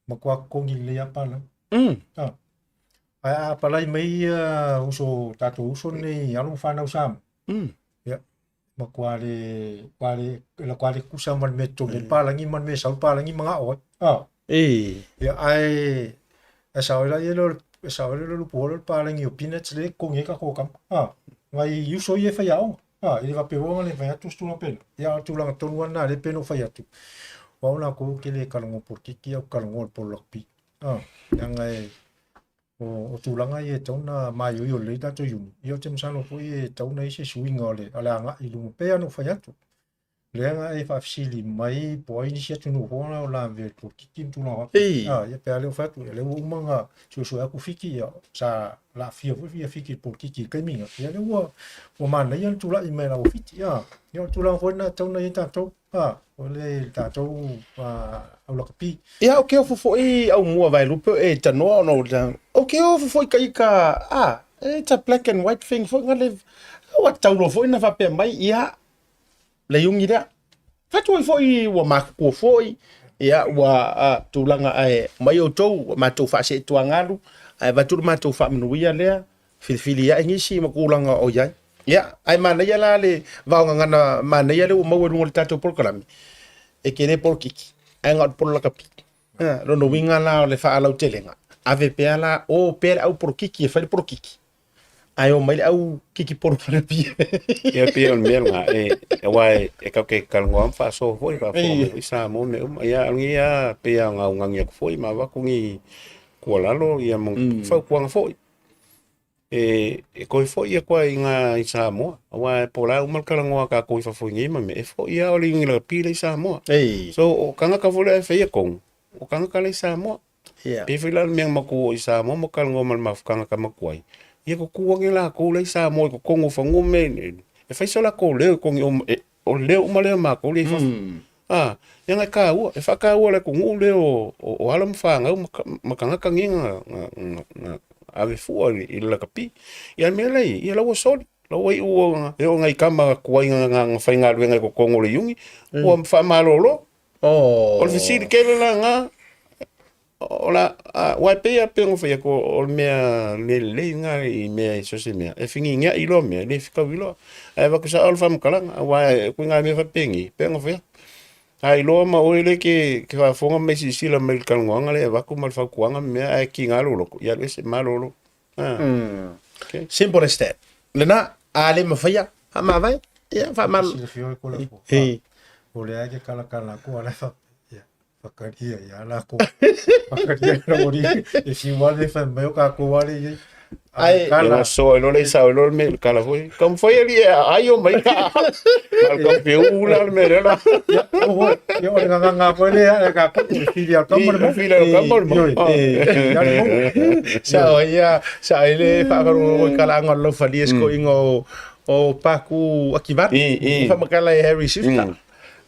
makwa kongi le apala apalai mai uso tato uso ni alung fana usam ya makwa le kwale kusam man meto le palangi man me sau palangi manga o ya ai saula yelo polo palangi opinets le kongi ka kokam ngai uso ye fayao ele va pewa le vai tu stula pen ya tu lang tonu na le peno fa yatu wa una ko ke le kalongo porkiki au kalongo polokpi yang ai o tu langa ye tona mai yo le ta to yu yo tem sano fo ye tona ise swing ole ala nga ilu pe anu fa yatu le nga e fa fsili mai po ini sia tu no hona la ve porkiki tu na ya pe ale fa tu le umanga so aku fiki ya sa la fia fiki porkiki keminga ya le wo man ya tu la email au fiti ya yo tu la hona tona ye ta to ole ta to au la kapi Ya o ke o fo e Aumua Aiolupo e Talanoa no da. O ke o fo ka it's a black and white thing fo ngale wa taulo fo ina fa pe mai ia le yungi da. Fatu fo i wa maku fo ia wa tulanga ai mai o tou ma tou fa se tuangalu ai va tu ma tou fa mnuia le filfili ya ngisi makulanga o yai. Ya ai mana ya la le va ngana mana ya le mo mo tato por kalami. E kene por kiki. Ai ngot por la kapi. Lo no winga la le fa ala telenga. Ave pe ala o per au por kiki e fa por kiki. Ai o mai au kiki por pi. ia pe on merga e wai e ka ke kalngom fa so foi fa fo sa mo me ia ngia pe nga ngia foi ma va kungi ko lalo ia mo fa kuanga foi e ko foi ia kwa inga i Samoa wa pola mal kalangwa ka ko fa foi ngi ma me foi ia o lingi la pile Samoa so o kanga ka vola e fe kong o kanga ka le Samoa pe fila me ma ko i Samoa mo kalngom mal ma kanga ka makwai ia ko kuangi la ko le Samoa ko kongo fa ngome e fai sola ko le kongi o le o male ma ko le fa yang ka u e fa ka u le ko ngule o alam fa nga makanga kanginga ave fuori il la kapi ia me lei ia la sol la wai u e o ngai kama ko nga fa nga le ko kongo le yungi o fa malolo o le fisi ke la nga ola wa pe ngo fa ko o me le nga i me so se me e fingi nga i lo me le fika wilo e va ko sa al fam kala wa ko nga me fa pengo fa ai lo ma o le ke fa fonga me si la me kal nga le va ko mal fa ko nga me ai ki nga lo ya le se malolo okay simple as that lena ale ma fa ya ma vai ya fa mal o le ai ke kala ko ala fa Pakaria ya la ko pakaria no mori e si wale fa meu ka ko wale ai kala so lo le sa lo me kala foi como foi ali ai o mai ka al campeão la me la yo nga ko le ka ko filia kamor sa ele fa ko kala ngol lo fa dies ko ingo o paku akibat fa makala Harry Sifta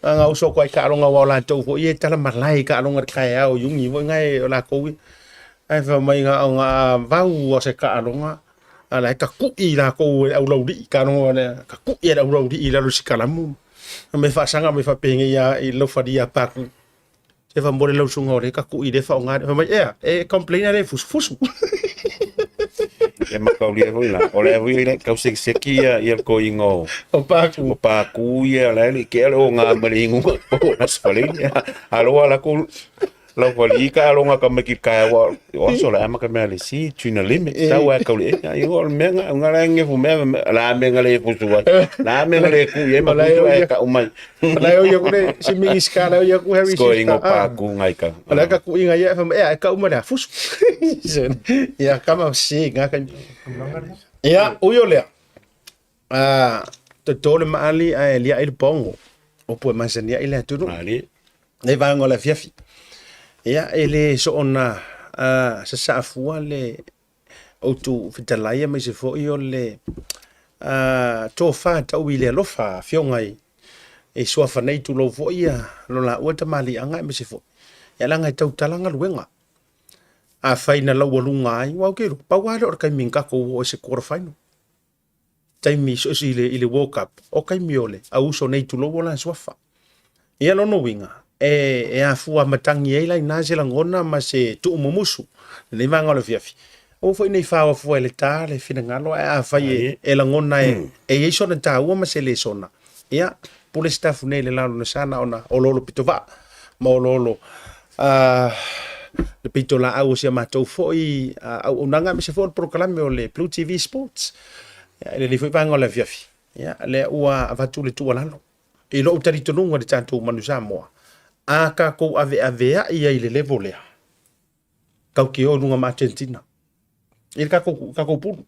nga uso ko ka longa wala to fo ye tala malai ka longa kai au yungi wo ngai la ko ai fa mai nga va u se ka longa ala ka ku i la ko au lo di ka longa ka ku i au lo di la lo sikalamu me fa sanga me fa penga ya i lo fa dia pa se fa mbole lo sunga re ka ku i de fa nga fa mai e complain re fusu e makaulia foi la o le vui le kau se kia ia ko ingo o pa ku ia le ke o nga maringu o na sfali alo ala ko Lau wali ka longa ka maki ka wa o so la ma ka me le si tuna limit sa wa ka le ai o menga ngala nge fu me la menga le fu su la menga le ku ye ma ku e ka umai la yo yo ne si mi skala yo ku heavy ko ingo pa ku ngai ka la ka ku inga ye fa e ka umai la fus ya kama si nga ka ya o yo le te tole maali ai lia il pongo o po masania ile tunu ali le vango la fiafi ya ele so ona sa safua le o tu fitalaia mai se fo io le to fa ta wile lo fa fiongai e so fa nei tu lo fo ia lo la o ta mali anga mai se fo ya la ngai tau talanga luenga a faina la walunga ai wa ke pa wa lo ka minka ko o se quarter final taimi so ile woke up o kai miole a uso nei tu lo wala swafa ia no winga e a fua matangi e lai na se langona ma se tu mumusu le manga le fiafi o foi nei fa o foi le ta le fina ngalo a fai e langona e so na ta o ma se le sona ia pole staff nei le lalo na sana ona o lolo pitova ma o lolo le pitola au se ma to foi o nanga me se foi proclame o le Blue TV Sports le foi vanga le fiafi ia le ua avatu le tu lalo e lo utari tonunga de tanto manu Samoa a ka ko ave ia ile level ya ka ki o nunga Argentina il ka ko pulu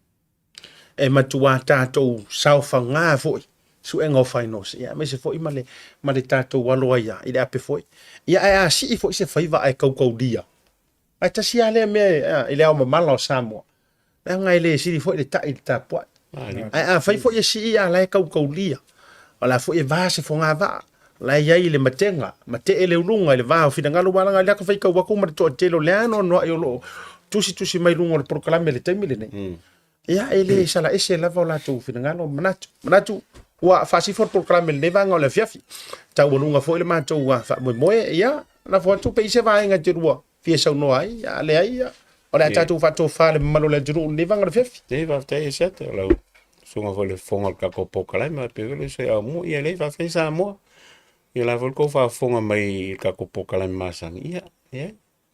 e matua tato saufa nga foi su engo finals ya me se foi male tato walo ia ile ape foi ia a si foi se faiva ai ka dia ai tasi ale me ile o malo Samoa nga ile si foi le ta po ai fai foi si ia la ka dia ala foi va se fonga va la ia ile matenga mate ele ulunga ile va fina ngalo wala ngala ka fai ka wa ko ma to telo le ano no yo lo tusi mai lungo le proclame le temile ne ia ele sala ese la vola tu fina ngalo manatu wa fasi for proclame le va ngalo fiafi ta ulunga foi le ma to wa fa mo ia na fo tu pe se va nga tirua fie sa no ai ya le ai ola ta tu fa to fa le malo le juru le va ngalo fiafi te va te set la sunga vole fonga ka ko proclame pe le se Aumua ia le va fe Samoa ia la volko fa fonga mai ka ko pokala masang ia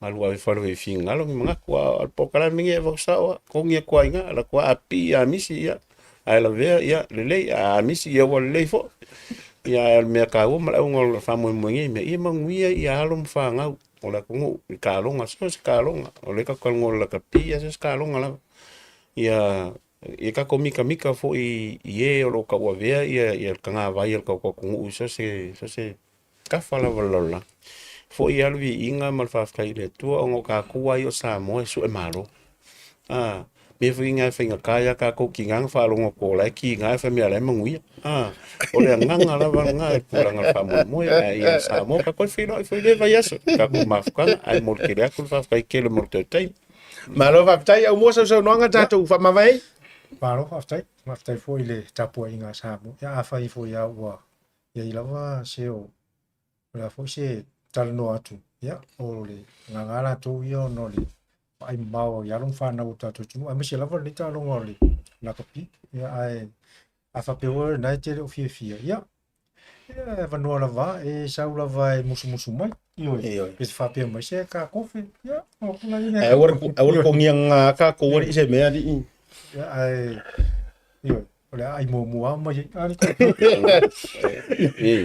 malu ai falo e finga lo mga kwa pokala mingi e sa ko ngia kwa inga la kwa api a misi ia ai la ve ia le a misi ia wal le fo ia me ka o mala ngol fa mo ngi me ia manguia ia alom fa nga ola ko ka longa so ka longa ole ka ngol la ka pi ia ka longa la ia e ka komika mika fo i e o ka wa vea ia ka nga vai ka ko ku so se ka fala wala fo i alvi inga mal fa ka ile tu o ka ku wa yo Samoa so e malo me fu inga finga kaya ka ko kinga fa lo ko la ki nga fa me ala mangui o le nganga la va nga ku la nga fa mo ia Samoa ka ko filo fo le vai eso ka ku ma fa ai mo ke la ku fa ka ke le mo te tai malo va tai o mo so no nga tatu fa ma vai Paro aftai foi le tapu inga Samoa ya afai foi ya wa ya ilawa seo la foi se Talanoa tu ya o le ngala tu yo no le ai mau ya long fa na uta tu a me se la vol lita long le la kopi ya ai afa pe wo na te o fie ya va no la va e sa la va musu mai yo e fa pe mai se ka kofi ya o la ina e wor ko ngiang ka ko wor se me ali ya ai yo olha ai mo ma ai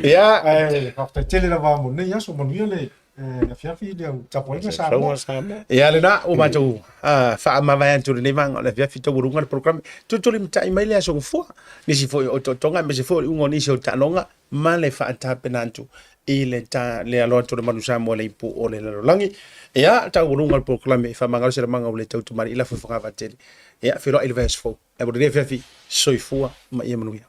ya ai hafta tele la vamos ne ya so mo le la fiafi de tapo inga Samoa ya le na o ma tu fa ma vai tu le vang la fiafi to burunga le programa tu lim tai mai le so fo ni si fo o tonga me si fo un ni so tanonga ma le fa ta penantu ile ta le alo tu le manu Samoa le ipu o le langi ya ta burunga le programa fa manga se manga o le tau tu mari la fo fa va tele ya filo il va se fo e bo le fiafi soifua ma ia manuia